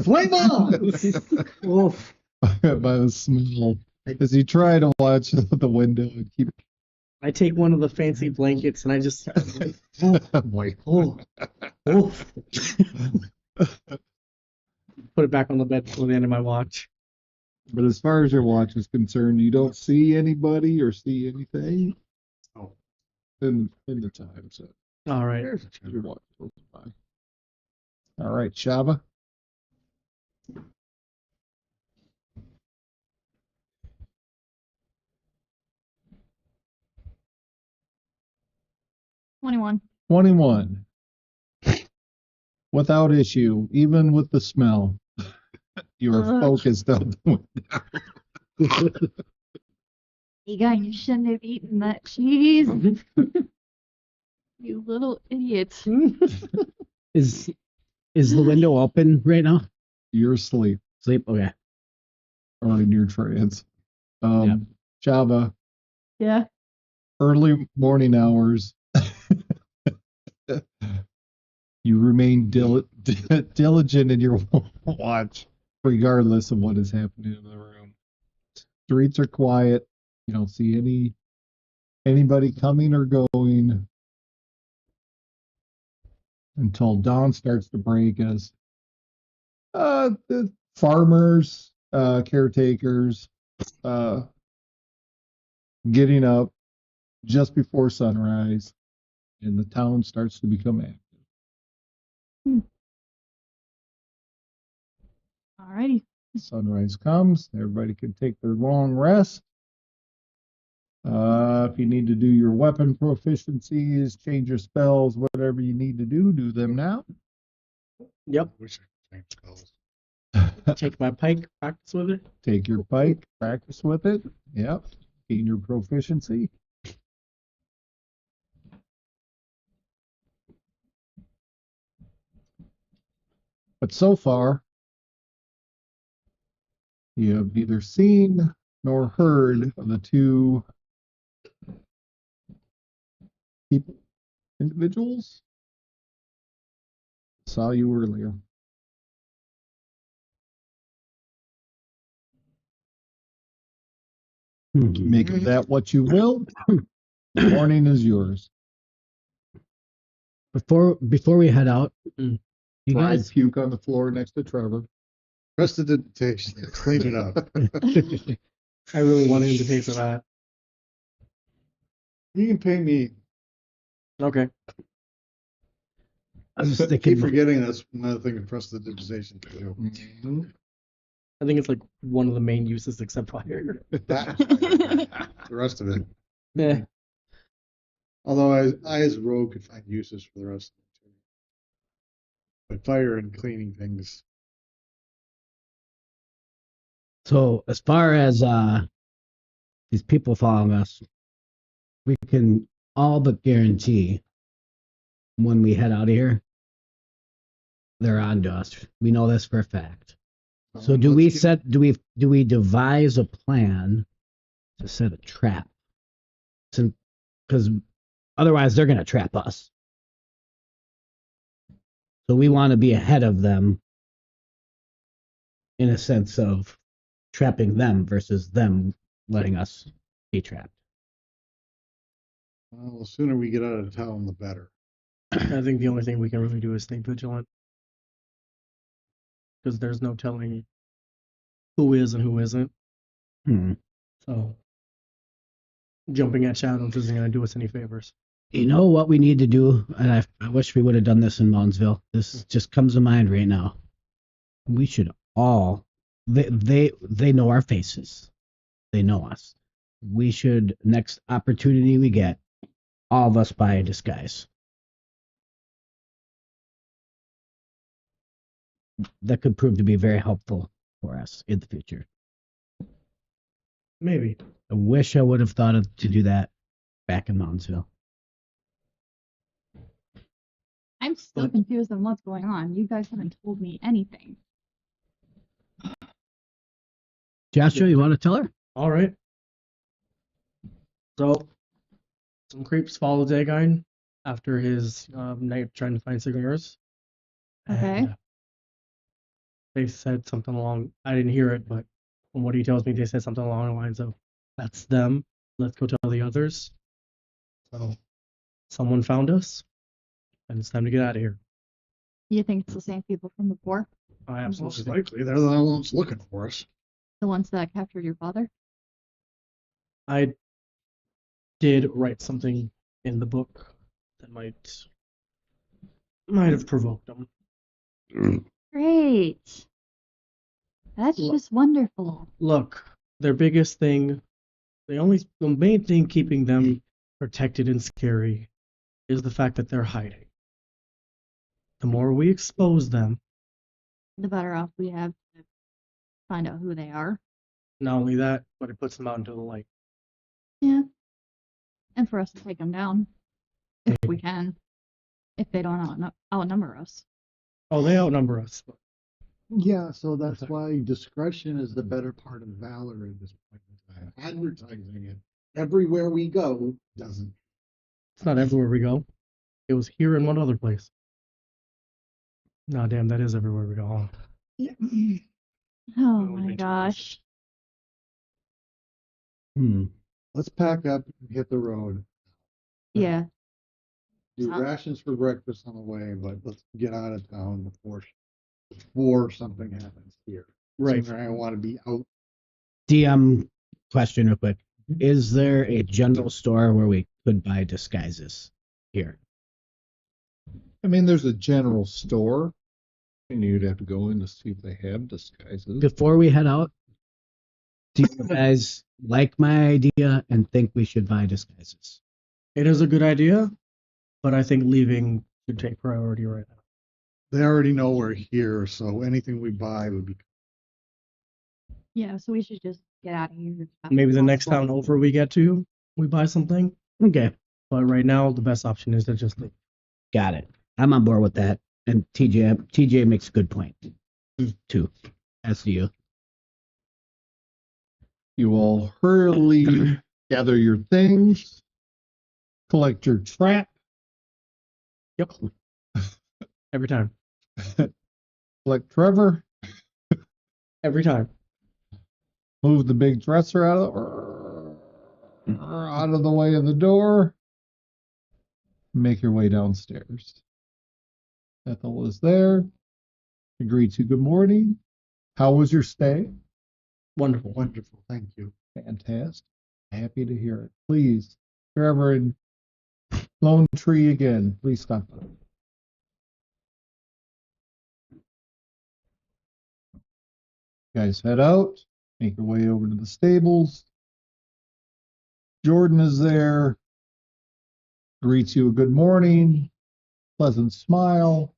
Flame on! Oof. by the smell as you try to watch the window and keep. I take one of the fancy blankets and I just. Wait. Oh. Oof. Put it back on the bed before the end of my watch. But as far as your watch is concerned, you don't see anybody or see anything. Oh. In the time, so All right. your watch goes by. All right, Shaba. "21." 21. Without issue, even with the smell, you are focused on the window. You guys, you shouldn't have eaten that cheese. You little idiots. Is the window open right now? You're asleep Sleep. Okay. or in your trance. Java, Yeah. early morning hours. You remain diligent in your watch, regardless of what is happening in the room. Streets are quiet. You don't see anybody coming or going until dawn starts to break as the farmers, caretakers, getting up just before sunrise, and the town starts to become active. Alrighty. Sunrise comes, everybody can take their long rest. If you need to do your weapon proficiencies, change your spells, whatever you need to do them now. Yep. Wish I could change spells. Take my pike, practice with it. Take your pike, practice with it. Yep. Gain your proficiency. But so far, you have neither seen nor heard of the two individuals saw you earlier. Make of that what you will. The morning is yours. Before we head out, you Fried guys. puke on the floor next to Trevor. Prestidigitation. Clean it up. I really wanted him to pay for that. You can pay me. Okay. I was Keep thinking. forgetting that's another thing in prestidigitation to do. I think it's like one of the main uses except fire. The rest of it. Yeah. Although I as a rogue could find uses for the rest of it too. But fire and cleaning things. So as far as these people following us, we can all but guarantee when we head out of here, they're on to us. We know this for a fact. So do we devise a plan to set a trap? Because otherwise they're gonna trap us. So we want to be ahead of them in a sense of trapping them versus them letting us be trapped. Well, the sooner we get out of town, the better. I think the only thing we can really do is stay vigilant. Because there's no telling who is and who isn't. Hmm. So jumping at shadows isn't going to do us any favors. You know what we need to do, and I wish we would have done this in Moundsville. This just comes to mind right now. We should all they know our faces. They know us. We should, next opportunity we get, all of us buy a disguise. That could prove to be very helpful for us in the future. Maybe. I wish I would have thought of to do that back in Moundsville. I'm still confused on what's going on. You guys haven't told me anything. Joshua, you want to tell her? All right. So, some creeps followed Zagine after his night trying to find cigars. Okay. And they said something along, I didn't hear it, but from what he tells me, they said something along the lines of, that's them. Let's go tell the others. So, someone found us, and it's time to get out of here. You think it's the same people from before? I absolutely Most think. likely, they're the ones looking for us. The ones that captured your father? I did write something in the book that might have provoked them. Great. That's Look. just wonderful. Look, their biggest thing, the main thing keeping them protected and scary is the fact that they're hiding. The more we expose them, The better off we have to find out who they are. not only that, but it puts them out into the light. Yeah. And for us to take them down. If we can. If they don't outnumber us. Oh, they outnumber us. But Yeah, so that's why discretion is the better part of valor at this point in time. Advertising it everywhere we go doesn't. it's not everywhere we go. It was here and one other place. No, damn, that is everywhere we go. Oh Only my been 2 gosh. Let's pack up and hit the road. Yeah. Do Huh? rations for breakfast on the way, but let's get out of town before something happens here. Right. Sooner I want to be out. DM question real quick. Is there a general store where we could buy disguises here? I mean, there's a general store, and you'd have to go in to see if they have disguises. Before we head out, do you guys like my idea and think we should buy disguises? It is a good idea, but I think leaving should take priority right now. They already know we're here, so anything we buy would be. Yeah, so we should just get out of here. as fast Maybe as the next possible. town over we get to, we buy something. Okay, But right now, the best option is to just leave. got it. I'm on board with that. And TJ makes a good point too. As do you. You all hurriedly gather your things, collect your trap, Yep. Every time. collect Trevor, Every time. move the big dresser out of the way of the door, make your way downstairs. Ethel is there. Agree to good morning. How was your stay? Wonderful. Wonderful, thank you. Fantastic. Happy to hear it. Please, Trevor and Lone Tree again, please stop by. Guys head out, make your way over to the stables. Jordan is there, greets you a good morning, pleasant smile.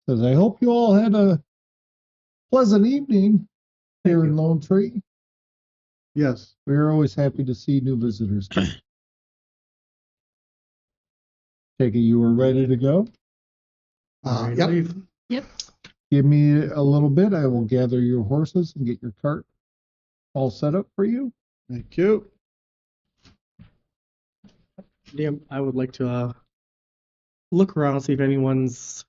Says, I hope you all had a pleasant evening here in Lone Tree. Yes. We're always happy to see new visitors. Take it you were ready to go. Ready to Yep. leave. Yep. Give me a little bit. I will gather your horses and get your cart all set up for you. Thank you. Damn, I would like to look around, see if anyone's,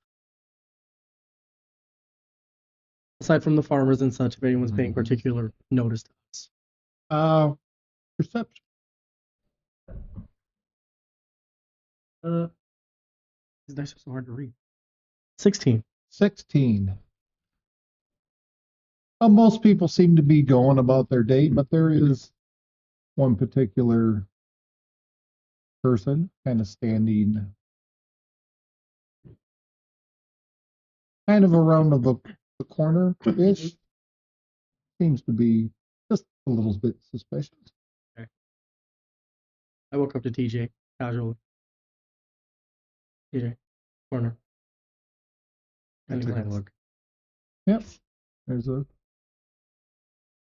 aside from the farmers and such, if anyone's paying particular notice to us. Perception. These dice are so hard to read. 16. 16. Most people seem to be going about their day, but there is one particular person kind of standing kind of around the corner-ish. Seems to be just a little bit suspicious. I woke up to TJ casually. TJ, corner. I Any took a glance? look. Yep. There's a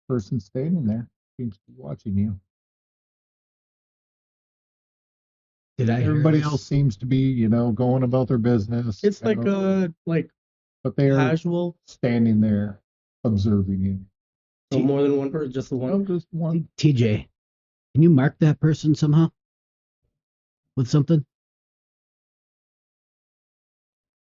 person standing there. Seems to be watching you. Did I hear Everybody this? else seems to be, going about their business. It's like but they're casual. standing there observing you. So more than one person, just the one. Oh, just one. TJ, can you mark that person somehow? With something?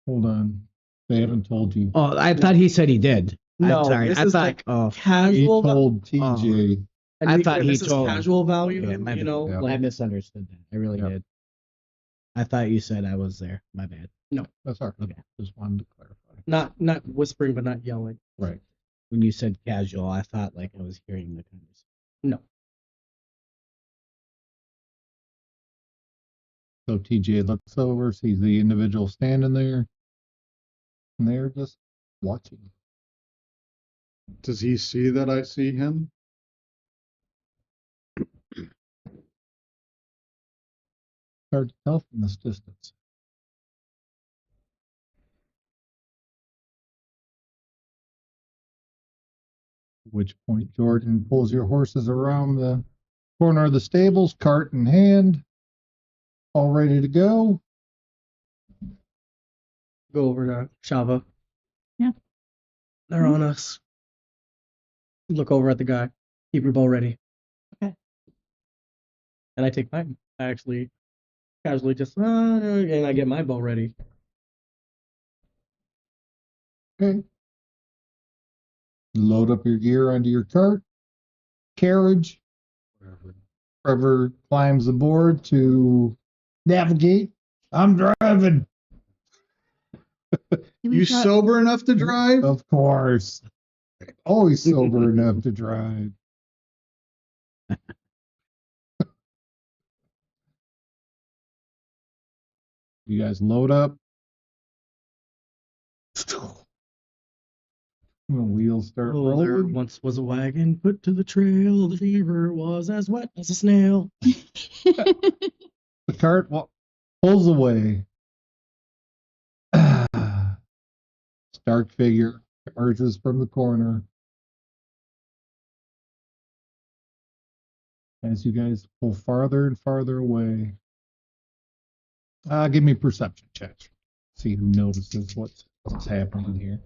Hold on. They haven't told you. Oh, I thought he said he did. No, I'm sorry. this I is thought. like Oh, He casual. told TJ. And I to be thought clear, he this is told- casual value. yeah, my you know, bad. I like misunderstood that. I really Yep. did. I thought you said I was there. My bad. That's all right. Okay. Just wanted to clarify. not whispering, but not yelling. Right. When you said casual, I thought like I was hearing the conversation. No. So TJ looks over, sees the individual standing there, and they're just watching. Does he see that I see him? Hard to tell from this distance. At which point Jordan pulls your horses around the corner of the stables, cart in hand, all ready to go. Go over to Shava. Yeah. They're on us. Look over at the guy. Keep your bow ready. Okay. And I take mine. I actually casually just and I get my bow ready. Okay. Load up your gear onto your cart, carriage. Trevor climbs aboard to navigate. I'm driving. You sober enough to drive? Of course. Always sober enough to drive. You guys load up. The wheels start Oh, there rolling. once was a wagon put to the trail. The river was as wet as a snail. The cart pulls away. Stark figure emerges from the corner. As you guys pull farther and farther away. Give me a perception check. See who notices what's happening here.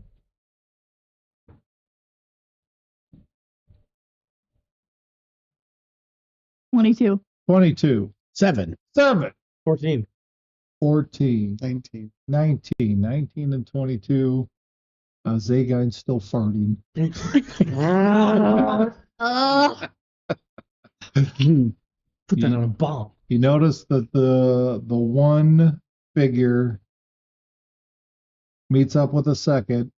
22. 22. 7. 7. 14. 14. 19. 19. 19 and 22. Zagine's still farting. Put that on a bomb. You notice that the one figure meets up with a second.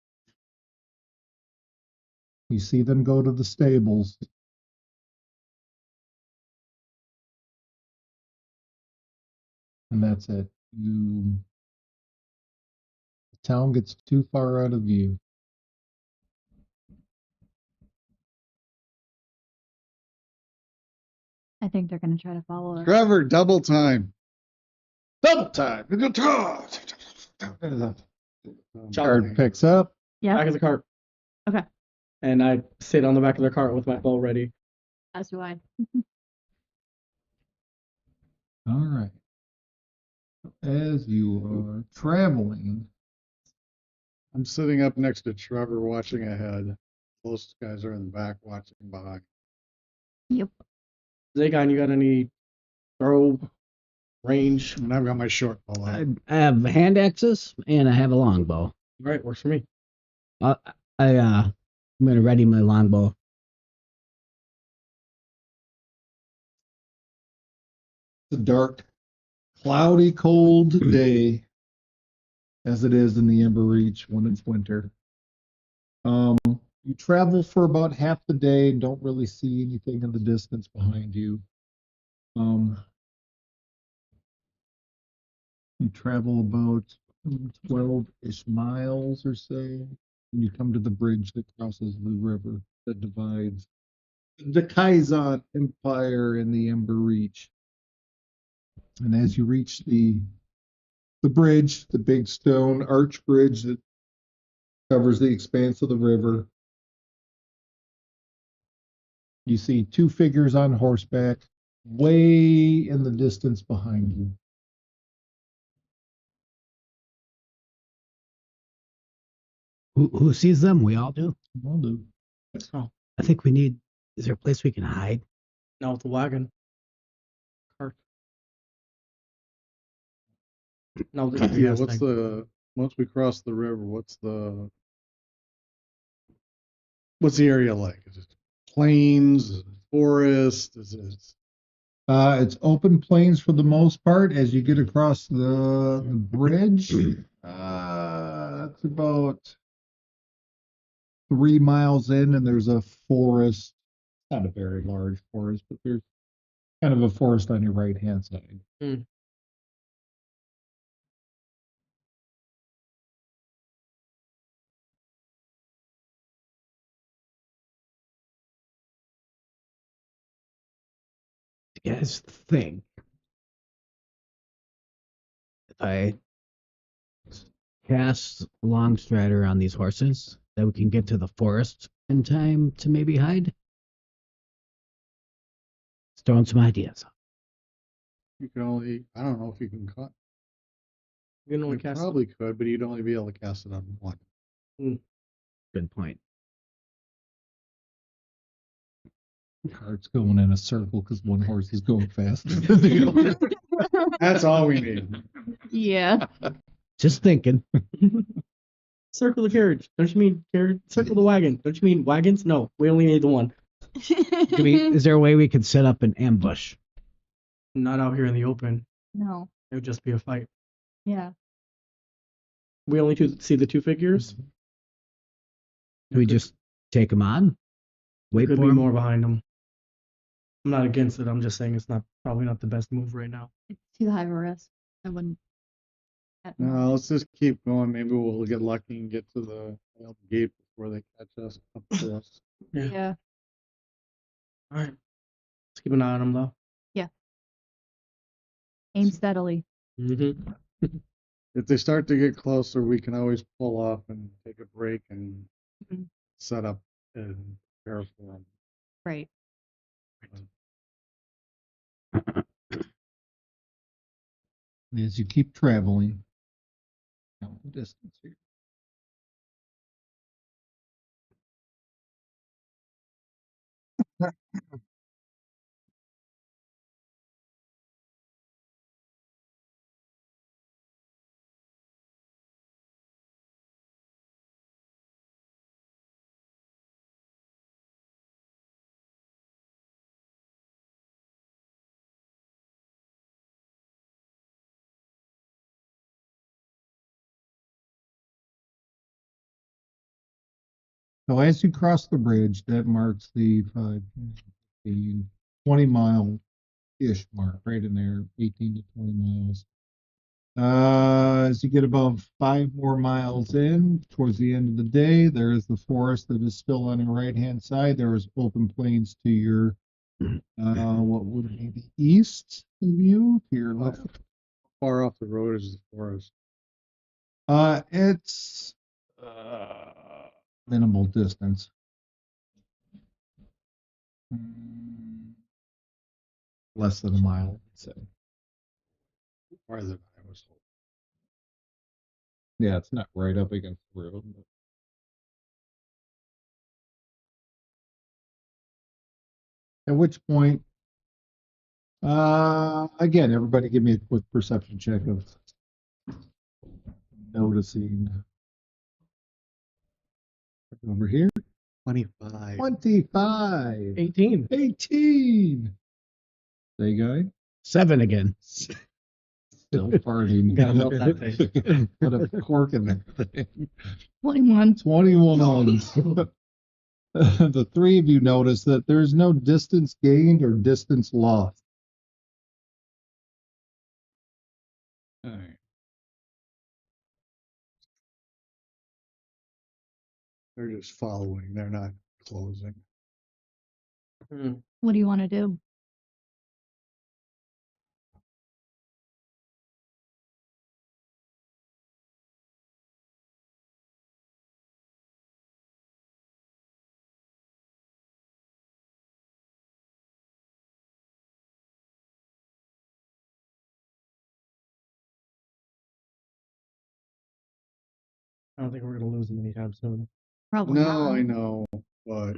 You see them go to the stables. And that's it. The town gets too far out of view. I think they're gonna try to follow us. Trevor, double time. Double time. Card picks up. Back Yeah, of the cart. Okay. And I sit on the back of the cart with my bow ready. as do I. All right. As you are traveling, I'm sitting up next to Trevor watching ahead. Those guys are in the back watching behind. Zagine, you got any throw range? And I've got my short bow I out. have hand axes and I have a longbow. All right, works for me. I'm gonna ready my longbow. it's a dark, cloudy, cold day, as it is in the Ember Reach when it's winter. You travel for about half the day and don't really see anything in the distance behind you. You travel about 12-ish miles or so, and you come to the bridge that crosses the river that divides the Kaizen Empire and the Ember Reach. And as you reach the bridge, the big stone arch bridge that covers the expanse of the river, you see two figures on horseback way in the distance behind you. Who sees them? We all do. Will do. Oh, I think we need. Is there a place we can hide? now with the wagon. Cart. No, this is Yeah, this what's thing. the once we cross the river, what's the area like? Is it plains? Is it forest? Is it It's open plains for the most part. As you get across the bridge, it's about 3 miles in, and there's a forest. Not a very large forest, but there's kind of a forest on your right hand side. You guys think if I cast Longstrider on these horses that we can get to the forest in time to maybe hide? Just throwing some ideas. you can only I don't know if you can cut. You can only You cast. probably could, but you'd only be able to cast it on one. Good point. Cart's going in a circle because one horse is going faster than the other. That's all we need. Yeah. Just thinking. Circle the carriage. Don't you mean carriage? Circle the wagon. Don't you mean wagons? No, we only need the one. Is there a way we could set up an ambush? Not out here in the open. No. It would just be a fight. Yeah. We only see the two figures. Do we just take them on? Wait Could for be 'em? more behind them. I'm not against it. I'm just saying it's probably not the best move right now. It's too high of a risk. I wouldn't. No, let's just keep going. Maybe we'll get lucky and get to the gate before they catch us up to us. Yeah. All right. Let's keep an eye on them though. Aim steadily. Mm-hmm. If they start to get closer, we can always pull off and take a break and Mhm. set up and prepare for them. Right. As you keep traveling, count the distance here. So as you cross the bridge, that marks the 20-mile-ish mark, right in there, 18 to 20 miles. As you get about 5 more miles in, towards the end of the day, there is the forest that is still on your right-hand side. There is open plains to your What would be the east of you to your left? Far off the road is the forest. It's minimal distance. Less than a mile, I'd say. Farther than I was hoping. Yeah, it's not right up against the road. But... At which point, again, everybody give me a quick perception check of noticing. Over here, 25. 25, 18. 18. Say, guy, 7 again. still farting. Gotta milk that thing. Put a cork in there. 21. 21. The three of you notice that there's no distance gained or distance lost. All right. They're just following. They're not closing. Hmm. What do you want to do? I don't think we're gonna lose them anytime soon. Probably No, not. I know, but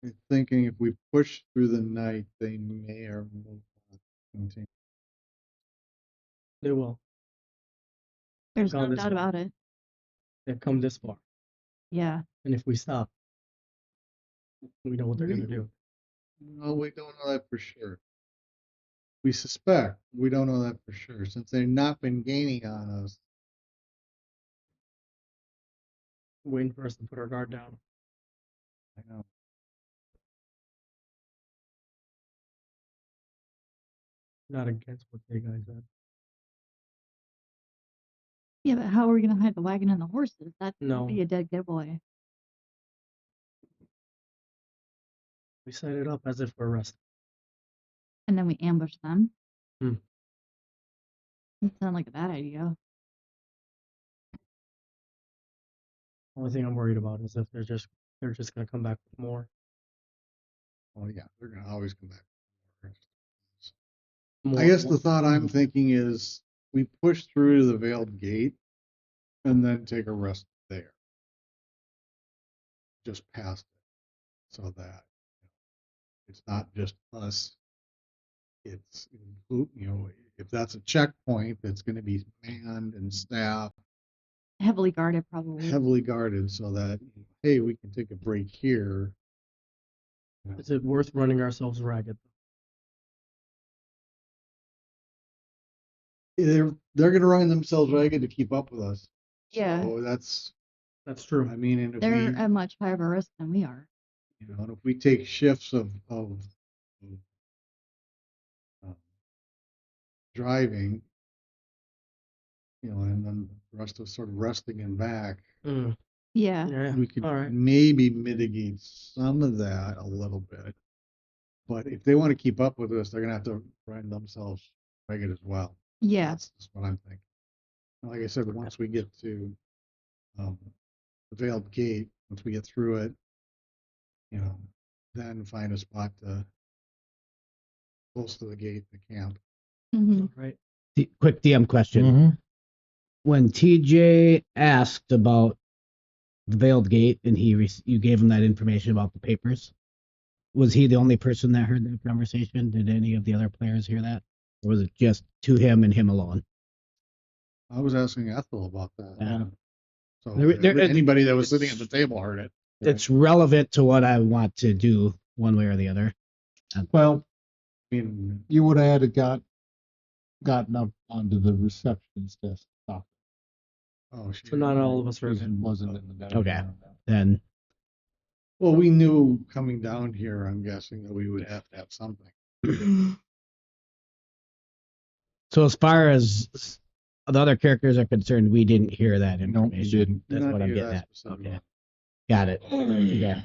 I'm thinking if we push through the night, they may or may not continue. They will. There's Gone no this doubt far. about it. They've come this far, Yeah. and if we stop, we know what they're gonna do. No, we don't know that for sure. We suspect. We don't know that for sure. Since they've not been gaining on us, Waiting for us to put our guard down. I know. Not against what they guys said. Yeah, but how are we going to hide the wagon and the horses? That No. would be a dead giveaway. We set it up as if we're resting. And then we ambush them. Hmm. Doesn't sound like a bad idea. Only thing I'm worried about is if they're just gonna come back with more. Oh yeah, they're gonna always come back. More I guess the thought I'm thinking is we push through to the veiled gate and then take a rest there. Just past it. So that it's not just us. It's, you know, if that's a checkpoint that's going to be manned and staffed, Heavily guarded, probably. heavily guarded, so that, hey, we can take a break here. Is it worth running ourselves ragged? They're going to run themselves ragged to keep up with us. Yeah. So that's true. I mean, and if They're we, at much higher of a risk than we are. you know, and if we take shifts of driving, you know, and then the rest of sort of resting and back, Mm. Yeah. Yeah. we could All right. maybe mitigate some of that a little bit. But if they want to keep up with us, they're gonna have to run themselves ragged as well. Yeah. That's what I'm thinking. Like I said, once we get to the veiled gate, once we get through it, you know, then find a spot to close to the gate, the camp. Hmm. All right. Quick DM question. Mhm. When TJ asked about the Veiled Gate and you gave him that information about the papers, was he the only person that heard that conversation? Did any of the other players hear that? Or was it just to him and him alone? I was asking Ethel about that. Yeah. So There- anybody that was sitting at the table heard it. It's relevant to what I want to do one way or the other. Well, I mean, you would have had gotten up onto the receptionist desk. oh, So not all of us heard It it. wasn't in the middle. Okay. Then well, we knew coming down here, I'm guessing that we would have to have something. so as far as the other characters are concerned, we didn't hear that No, you information. didn't. That's Not what I'm hear getting that at. specific Okay. one. Got it. Yeah.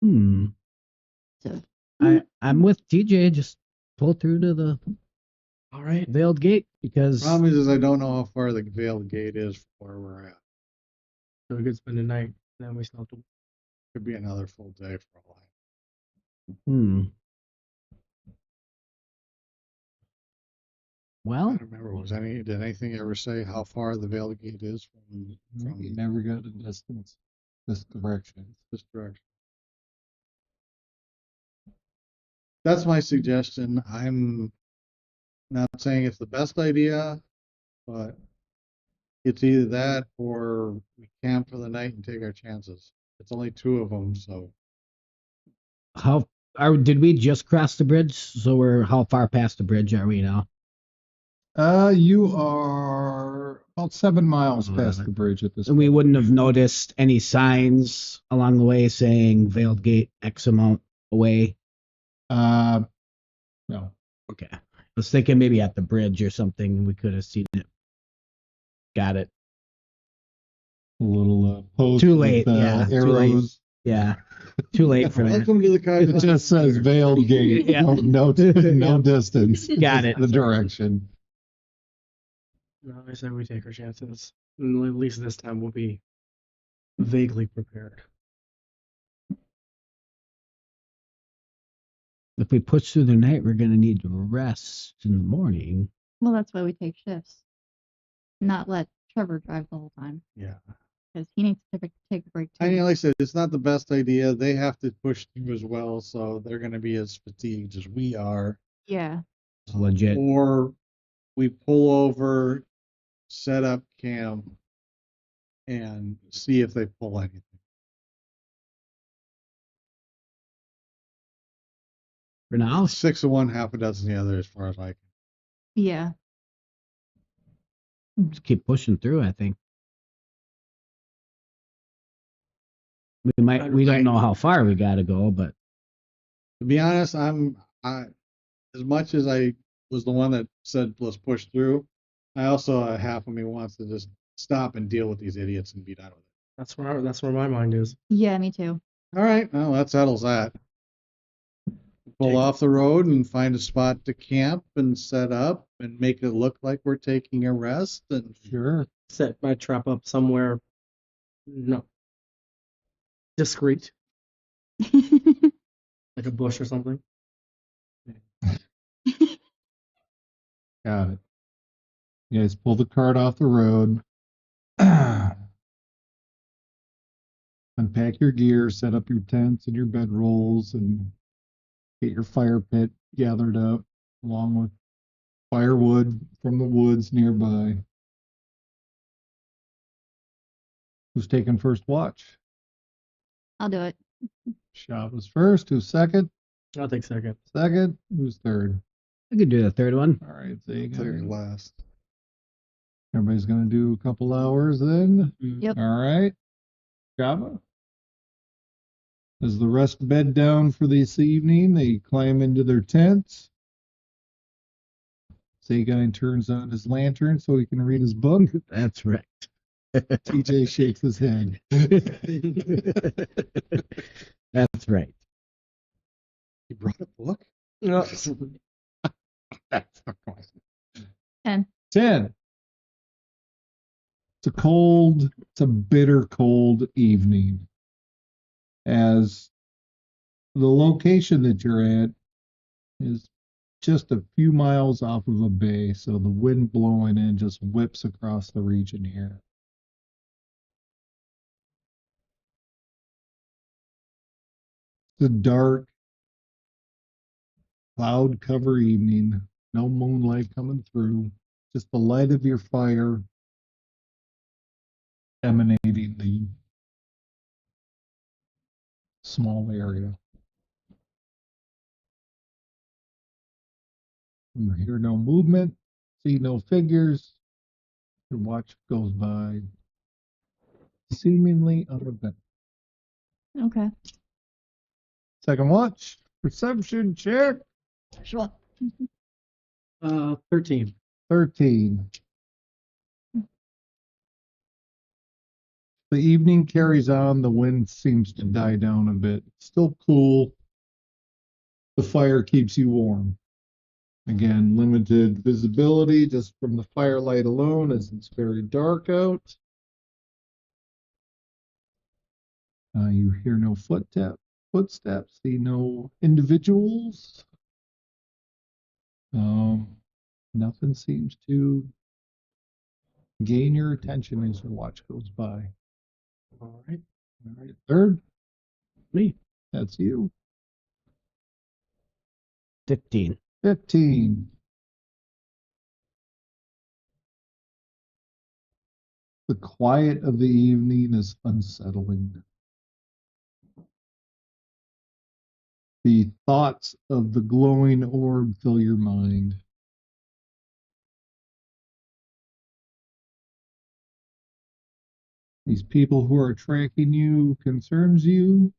Hmm. So I'm with TJ. Just pull through to the All right. Veiled Gate because Problem is I don't know how far the Veiled Gate is from where we're at. So we could spend the night. Then we still have to. Could be another full day for a while. I well, don't remember. Did anything ever say how far the Veiled Gate is We from never got a distance this direction. this direction? That's my suggestion. I'm not saying it's the best idea, but it's either that or we camp for the night and take our chances. It's only two of them, so did we just cross the bridge? So how far past the bridge are we now? You are about 7 miles past the bridge at this And we point. wouldn't have noticed any signs along the way saying Veiled Gate X amount away. No. Okay. I was thinking maybe at the bridge or something we could have seen it. Got it. A little post Too late, with, yeah, too late. arrows. Yeah. Too late for that. welcome to the It Kaizen. just says Veiled Gate. Yeah. No Yeah. distance. Got it. The direction. No, I say we take our chances. And at least this time we'll be vaguely prepared. If we push through the night, we're gonna need to rest in the morning. well, that's why we take shifts. Not let Trevor drive the whole time Yeah. because he needs to take a break too. I mean, like I said, it's not the best idea. They have to push through as well, so they're going to be as fatigued as we are. Yeah. It's legit. Or we pull over, set up camp, and see if they pull anything. For now, 6 of one, half a dozen the other, as far as I can. Yeah. just keep pushing through, I think. We don't know how far we gotta go, but To be honest, as much as I was the one that said let's push through, I also half of me wants to just stop and deal with these idiots and be done with it. That's where my mind is. Yeah, me too. All right, well that settles that. Pull off the road and find a spot to camp and set up and make it look like we're taking a rest. And Sure. Set my trap up somewhere. No. Discreet, like a bush or something. Got it. You guys pull the cart off the road. Unpack your gear, set up your tents and your bedrolls, and get your fire pit gathered up along with firewood from the woods nearby. Who's taking first watch? I'll do it. Shava's first. Who's second? I'll take second. Second. Who's third? we could do the third one. All right, so you take it got, last. everybody's gonna do a couple hours then. Yep. All right. Shava. As the rest bed down for this evening, they climb into their tents. Zagine turns on his lantern so he can read his book. That's right. TJ shakes his head. That's right. You brought a book? No. That's the question. 10. 10. It's a bitter cold evening. As the location that you're at is just a few miles off of a bay, so the wind blowing in just whips across the region here. It's a dark, cloud cover evening, no moonlight coming through, just the light of your fire emanating the small area. You hear no movement, see no figures. Your watch goes by seemingly uneventful. Okay. Second watch, perception check, Sure. 13. 13. The evening carries on. The wind seems to die down a bit. Still cool. The fire keeps you warm. Again, limited visibility just from the firelight alone as it's very dark out. You hear no footsteps, see no individuals. Nothing seems to gain your attention as your watch goes by. All right. All right, third, Me. that's you. 15. 15. The quiet of the evening is unsettling. The thoughts of the glowing orb fill your mind. These people who are tracking you concerns you.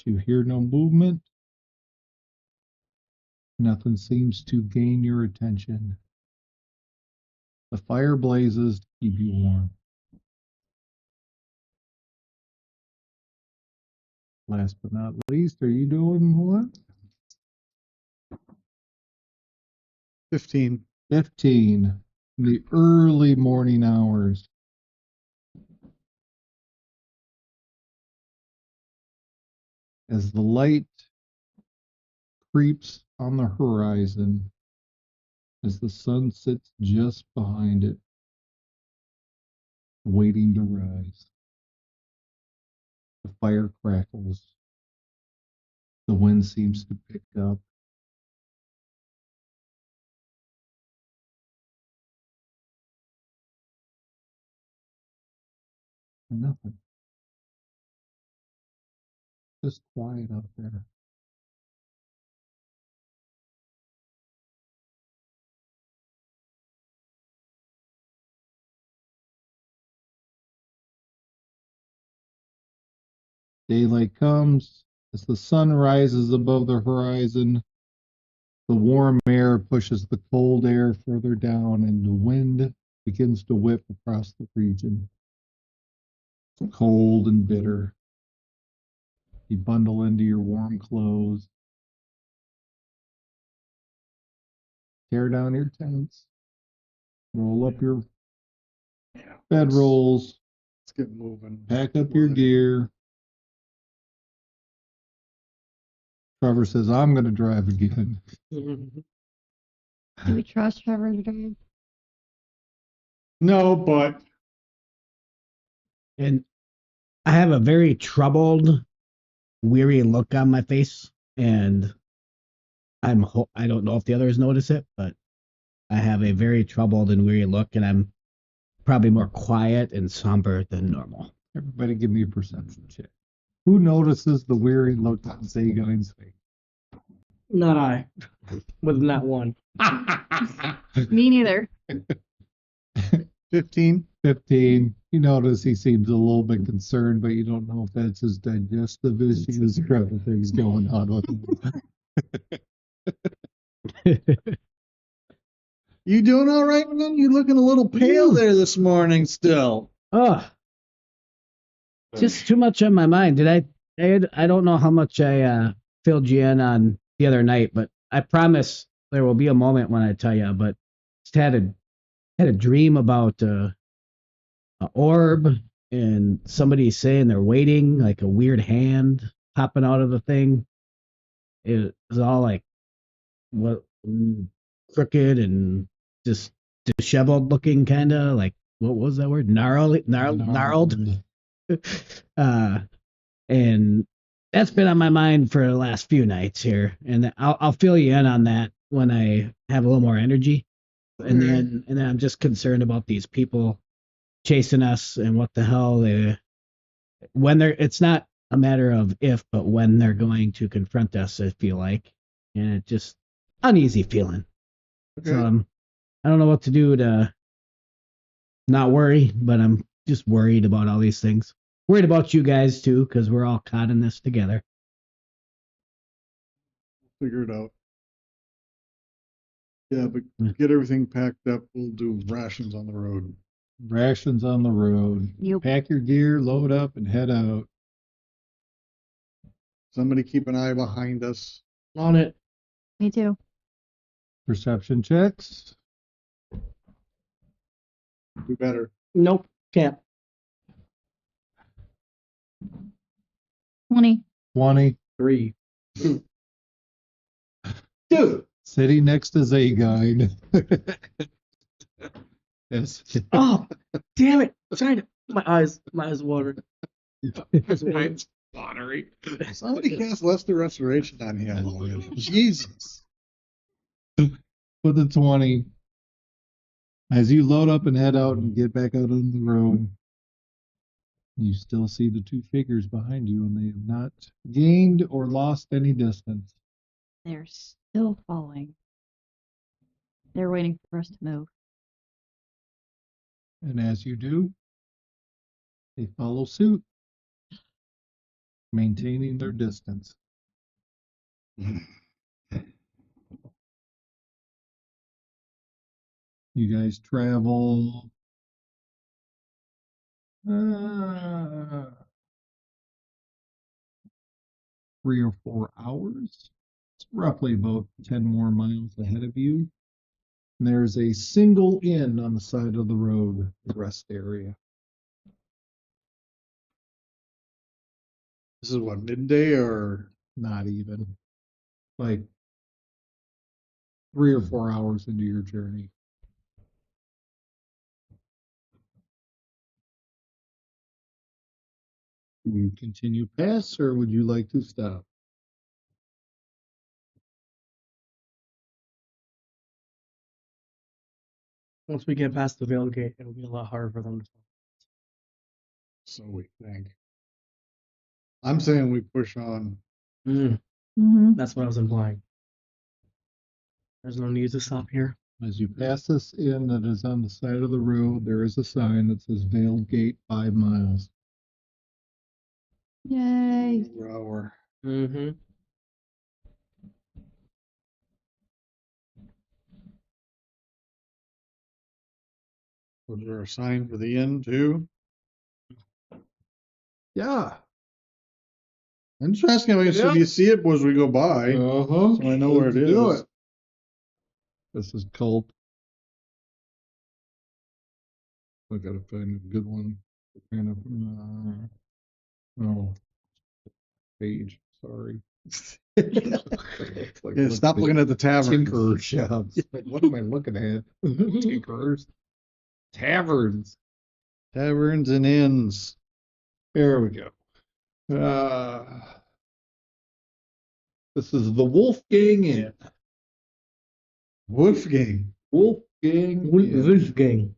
You hear no movement. Nothing seems to gain your attention. The fire blazes to keep you warm. Last but not least, are you doing what? 15. 15. In the early morning hours. As the light creeps on the horizon, as the sun sits just behind it, waiting to rise. The fire crackles. The wind seems to pick up. Nothing. Just quiet out there. Daylight comes. As the sun rises above the horizon, the warm air pushes the cold air further down, and the wind begins to whip across the region. Cold and bitter. You bundle into your warm clothes, tear down your tents, roll up your Yeah. bedrolls, Let's get moving. pack up your gear. Trevor says, I'm going to drive again. Do we trust Trevor to drive? No, but And I have a very troubled, weary look on my face, and I don't know if the others notice it, but I have a very troubled and weary look, and I'm probably more quiet and somber than normal. Everybody give me a perception check. Who notices the weary look on Zagine's face? Not I. With not one. Me neither. 15. 15. You notice he seems a little bit concerned, but you don't know if that's his digestive issues or other things going on with him. You doing all right, man? You looking a little pale there this morning still. Oh, just too much on my mind. I don't know how much I filled you in on the other night, but I promise there will be a moment when I tell you. But just had a dream about an orb and somebody saying they're waiting, like a weird hand popping out of the thing. It was all like what crooked and just disheveled looking, kind of like what was that word? Gnarled. And that's been on my mind for the last few nights here, and I'll fill you in on that when I have a little more energy. And then I'm just concerned about these people chasing us and what the hell it's not a matter of if, but when they're going to confront us, I feel like, and it just uneasy feeling. Okay. So I don't know what to do to not worry, but I'm just worried about all these things. Worried about you guys too, because we're all caught in this together. Figure it out. Yeah, but get everything packed up. We'll do rations on the road. Rations on the road. Yep. Pack your gear, load up, and head out. Somebody keep an eye behind us. On it. Me too. Perception checks. Do better. Nope. Can't. 20. 20. 3. Dude. Sitting next to Zagine. Yes. Oh, damn it. I'm trying to. My eyes water. Mine's watery. Somebody cast Lesser Restoration on him. Jesus. With the 20. As you load up and head out and get back out on the road, you still see the two figures behind you, and they have not gained or lost any distance. They're still following. They're waiting for us to move. And as you do, they follow suit, maintaining their distance. You guys travel 3 or 4 hours. It's roughly about 10 more miles ahead of you. And there's a single inn on the side of the road, the rest area. This is what, midday or? Not even. Like 3 or 4 hours into your journey. Do you continue past, or would you like to stop? Once we get past the Veil Gate, it'll be a lot harder for them to. So we think. I'm saying we push on. Mm-hmm. That's what I was implying. There's no need to stop here. As you pass this inn that is on the side of the road, there is a sign that says Veil Gate 5 miles. Yay. Per hour. Mm-hmm. Was there a sign for the inn too? Yeah. I'm just asking, like, so Yeah. do you see it as we go by? Uh-huh. So I know where it is. This is cult. I gotta find a good one. Kind of, oh, page. Sorry. Yeah, stop looking at the tavern. Tinkerers shops. Like, what am I looking at? Tinkerers. Taverns. Taverns and inns. There we go. This is the Wolfgang Inn. Wolfgang. Wolfgang Inn. Wolfgang.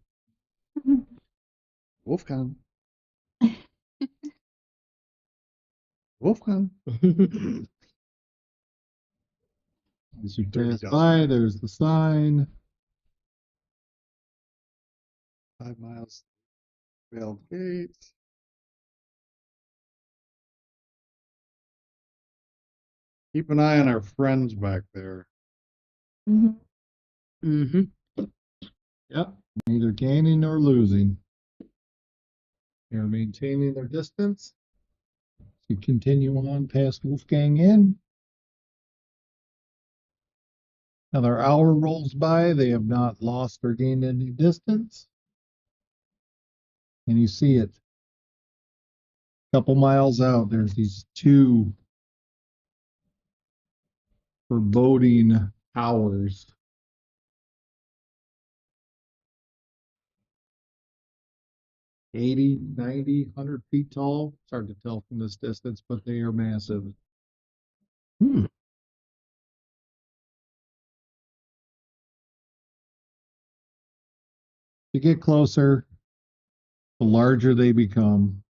Wolfgang. Wolfgang. As you Dirty pass dog. by, there's the sign. 5 miles. Veiled Gate. Keep an eye on our friends back there. Mm-hmm. Mm-hmm. Yep. Neither gaining nor losing. They're maintaining their distance. You continue on past Wolfgang Inn. Another hour rolls by. They have not lost or gained any distance. And you see it. A couple miles out, there's these two foreboding towers. 80, 90, 100 feet tall. It's hard to tell from this distance, but they are massive. To get closer, the larger they become.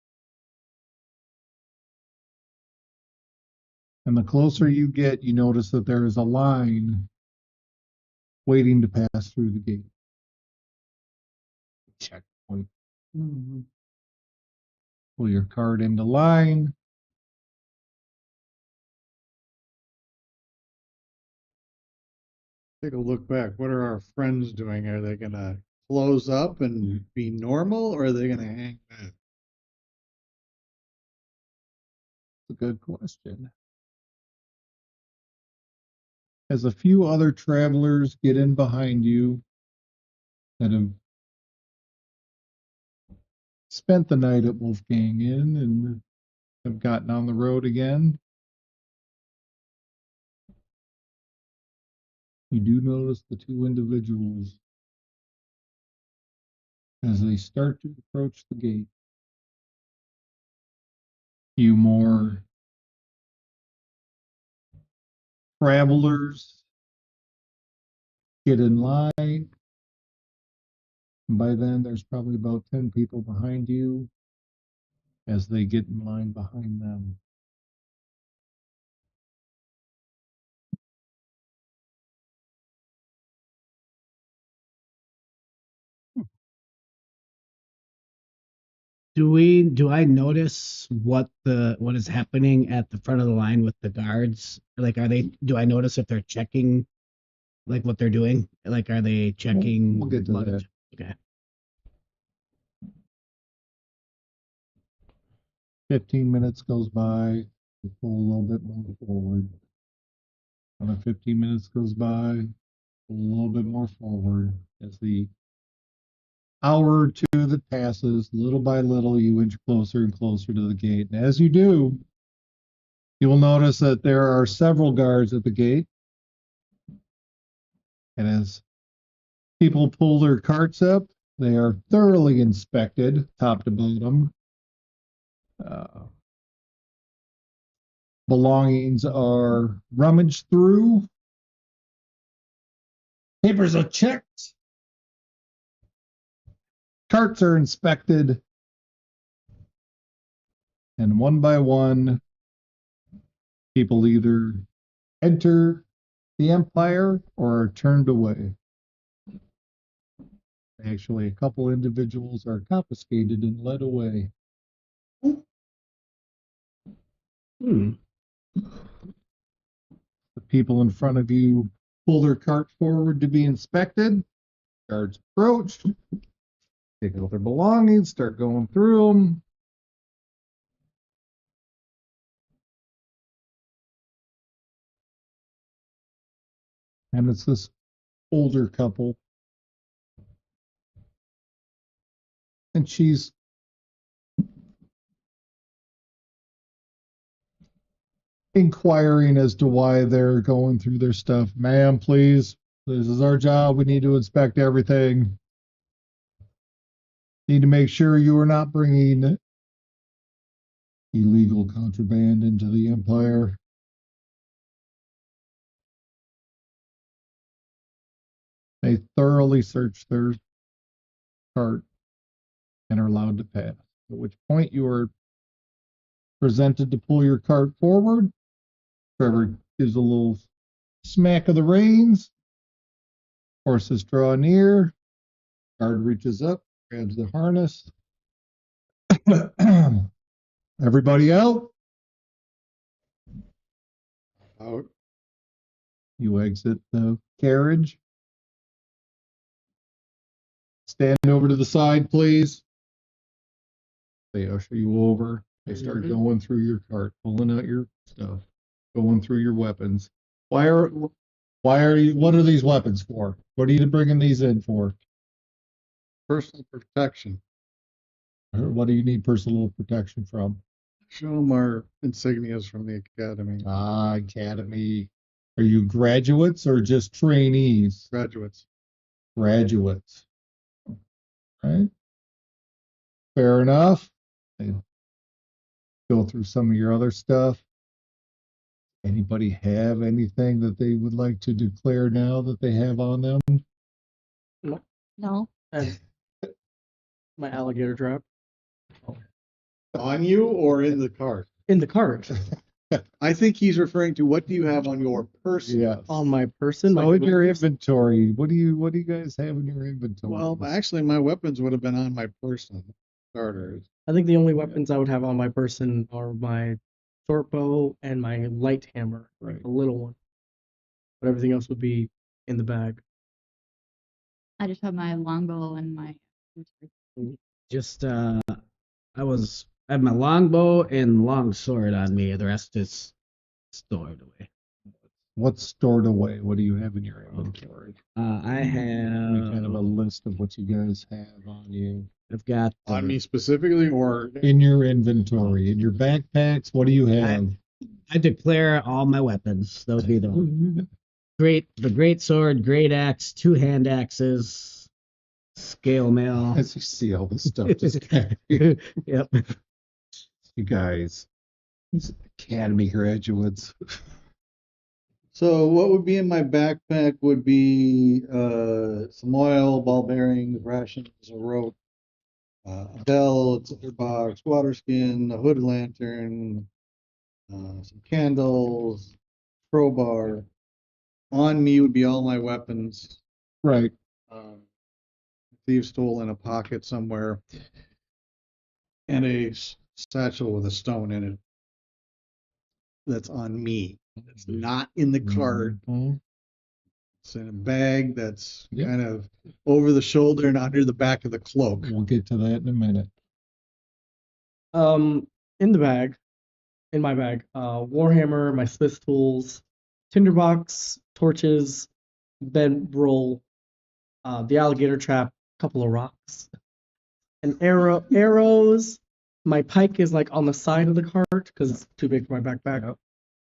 And the closer you get, you notice that there is a line waiting to pass through the gate. Checkpoint. Pull your card into line. Take a look back. What are our friends doing? Are they gonna close up and be normal, or are they going to hang back? A good question. As a few other travelers get in behind you that have spent the night at Wolfgang Inn and have gotten on the road again, you do notice the two individuals as they start to approach the gate. You more travelers get in line. And by then, there's probably about 10 people behind you as they get in line behind them. Do I notice what is happening at the front of the line with the guards? Like, do I notice if they're checking like what they're doing? Like, are they checking? We'll get to that. Okay. 15 minutes goes by, you pull a little bit more forward. Another 15 minutes goes by, pull a little bit more forward. As the hour or two that passes, little by little, you inch closer and closer to the gate. And as you do, you will notice that there are several guards at the gate. And as people pull their carts up, they are thoroughly inspected, top to bottom. Belongings are rummaged through. Papers are checked. Carts are inspected. And one by one, people either enter the Empire or are turned away. Actually, a couple individuals are confiscated and led away. Hmm. The people in front of you pull their cart forward to be inspected. Guards approach, take out their belongings, start going through them. And it's this older couple. And she's inquiring as to why they're going through their stuff. Ma'am, please, this is our job. We need to inspect everything. Need to make sure you are not bringing illegal contraband into the Empire. They thoroughly search their cart and are allowed to pass, at which point you are presented to pull your cart forward. Trevor gives a little smack of the reins. Horses draw near. Guard reaches up, grabs the harness. Everybody out. Out. You exit the carriage. Stand over to the side, please. They usher you over. They start going through your cart, pulling out your stuff, going through your weapons. What are these weapons for? What are you bringing these in for? Personal protection. Or what do you need personal protection from? Show them our insignias from the academy. Academy. Are you graduates or just trainees? Graduates. Graduates. Right? Fair enough. They go through some of your other stuff. Anybody have anything that they would like to declare now that they have on them? No. And my alligator trap On you or in the cart? in the cart I think he's referring to what do you have on your person? Yes. on my person. So my in your weapons. inventory, what do you guys have in your inventory? Well, actually, my weapons would have been on my person. Starters. I think the only weapons I would have on my person are my short bow and my light hammer, Right. the little one. But everything else would be in the bag. I just have my longbow and my. Just I had my longbow and long sword on me. The rest is stored away. What's stored away? What do you have in your inventory? I Kind of a have. list of what you guys have on you. I've got. On me specifically, or In your inventory, in your backpacks, what do you have? I declare all my weapons. That would be the great sword, great axe, 2 hand axes, scale mail. As you see all this stuff just carried. Yep. You guys, these academy graduates. so what would be in my backpack would be some oil, ball bearings, rations, a rope, a bell, a tinderbox, water skin, a hood lantern, some candles, crowbar. On me would be all my weapons. Right. Thieves stole in a pocket somewhere, and a satchel with a stone in it. That's on me. It's not in the cart. Mhm. It's in a bag that's Yep. kind of over the shoulder and under the back of the cloak. We'll get to that in a minute. In the bag, in my bag, warhammer, my smith tools, tinderbox, torches, bedroll, the alligator trap, couple of rocks, an arrows. My pike is like on the side of the cart because it's too big for my backpack.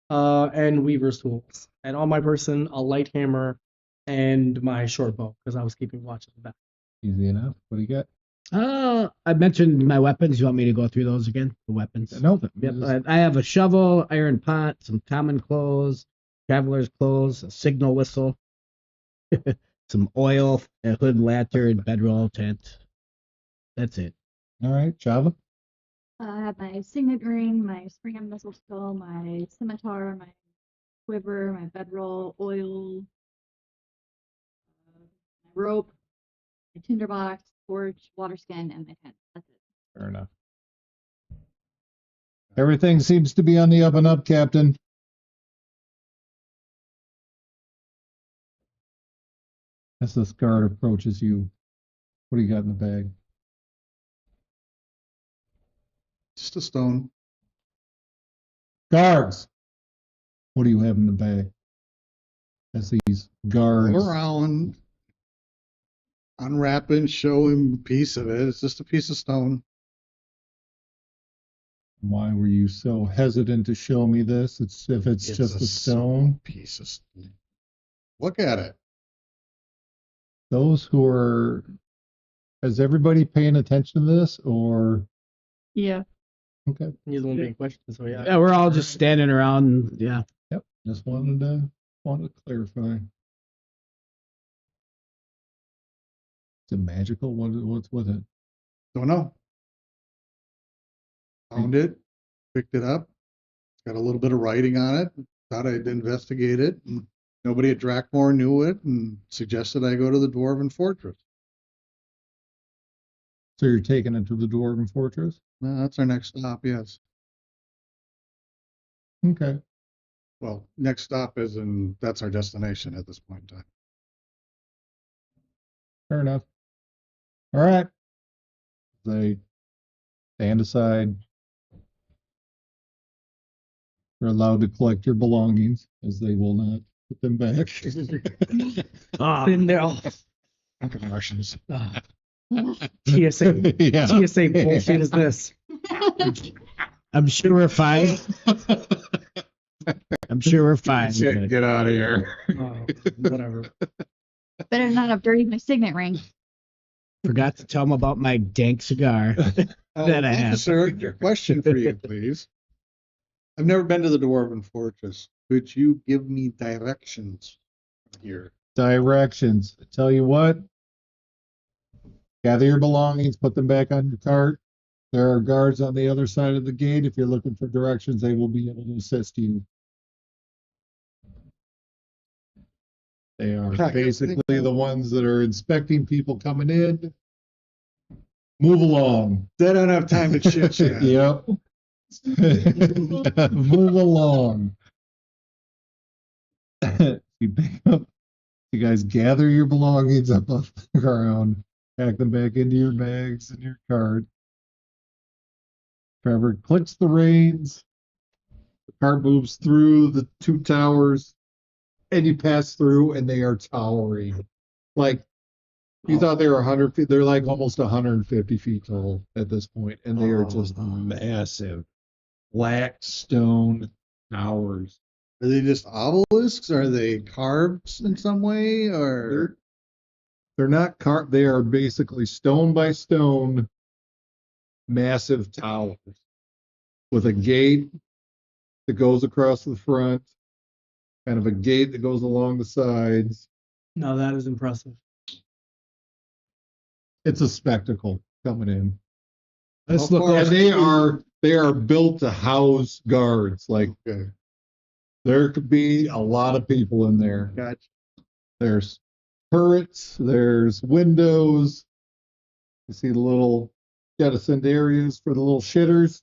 And weaver's tools, and on my person a light hammer and my short bow because I was keeping watch at the back. Easy enough. What do you got? I mentioned my weapons. You want me to go through those again? The weapons. Nope. Yep. I have a shovel, iron pot, some common clothes, traveler's clothes, a signal whistle, some oil, a hood lantern, bedroll, tent. That's it. All right, Java. I have my signet ring, my spring and missile skull, my scimitar, my quiver, my bedroll, oil, my rope, my tinderbox, torch, water skin, and my tent. That's it. Fair enough. Everything seems to be on the up and up, Captain. As this guard approaches you, what do you got in the bag? Just a stone. Guards! What do you have in the bag? As these guards. Go around, unwrap it, show him a piece of it. It's just a piece of stone. Why were you so hesitant to show me this? If it's just a stone. Piece of stone. Look at it. Those who are, is everybody paying attention to this or? Yeah. Okay. He's the one being questioned, so yeah. Yeah, we're all just standing around. Yeah. Yep. Just wanted to clarify. Is it magical? What's with it? Don't know. Found it, picked it up. It's got a little bit of writing on it. Thought I'd investigate it. And nobody at Drakmore knew it and suggested I go to the Dwarven Fortress. So you're taking it to the Dwarven Fortress? That's our next stop, yes. Okay. Well, next stop is that's our destination at this point in time. Fair enough. All right. They stand aside. You're allowed to collect your belongings, as they will not put them back. Been there. Oh, Russians. TSA. Yeah. TSA bullshit is this? I'm sure we're fine. I'm sure we're fine. Get out of here. Oh, whatever. Better not have dirtied my signet ring. Forgot to tell him about my dank cigar that I have. Officer, question for you, please. I've never been to the Dwarven Fortress. Could you give me directions here? Directions. I tell you what. Gather your belongings, put them back on your cart. There are guards on the other side of the gate. If you're looking for directions, they will be able to assist you. They are basically the ones that are inspecting people coming in. Move along. They don't have time to chit chat. Yep. Move along. You pick up You guys gather your belongings up off the ground, pack them back into your bags and your cart. Trevor clicks the reins. The cart moves through the two towers, and you pass through, and they are towering. Like you thought they were 100 feet. They're like almost 150 feet tall at this point, and they are just massive, black stone towers. Are they just obelisks? Are they carved in some way? Or They're not carved. They are basically stone by stone, massive towers with a gate that goes across the front, kind of a gate that goes along the sides. No, that is impressive. It's a spectacle coming in. Let's How look far- And over. they are built to house guards. Like okay, there could be a lot of people in there. gotcha. There's turrets, there's windows. You see the little jettisoned areas for the little shitters.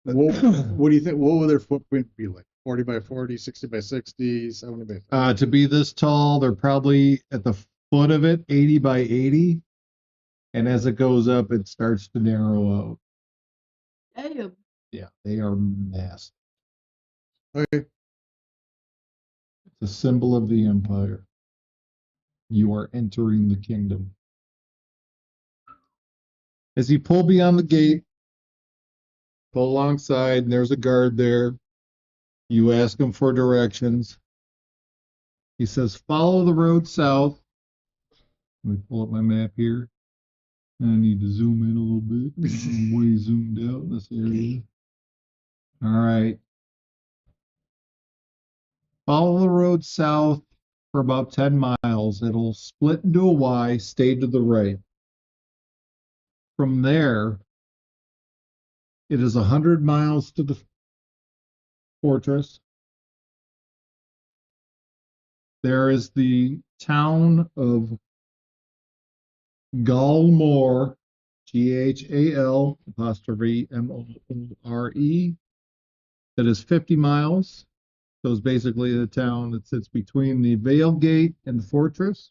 What do you think? What would their footprint be like? 40 by 40, 60 by 60, 70 by 50? To be this tall, they're probably at the foot of it, 80 by 80. And as it goes up, it starts to narrow out. Damn. Yeah, they are massive. Okay. It's a symbol of the empire. You are entering the kingdom. As you pull beyond the gate, pull alongside, and there's a guard there. You ask him for directions. He says, follow the road south. Let me pull up my map here. I need to zoom in a little bit. I'm way zoomed out in this area. All right. Follow the road south for about 10 miles. It'll split into a Y, stay to the right. From there, it is 100 miles to the fortress. There is the town of Galmore, Ghal apostrophe More, that is 50 miles. So it's basically the town that sits between the Vale Gate and the fortress.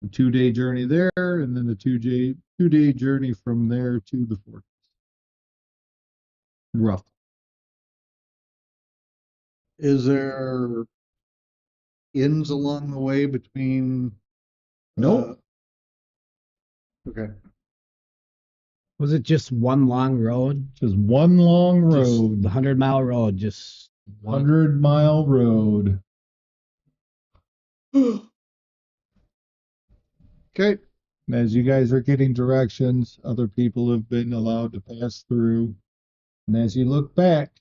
A 2-day journey there, and then a two-day journey from there to the fortress. Rough. Is there inns along the way between? Nope. Okay. Was it just one long road? Just one long Just road. the 100-mile road. Just one. 100-mile road. Okay. And as you guys are getting directions, other people have been allowed to pass through. And as you look back,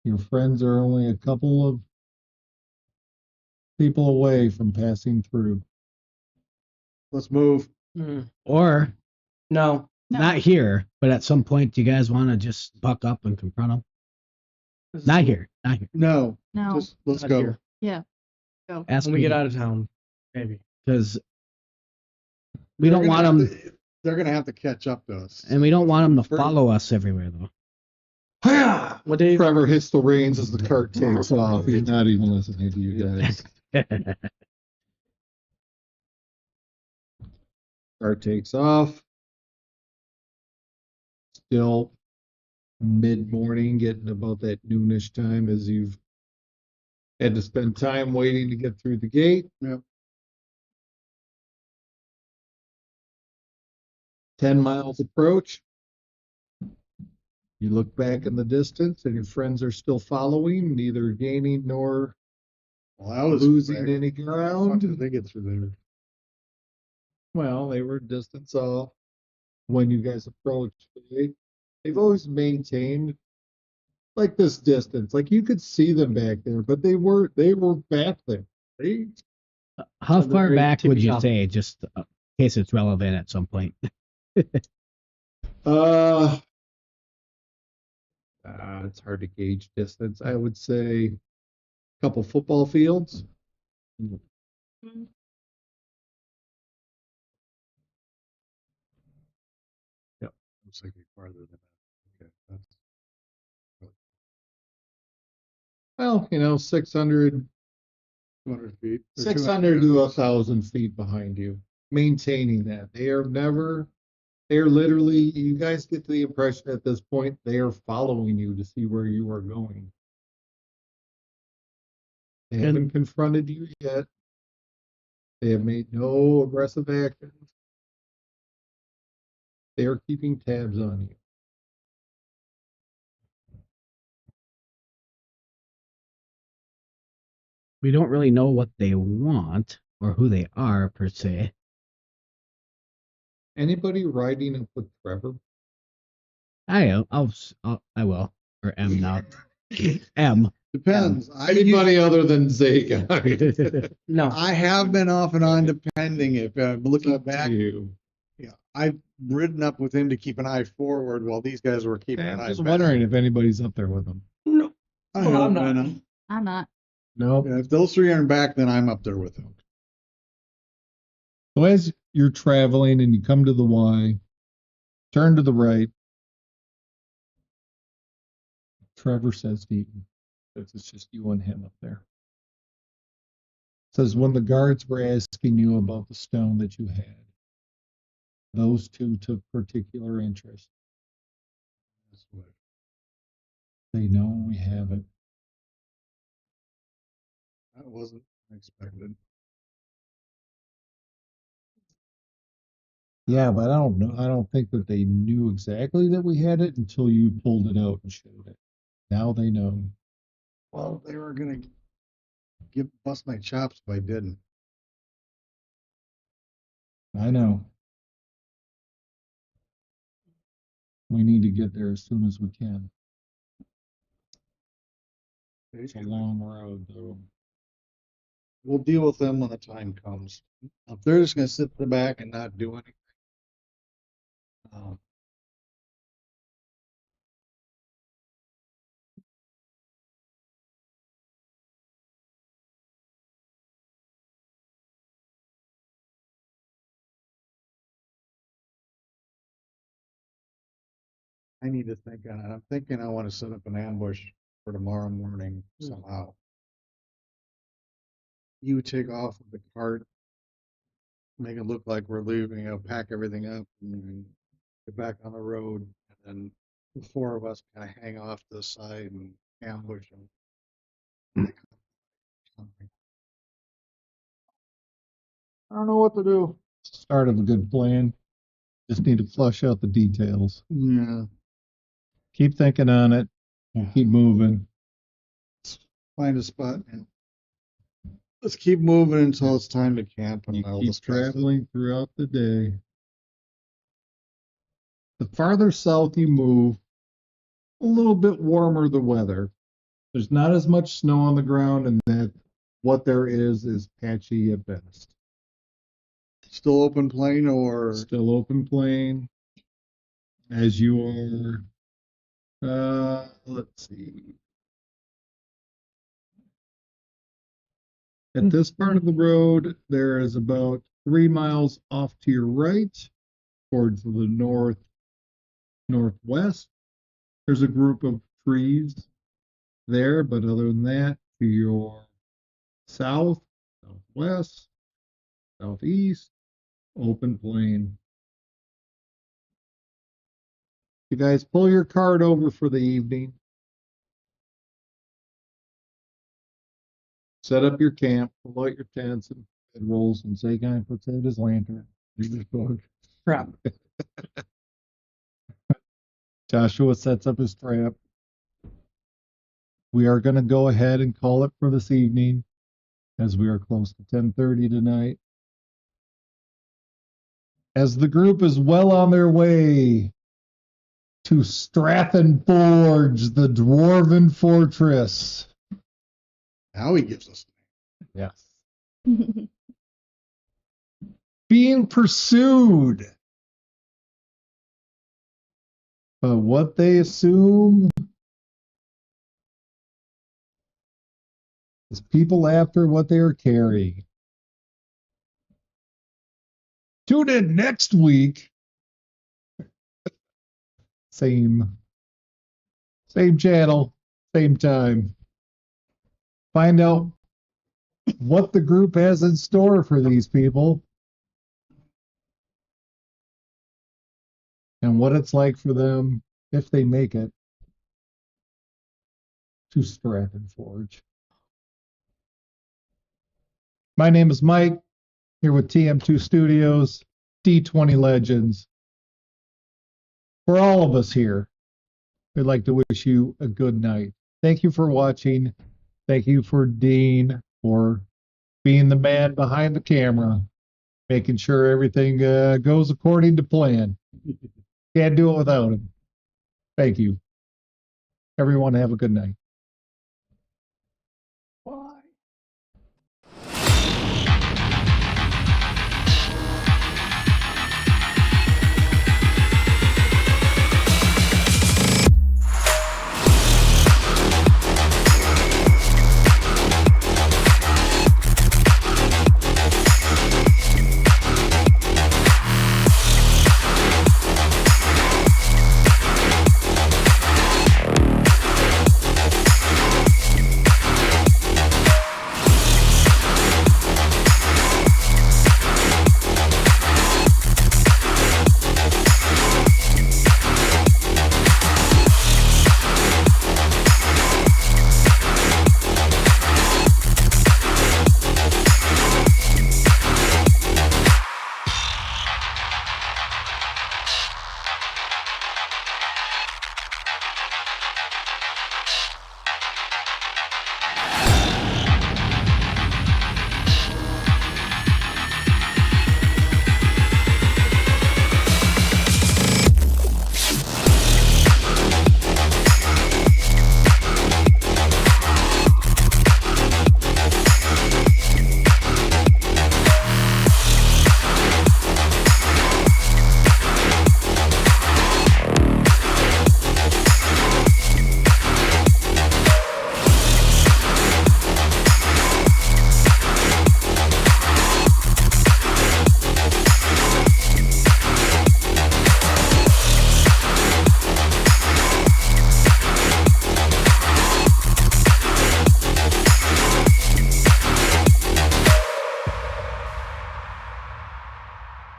your friends are only a couple of people away from passing through. Let's move. Or No. No. not here, but at some point, do you guys want to just buck up and confront them? This is Not here. Not here. No. No. Just let's Not go. here. Yeah. Go. Ask When we get out of town, maybe. because we They're don't gonna want have them, to- they're gonna have to catch up to us. and we don't want them to First- follow us everywhere, though. What day? Trevor hits the reins as the cart takes off. He's not even listening to you guys. Cart takes off. Still mid-morning, getting about that noonish time as you've had to spend time waiting to get through the gate. Yep. 10 miles approach. You look back in the distance and your friends are still following, neither gaining nor Well, I was losing quick. any How did ground. they get through there? Well, they were distance off when you guys approached. They've always maintained like this distance. Like you could see them back there, but they were back there. They How So they're far very back would you tippy-top. say, just in case it's relevant at some point? it's hard to gauge distance. I would say a couple football fields. Looks like farther than that. Okay. Well, 600, 200 feet. or 600 to 1,000 feet behind you, maintaining that. They're literally, you guys get the impression at this point, they are following you to see where you are going. They haven't confronted you yet. They have made no aggressive actions. They are keeping tabs on you. We don't really know what they want or who they are per se. Anybody riding up with Trevor? I will. Or M now. M. Depends. Anybody other than Zagine? No. I have been off and on depending if I'm looking Up to back. you. Yeah, I've ridden up with him to keep an eye forward while these guys were keeping an I'm eye just back. wondering if anybody's up there with them. No. I Well, have I'm not. been. I'm not. No. If those three are back, then I'm up there with them. So as you're traveling and you come to the Y, turn to the right. Trevor says to you, it's just you and him up there. Says when the guards were asking you about the stone that you had, those two took particular interest. That's what They know we have it. that wasn't expected. Yeah, but I don't know. I don't think that they knew exactly that we had it until you pulled it out and showed it. Now they know. Well, they were gonna bust my chops if I didn't. I know. We need to get there as soon as we can. It's a long road, though. We'll deal with them when the time comes. If they're just gonna sit in the back and not do anything. I need to think on it. I'm thinking I want to set up an ambush for tomorrow morning somehow. You take off with the cart, make it look like we're leaving, pack everything up and then get back on the road. And then the four of us kind of hang off to the side and ambush them. I don't know what to do. Start of a good plan. Just need to flush out the details. Yeah. Keep thinking on it. Keep moving. Find a spot and let's keep moving until it's time to camp. And You I'll keep discuss it. traveling throughout the day. The farther south you move, a little bit warmer the weather. There's not as much snow on the ground, and that what there is patchy at best. Still open plain or Still open plain. As you are, let's see. At this part of the road, there is about 3 miles off to your right, towards the northwest. There's a group of trees there, but other than that, to your south, southwest, southeast, open plain. You guys pull your cart over for the evening. Set up your camp, pull out your tents and bedrolls, and Zagine puts out his lantern. Read his book. Crap. Joshua sets up his trap. We are going to go ahead and call it for this evening, as we are close to 10:30 tonight. As the group is well on their way to Strathen Forge, the dwarven fortress. now he gives us. Yes. Being pursued. But what they assume is people after what they are carrying. Tune in next week. Same channel, same time. find out what the group has in store for these people and what it's like for them if they make it to Stratton Forge. My name is Mike, here with TM2 Studios, D20 Legends. For all of us here, we'd like to wish you a good night. Thank you for watching. Thank you for Dean for being the man behind the camera, making sure everything goes according to plan. Can't do it without him. Thank you. Everyone have a good night.